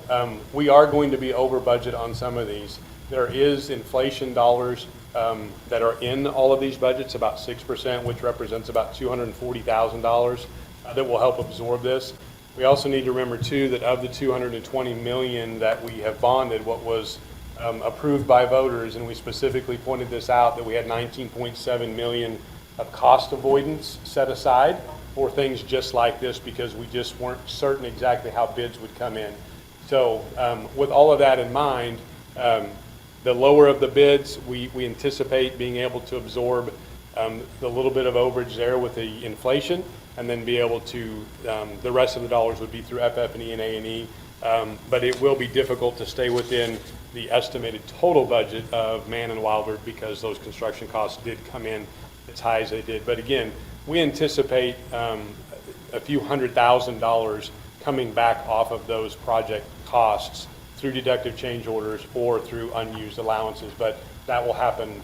we are going to be over budget on some of these. There is inflation dollars that are in all of these budgets, about 6%, which represents about $240,000 that will help absorb this. We also need to remember, too, that of the $220 million that we have bonded, what was approved by voters, and we specifically pointed this out, that we had $19.7 million of cost avoidance set aside for things just like this because we just weren't certain exactly how bids would come in. So with all of that in mind, The lower of the bids, we anticipate being able to absorb the little bit of overage there with the inflation, and then be able to, the rest of the dollars would be through FF&E and A&E. But it will be difficult to stay within the estimated total budget of Mann and Wilder because those construction costs did come in as high as they did. But again, we anticipate a few $100,000 coming back off of those project costs through deductive change orders or through unused allowances, but that will happen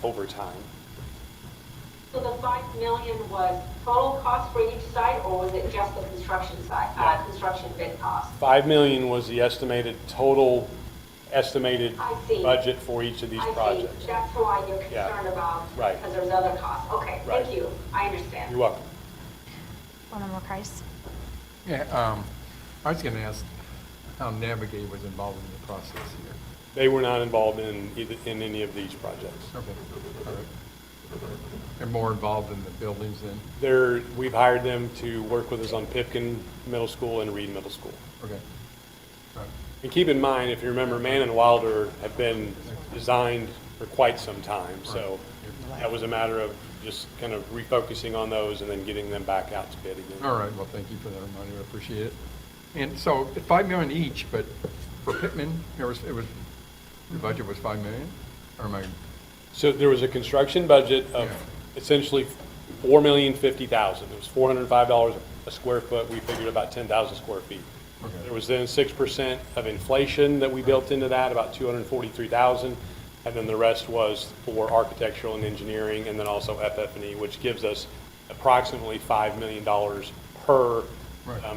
over time. So the $5 million was total cost for each site, or was it just the construction site, construction bid cost? $5 million was the estimated budget for each of these projects. I see. That's why you're concerned about, right, because there's other costs. Okay, right. Thank you. I understand. You're welcome. Alderman Price. Yeah, I was going to ask how Navigate was involved in the process here. They were not involved in any of these projects. Okay, all right. They're more involved in the buildings then? We've hired them to work with us on Pipkin Middle School and Reed Middle School. Okay. Right. And keep in mind, if you remember, Mann and Wilder have been designed for quite some time, so that was a matter of just kind of refocusing on those and then getting them back out to bid again. All right, well, thank you for that reminder, I appreciate it. And so, $5 million each, but for Pittman, the budget was $5 million? Or am I? So there was a construction budget of essentially $4,050,000. It was $405 a square foot. We figured about 10,000 square feet. Okay. There was then 6% of inflation that we built into that, about $243,000. And then the rest was for architectural and engineering, and then also FF&E, which gives us approximately $5 million per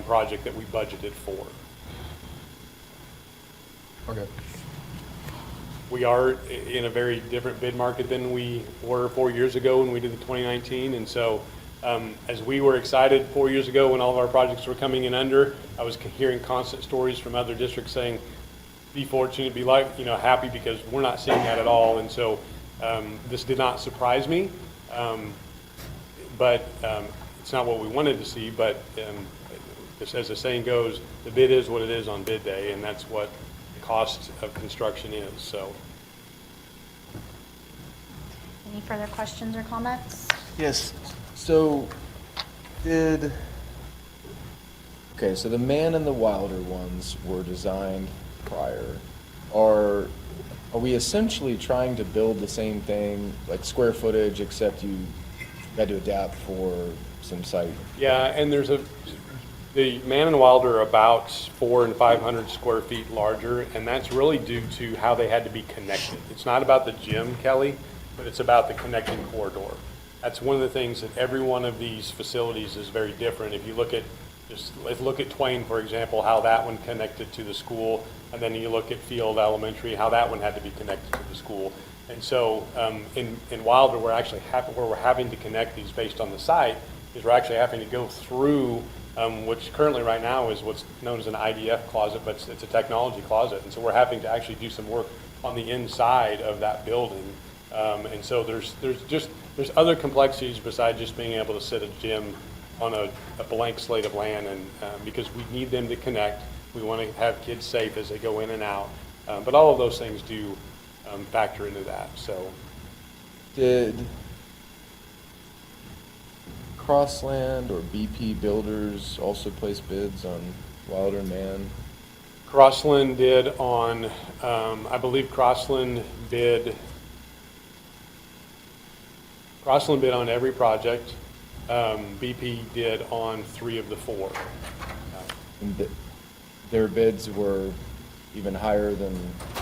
project that we budgeted for. Okay. We are in a very different bid market than we were 4 years ago when we did the 2019. And so as we were excited 4 years ago when all of our projects were coming in under, I was hearing constant stories from other districts saying, be fortunate, be happy, because we're not seeing that at all. And so this did not surprise me, but it's not what we wanted to see. But just as the saying goes, the bid is what it is on bid day, and that's what the cost of construction is. So, Any further questions or comments? Yes. So so the Mann and the Wilder ones were designed prior. Are we essentially trying to build the same thing, like square footage, except you had to adapt for some site? yeah, and the Mann and Wilder are about 400 and 500 square feet larger, and that's really due to how they had to be connected. It's not about the gym, Kelly, but it's about the connecting corridor. That's one of the things that every one of these facilities is very different. If you look at let's look at Twain, for example, how that one connected to the school, and then you look at Field Elementary, how that one had to be connected to the school. And so in Wilder, we're actually where we're having to connect these based on the site is we're actually having to go through which currently right now is what's known as an IDF closet, but it's a technology closet. And so we're having to actually do some work on the inside of that building. And so there's other complexities besides just being able to sit a gym on a blank slate of land, and because we need them to connect. We want to have kids safe as they go in and out. But all of those things do factor into that. So, did Crossland or BP Builders also place bids on Wilder and Mann? Crossland did on, I believe Crossland bid on every project. BP did on 3 of the 4. And their bids were even higher than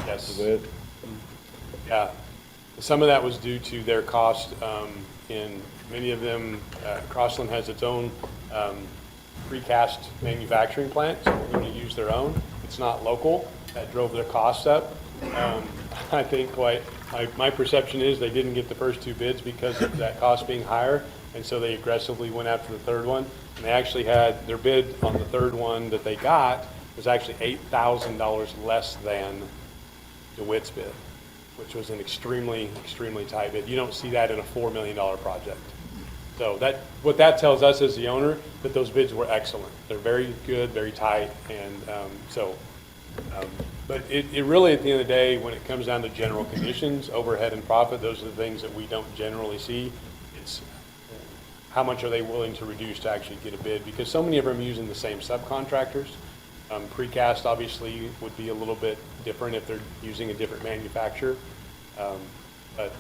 the width? Yeah. Some of that was due to their cost. In many of them, Crossland has its own precast manufacturing plant, so we're going to use their own. It's not local. That drove their costs up. I think my perception is they didn't get the first 2 bids because of that cost being higher, and so they aggressively went after the 3rd one. And they actually had their bid on the 3rd one that they got was actually $8,000 less than DeWitt's bid, which was an extremely, extremely tight bid. You don't see that in a $4 million project. So what that tells us as the owner, that those bids were excellent. They're very good, very tight, and But it really, at the end of the day, when it comes down to general conditions, overhead and profit, those are the things that we don't generally see. It's how much are they willing to reduce to actually get a bid? Because so many of them are using the same subcontractors. Precast obviously would be a little bit different if they're using a different manufacturer. But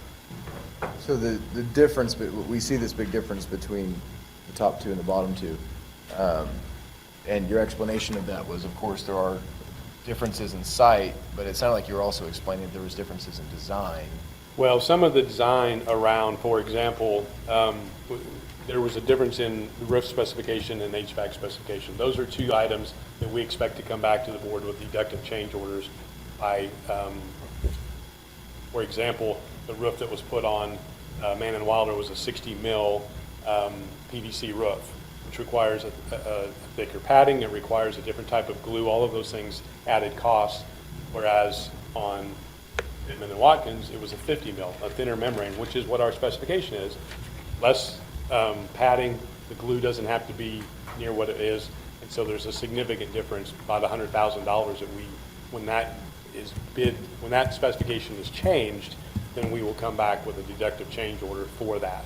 So the difference, we see this big difference between the top two and the bottom two. And your explanation of that was, of course, there are differences in site, but it sounded like you were also explaining that there was differences in design. well, some of the design around, for example, there was a difference in the roof specification and HVAC specification. Those are two items that we expect to come back to the board with deductive change orders by, for example, the roof that was put on Man and Wilder was a 60 mil PVC roof, which requires a thicker padding. It requires a different type of glue. All of those things added cost, whereas on Pittman and Watkins, it was a 50 mil, a thinner membrane, which is what our specification is. Less padding, the glue doesn't have to be near what it is, and so there's a significant difference, about $100,000 that when that specification is changed, then we will come back with a deductive change order for that.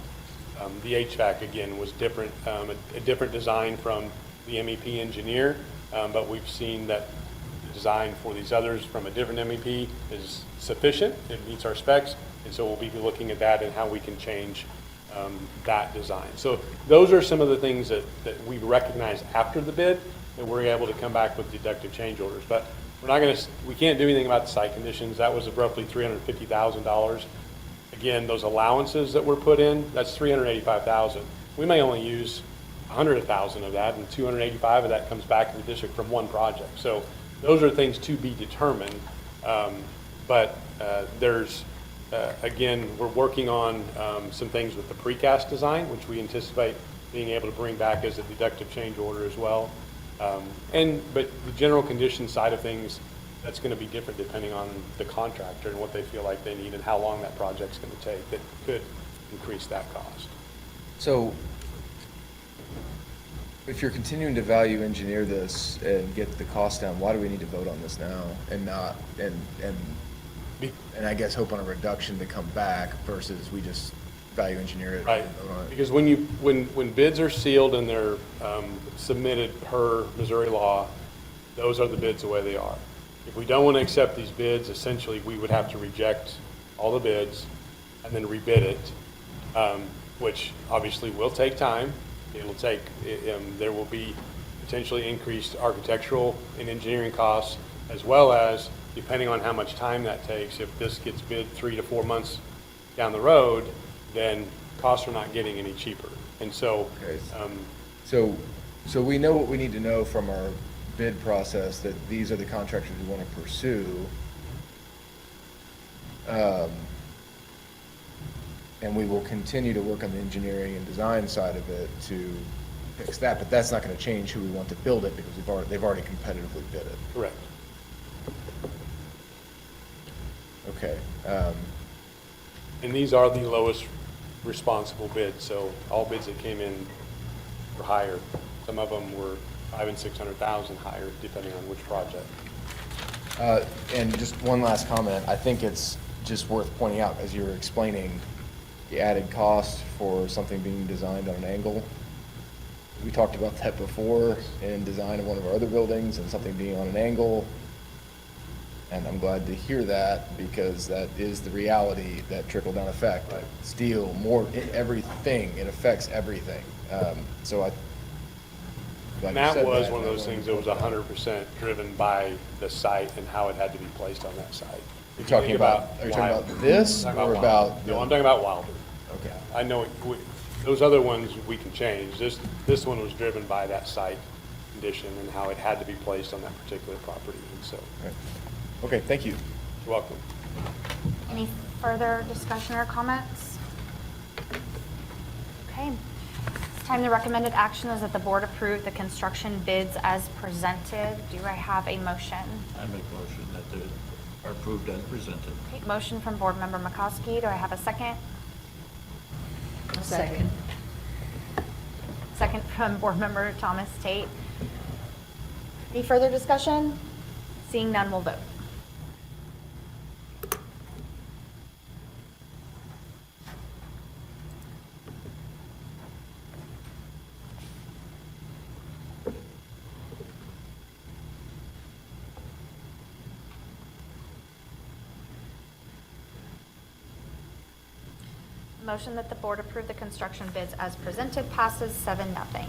The HVAC, again, was different, a different design from the MEP engineer, but we've seen that the design for these others from a different MEP is sufficient. It meets our specs, and so we'll be looking at that and how we can change that design. So those are some of the things that we recognize after the bid, that we're able to come back with deductive change orders. But we can't do anything about the site conditions. That was roughly $350,000. Again, those allowances that were put in, that's $385,000. We may only use $100,000 of that, and $285,000 of that comes back to the district from one project. So those are things to be determined. But again, we're working on some things with the precast design, which we anticipate being able to bring back as a deductive change order as well. But the general condition side of things, that's going to be different depending on the contractor and what they feel like they need and how long that project's going to take. That could increase that cost. So if you're continuing to value engineer this and get the cost down, why do we need to vote on this now and not, and I guess hope on a reduction to come back versus we just value engineer it? Right, and vote on it? because when bids are sealed and they're submitted per Missouri law, those are the bids the way they are. If we don't want to accept these bids, essentially we would have to reject all the bids and then rebid it, which obviously will take time. There will be potentially increased architectural and engineering costs, as well as, depending on how much time that takes, if this gets bid 3 to 4 months down the road, then costs are not getting any cheaper. And so, So we know what we need to know from our bid process, that these are the contractors we want to pursue. And we will continue to work on the engineering and design side of it to fix that, but that's not going to change who we want to build it because they've already competitively bid it. correct. Okay. And these are the lowest responsible bids, so all bids that came in were higher. Some of them were $500,000 and $600,000 higher, depending on which project. And just one last comment. I think it's just worth pointing out, as you were explaining, the added cost for something being designed on an angle. We talked about that before in design of one of our other buildings and something being on an angle. And I'm glad to hear that because that is the reality, that trickle-down effect. Right. Steel, more, everything, it affects everything. So I. And that was one of those things that was 100% driven by the site and how it had to be placed on that site. Are you talking about this or about? No, I'm talking about Wilder. Okay. I know those other ones we can change. This one was driven by that site condition and how it had to be placed on that particular property. And so. Right. Okay, thank you. You're welcome. Any further discussion or comments? Okay. This time the recommended action is that the board approve the construction bids as presented. Do I have a motion? I make a motion that they are approved as presented. Okay, motion from Board Member McCoskey. Do I have a second? Second. Second from Board Member Thomas Tate. Any further discussion? Seeing none, we'll vote. motion that the board approve the construction bids as presented passes 7-0.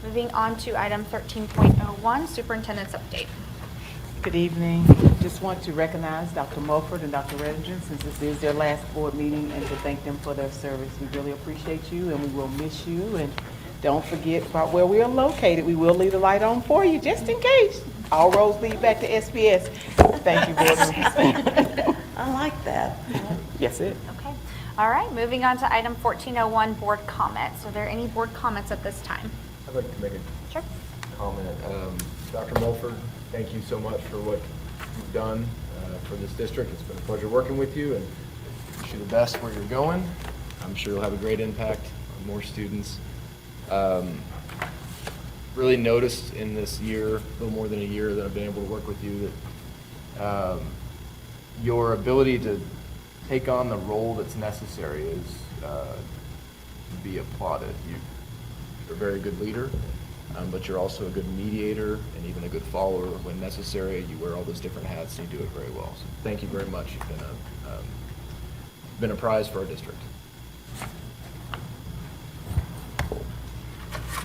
Moving on to item 13.01, superintendent's update. Good evening. Just want to recognize Dr. Mulford and Dr. Redinger since this is their last board meeting and to thank them for their service. We really appreciate you and we will miss you. And don't forget about where we are located. We will leave the light on for you just in case. All roads lead back to SPS. Thank you, board members. I like that. Yes, it. Okay. All right, moving on to item 1401, board comments. Are there any board comments at this time? I'd like to make a Sure. comment. Dr. Mulford, thank you so much for what you've done for this district. It's been a pleasure working with you, and wish you the best where you're going. I'm sure you'll have a great impact on more students. Really noticed in this year, a little more than a year that I've been able to work with you, that your ability to take on the role that's necessary is to be applauded. You're a very good leader, but you're also a good mediator and even a good follower when necessary. You wear all those different hats and you do it very well. So thank you very much. You've been a prize for our district.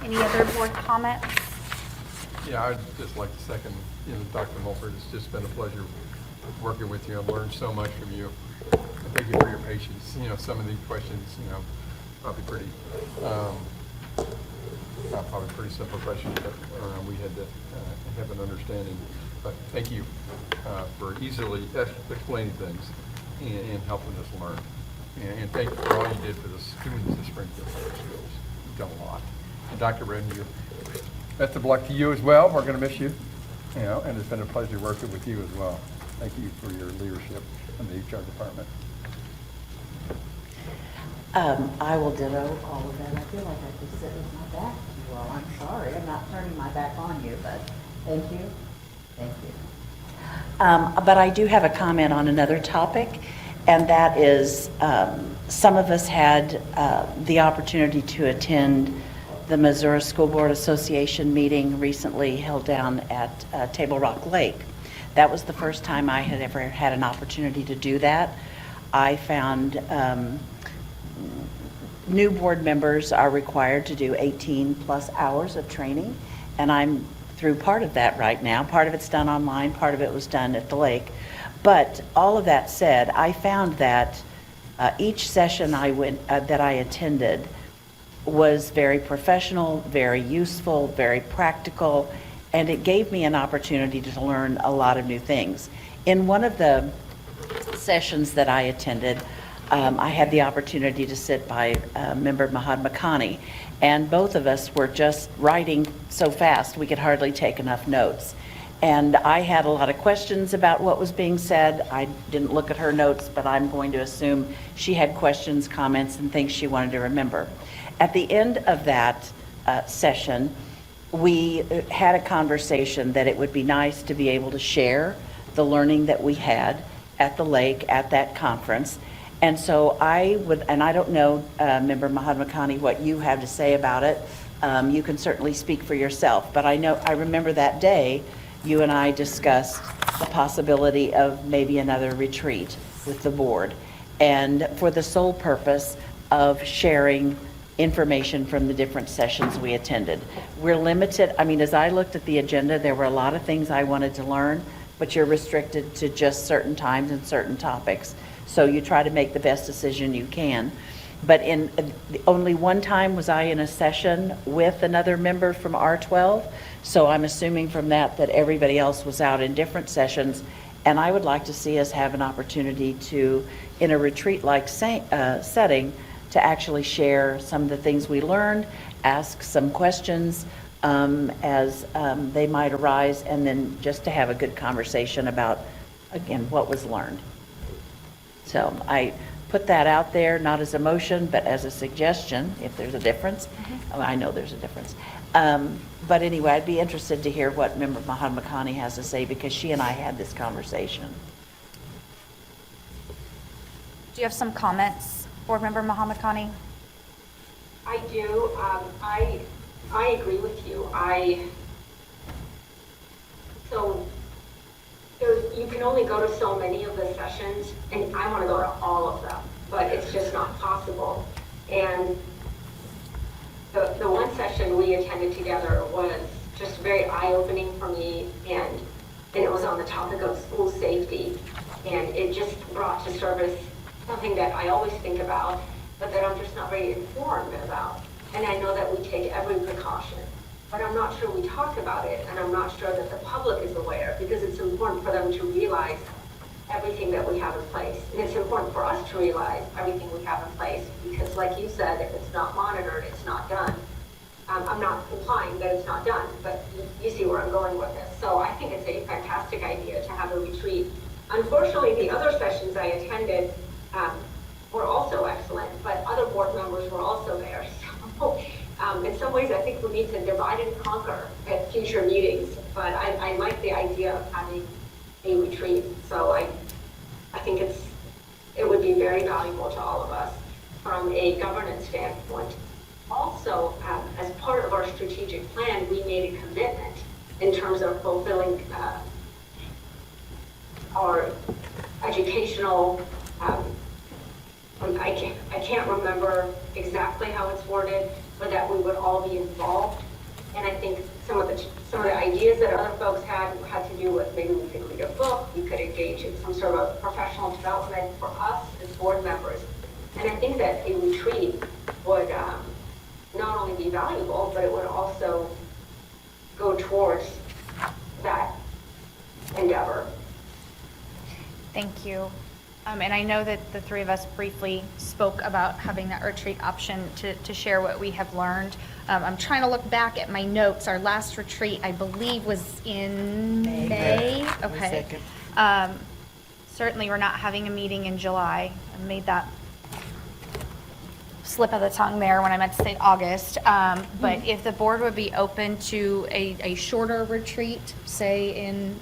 Any other board comments? Yeah, I'd just like to second, Dr. Mulford. It's just been a pleasure working with you. I've learned so much from you. And thank you for your patience. Some of these questions, probably pretty simple questions, but we had to have an understanding. But thank you for easily explaining things and helping us learn. And thank you for all you did for the students of Springfield Public Schools. You've done a lot. And Dr. Redinger, best of luck to you as well. We're going to miss you. And it's been a pleasure working with you as well. Thank you for your leadership in the HR department. I will ditto all of that. I feel like I just sit with my back to you all. I'm sorry. I'm not turning my back on you, but thank you. Thank you. But I do have a comment on another topic, and that is some of us had the opportunity to attend the Missouri School Board Association meeting recently held down at Table Rock Lake. That was the first time I had ever had an opportunity to do that. I found new board members are required to do 18 plus hours of training, and I'm through part of that right now. Part of it's done online, part of it was done at the lake. But all of that said, I found that each session that I attended was very professional, very useful, very practical, and it gave me an opportunity to learn a lot of new things. In one of the sessions that I attended, I had the opportunity to sit by member Mahatma Khani, and both of us were just writing so fast we could hardly take enough notes. And I had a lot of questions about what was being said. I didn't look at her notes, but I'm going to assume she had questions, comments, and things she wanted to remember. At the end of that session, we had a conversation that it would be nice to be able to share the learning that we had at the lake at that conference. And so I would, and I don't know, Member Mahatma Khani, what you have to say about it. You can certainly speak for yourself, but I remember that day you and I discussed the possibility of maybe another retreat with the board, and for the sole purpose of sharing information from the different sessions we attended. We're limited, as I looked at the agenda, there were a lot of things I wanted to learn, but you're restricted to just certain times and certain topics. So you try to make the best decision you can. But only one time was I in a session with another member from R12, so I'm assuming from that everybody else was out in different sessions, and I would like to see us have an opportunity to, in a retreat-like setting, to actually share some of the things we learned, ask some questions as they might arise, and then just to have a good conversation about, again, what was learned. So I put that out there, not as a motion, but as a suggestion, if there's a difference. I know there's a difference. But anyway, I'd be interested to hear what Member Mahatma Khani has to say, because she and I had this conversation. Do you have some comments, Board Member Mahatma Khani? I do. I agree with you. You can only go to so many of the sessions, and I want to go to all of them. but it's just not possible. And the one session we attended together was just very eye-opening for me, and it was on the topic of school safety, and it just brought to surface something that I always think about, but that I'm just not very informed about. And I know that we take every precaution, but I'm not sure we talk about it, and I'm not sure that the public is aware, because it's important for them to realize everything that we have in place. And it's important for us to realize everything we have in place, because like you said, if it's not monitored, it's not done. I'm not implying that it's not done, but you see where I'm going with this. So I think it's a fantastic idea to have a retreat. Unfortunately, the other sessions I attended were also excellent, but other board members were also there. So in some ways, I think we need to divide and conquer at future meetings, but I like the idea of having a retreat. So I think it would be very valuable to all of us from a governance standpoint. Also, as part of our strategic plan, we made a commitment in terms of fulfilling our educational, I can't remember exactly how it's worded, but that we would all be involved. And I think some of the ideas that other folks had to do with maybe we could read a book, we could engage in some sort of professional development for us as board members. And I think that a retreat would not only be valuable, but it would also go towards that endeavor. Thank you. And I know that the three of us briefly spoke about having that retreat option to share what we have learned. I'm trying to look back at my notes. Our last retreat, I believe, was in May. Okay. Certainly, we're not having a meeting in July. I made that slip of the tongue there when I meant to say August. But if the board would be open to a shorter retreat, say in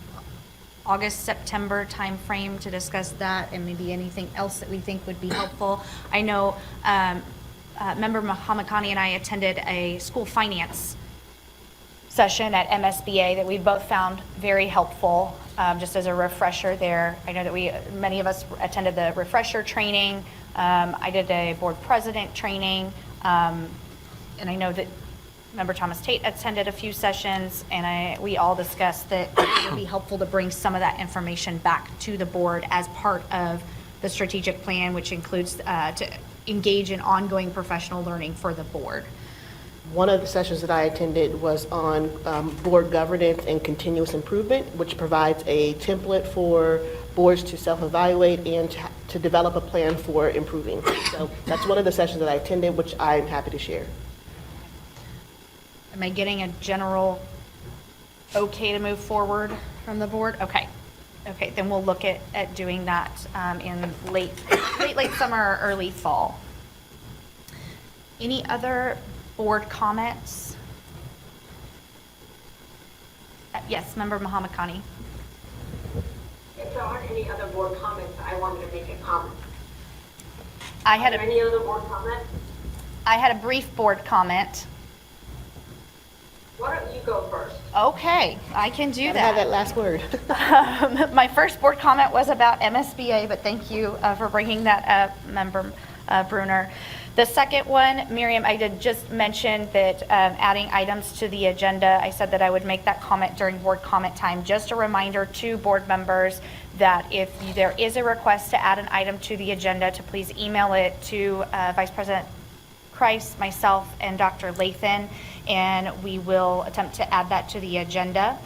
August, September timeframe to discuss that and maybe anything else that we think would be helpful. I know Member Mahamakani and I attended a school finance session at MSBA that we both found very helpful, just as a refresher there. I know that many of us attended the refresher training. I did a board president training, and I know that Member Thomas Tate attended a few sessions, and we all discussed that it would be helpful to bring some of that information back to the board as part of the strategic plan, which includes to engage in ongoing professional learning for the board. One of the sessions that I attended was on board governance and continuous improvement, which provides a template for boards to self-evaluate and to develop a plan for improving. So that's one of the sessions that I attended, which I'm happy to share. Am I getting a general okay to move forward from the board? Okay. Okay, then we'll look at doing that in late summer or early fall. Any other board comments? Yes, Member Mahamakani. If there aren't any other board comments, I wanted to make a comment. Any other board comments? I had a brief board comment. Why don't you go first? Okay, I can do that. I have that last word. My first board comment was about MSBA, but thank you for bringing that up, Member Bruner. The second one, Miriam, I did just mention that adding items to the agenda, I said that I would make that comment during board comment time. Just a reminder to board members that if there is a request to add an item to the agenda, to please email it to Vice President Christ, myself, and Dr. Lathan, and we will attempt to add that to the agenda.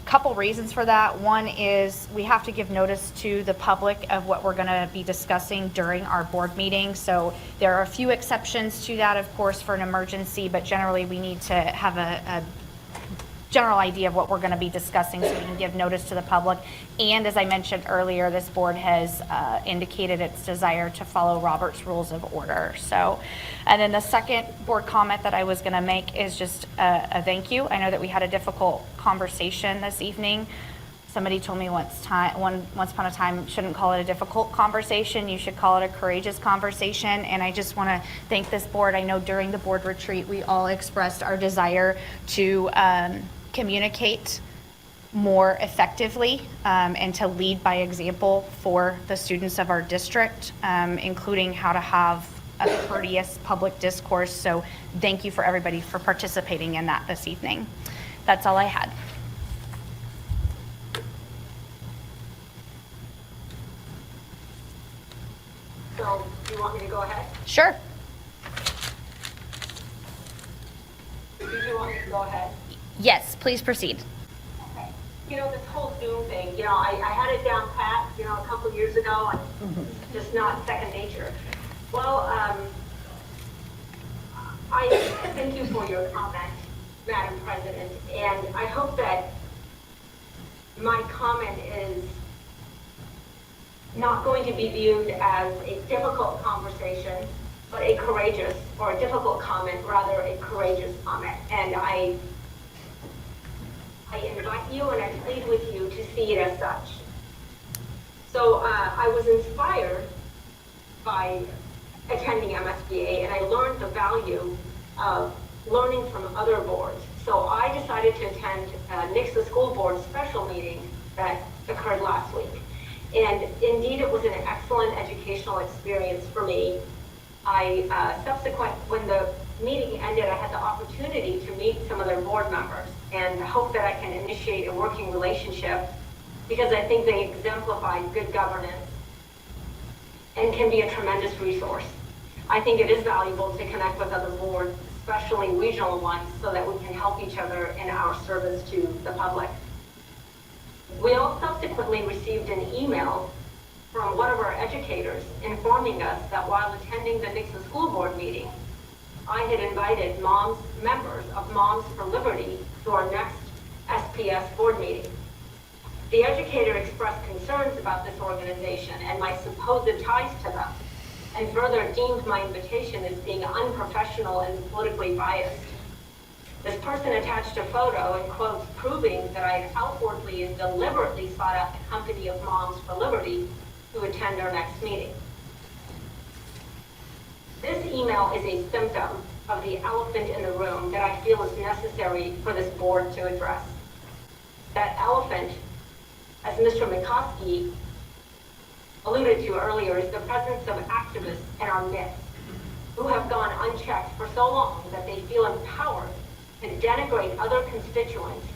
Couple reasons for that. One is we have to give notice to the public of what we're going to be discussing during our board meeting. So there are a few exceptions to that, of course, for an emergency, but generally we need to have a general idea of what we're going to be discussing so we can give notice to the public. And as I mentioned earlier, this board has indicated its desire to follow Robert's Rules of Order. So, and then the second board comment that I was going to make is just a thank you. I know that we had a difficult conversation this evening. Somebody told me once upon a time, shouldn't call it a difficult conversation, you should call it a courageous conversation. And I just want to thank this board. I know during the board retreat, we all expressed our desire to communicate more effectively and to lead by example for the students of our district, including how to have a courteous public discourse. So thank you for everybody for participating in that this evening. That's all I had. So, do you want me to go ahead? Sure. Do you want me to go ahead? Yes, please proceed. Okay. You know, this whole Zoom thing, you know, I had it down pat, you know, a couple of years ago, and just not second nature. Well, I thank you for your comment, Madam President, and I hope that my comment is not going to be viewed as a difficult conversation, but a courageous, or a difficult comment, rather a courageous comment. And I invite you and I plead with you to see it as such. So I was inspired by attending MSBA, and I learned the value of learning from other boards. So I decided to attend NICSA School Board special meeting that occurred last week. And indeed, it was an excellent educational experience for me. When the meeting ended, I had the opportunity to meet some of their board members and hope that I can initiate a working relationship, because I think they exemplify good governance and can be a tremendous resource. I think it is valuable to connect with other boards, especially regional ones, so that we can help each other in our service to the public. We all subsequently received an email from one of our educators informing us that while attending the NICSA School Board meeting, I had invited members of Moms for Liberty to our next SPS board meeting. The educator expressed concerns about this organization and my supposed ties to them, and further deemed my invitation as being unprofessional and politically biased. This person attached a photo in quotes proving that I had outwardly and deliberately sought out the company of Moms for Liberty to attend our next meeting. This email is a symptom of the elephant in the room that I feel is necessary for this board to address. That elephant, as Mr. McCoskey alluded to earlier, is the presence of activists in our midst who have gone unchecked for so long that they feel empowered to denigrate other constituents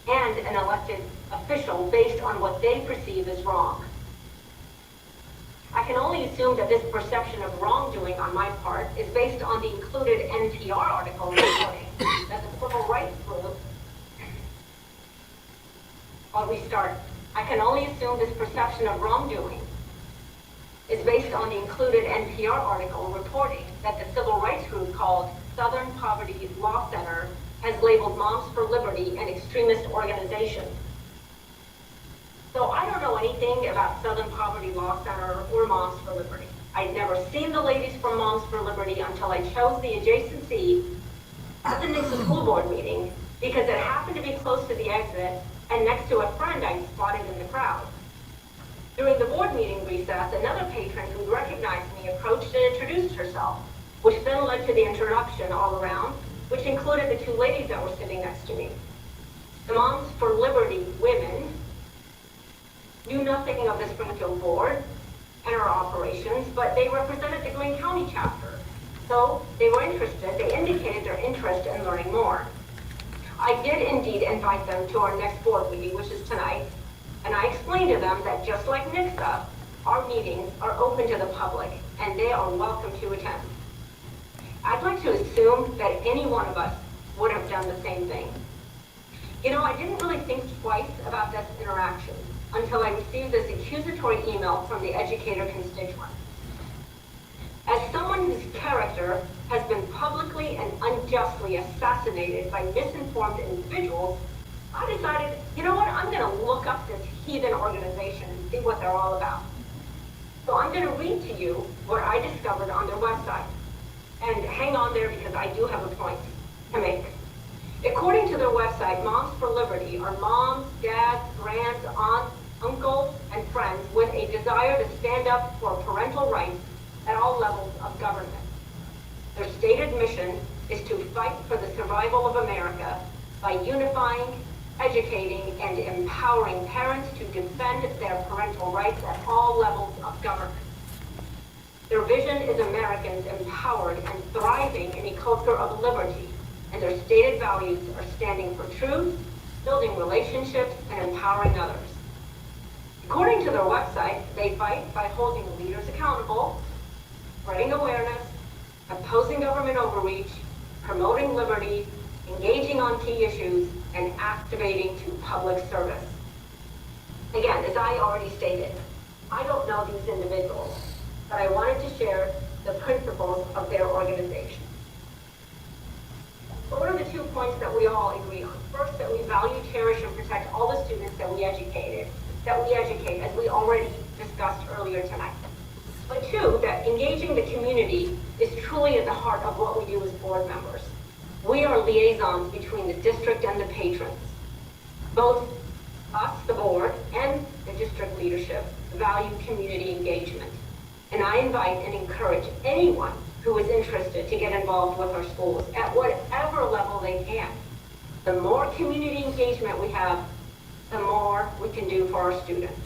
and an elected official based on what they perceive as wrong. I can only assume that this perception of wrongdoing on my part is based on the included NPR article reporting that the civil rights group, I'll restart. I can only assume this perception of wrongdoing is based on the included NPR article reporting that the civil rights group called Southern Poverty Law Center has labeled Moms for Liberty an extremist organization. So I don't know anything about Southern Poverty Law Center or Moms for Liberty. I'd never seen the ladies from Moms for Liberty until I chose the adjacency at the NICSA School Board meeting because it happened to be close to the exit and next to a friend I spotted in the crowd. During the board meeting recess, another patron who recognized me approached and introduced herself, which then led to the introduction all around, which included the two ladies that were sitting next to me. The Moms for Liberty women knew nothing of the Springfield board and our operations, but they represented the Greene County chapter. So they were interested, they indicated their interest in learning more. I did indeed invite them to our next board meeting, which is tonight, and I explained to them that just like NICSA, our meetings are open to the public and they are welcome to attend. I'd like to assume that any one of us would have done the same thing. You know, I didn't really think twice about this interaction until I received this accusatory email from the educator constituent. As someone whose character has been publicly and unjustly assassinated by misinformed individuals, I decided, you know what, I'm going to look up this heathen organization and see what they're all about. So I'm going to read to you what I discovered on their website. And hang on there because I do have a point to make. According to their website, Moms for Liberty are moms, dads, grands, aunts, uncles, and friends with a desire to stand up for parental rights at all levels of government. Their stated mission is to fight for the survival of America by unifying, educating, and empowering parents to defend their parental rights at all levels of government. Their vision is Americans empowered and thriving in a culture of liberty, and their stated values are standing for truth, building relationships, and empowering others. According to their website, they fight by holding leaders accountable, spreading awareness, opposing government overreach, promoting liberty, engaging on key issues, and activating to public service. Again, as I already stated, I don't know these individuals, but I wanted to share the principles of their organization. So what are the 2 points that we all agree on? First, that we value, cherish, and protect all the students that we educate, as we already discussed earlier tonight. But 2, that engaging the community is truly at the heart of what we do as board members. We are liaisons between the district and the patrons. Both us, the board, and the district leadership value community engagement. And I invite and encourage anyone who is interested to get involved with our schools at whatever level they can. The more community engagement we have, the more we can do for our students.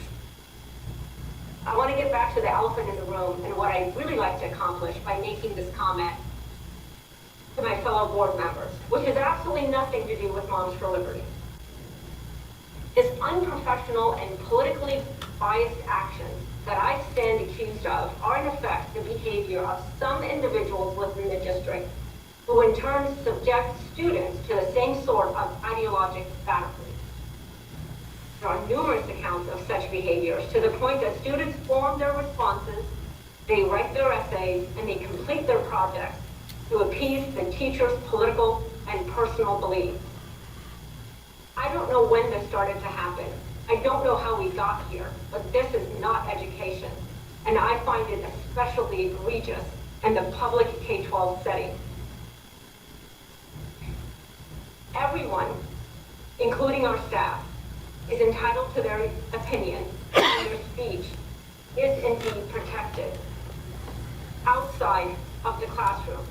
I want to get back to the elephant in the room and what I'd really like to accomplish by making this comment to my fellow board members, which has absolutely nothing to do with Moms for Liberty. This unprofessional and politically biased actions that I stand accused of are in effect the behavior of some individuals within the district who in turn subject students to the same sort of ideologic battlefield. There are numerous accounts of such behaviors to the point that students form their responses, they write their essays, and they complete their projects to appease the teacher's political and personal beliefs. I don't know when this started to happen. I don't know how we got here, but this is not education, and I find it especially egregious in the public K-12 setting. Everyone, including our staff, is entitled to their opinion, and their speech is indeed protected outside of the classroom.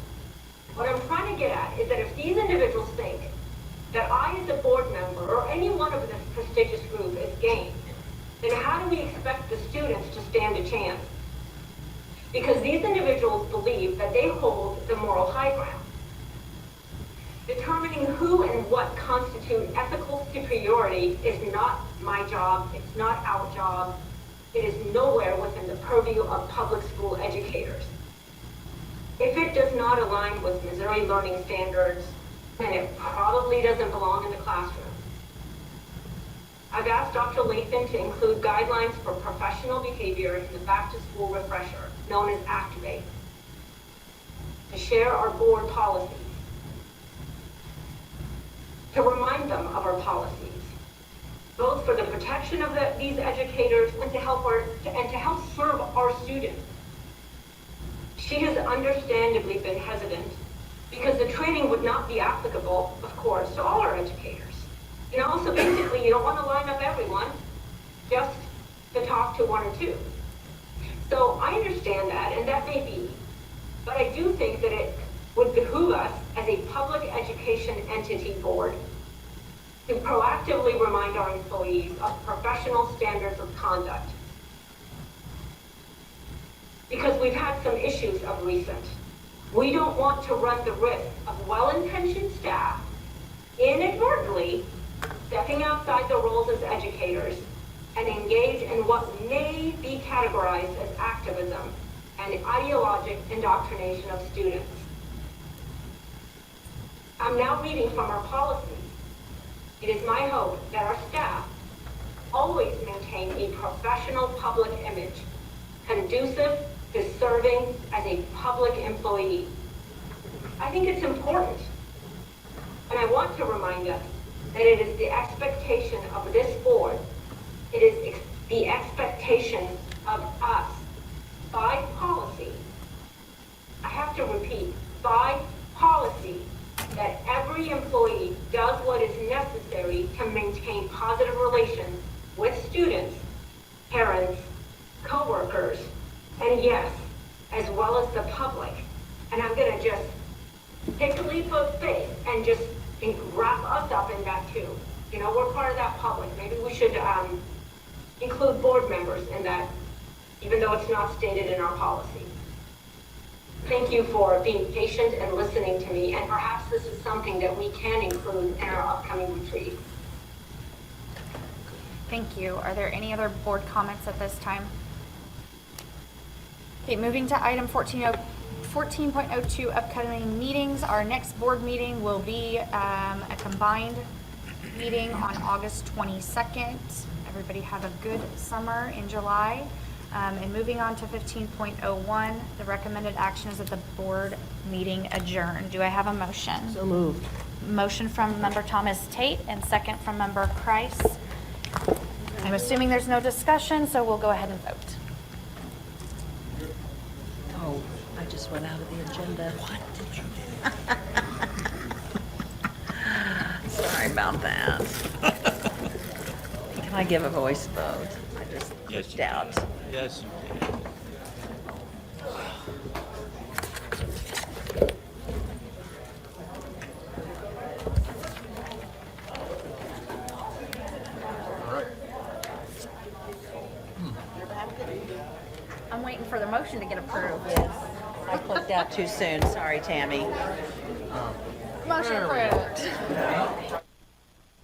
What I'm trying to get at is that if these individuals think that I as a board member or any one of this prestigious group is game, then how do we expect the students to stand a chance? Because these individuals believe that they hold the moral high ground. Determining who and what constitute ethical superiority is not my job, it's not our job, it is nowhere within the purview of public school educators. If it does not align with Missouri learning standards, then it probably doesn't belong in the classroom. I've asked Dr. Lathan to include guidelines for professional behavior in the back-to-school refresher, known as Activate, to share our board policies, to remind them of our policies, both for the protection of these educators and to help serve our students. She has understandably been hesitant because the training would not be applicable, of course, to all our educators. So basically, you don't want to line up everyone just to talk to one or two. So I understand that, and that may be, but I do think that it would behoove us as a public education entity board to proactively remind our employees of professional standards of conduct. Because we've had some issues of recent. We don't want to run the risk of well-intentioned staff inadvertently stepping outside their roles as educators and engage in what may be categorized as activism and ideologic indoctrination of students. I'm now reading from our policies. It is my hope that our staff always maintain a professional public image, conducive to serving as a public employee. I think it's important, and I want to remind us that it is the expectation of this board, it is the expectation of us by policy, I have to repeat, by policy, that every employee does what is necessary to maintain positive relations with students, parents, coworkers, and yes, as well as the public. And I'm going to just take a leap of faith and just wrap us up in that too. You know, we're part of that public. Maybe we should include board members in that, even though it's not stated in our policy. Thank you for being patient and listening to me, and perhaps this is something that we can include in our upcoming retreat. Thank you. Are there any other board comments at this time? Okay, moving to item 14.02, upcoming meetings. Our next board meeting will be a combined meeting on August 22nd. Everybody have a good summer in July. And moving on to 15.01, the recommended action is that the board meeting adjourn. Do I have a motion? So moved. Motion from Member Thomas Tate and second from Member Kreis. I'm assuming there's no discussion, so we'll go ahead and vote. Oh, I just went out of the agenda. What did you do? Sorry about that. Can I give a voice vote? I just clicked out. Yes, you can. I'm waiting for the motion to get approved. Yes, I clicked out too soon. Sorry, Tammy. Motion approved.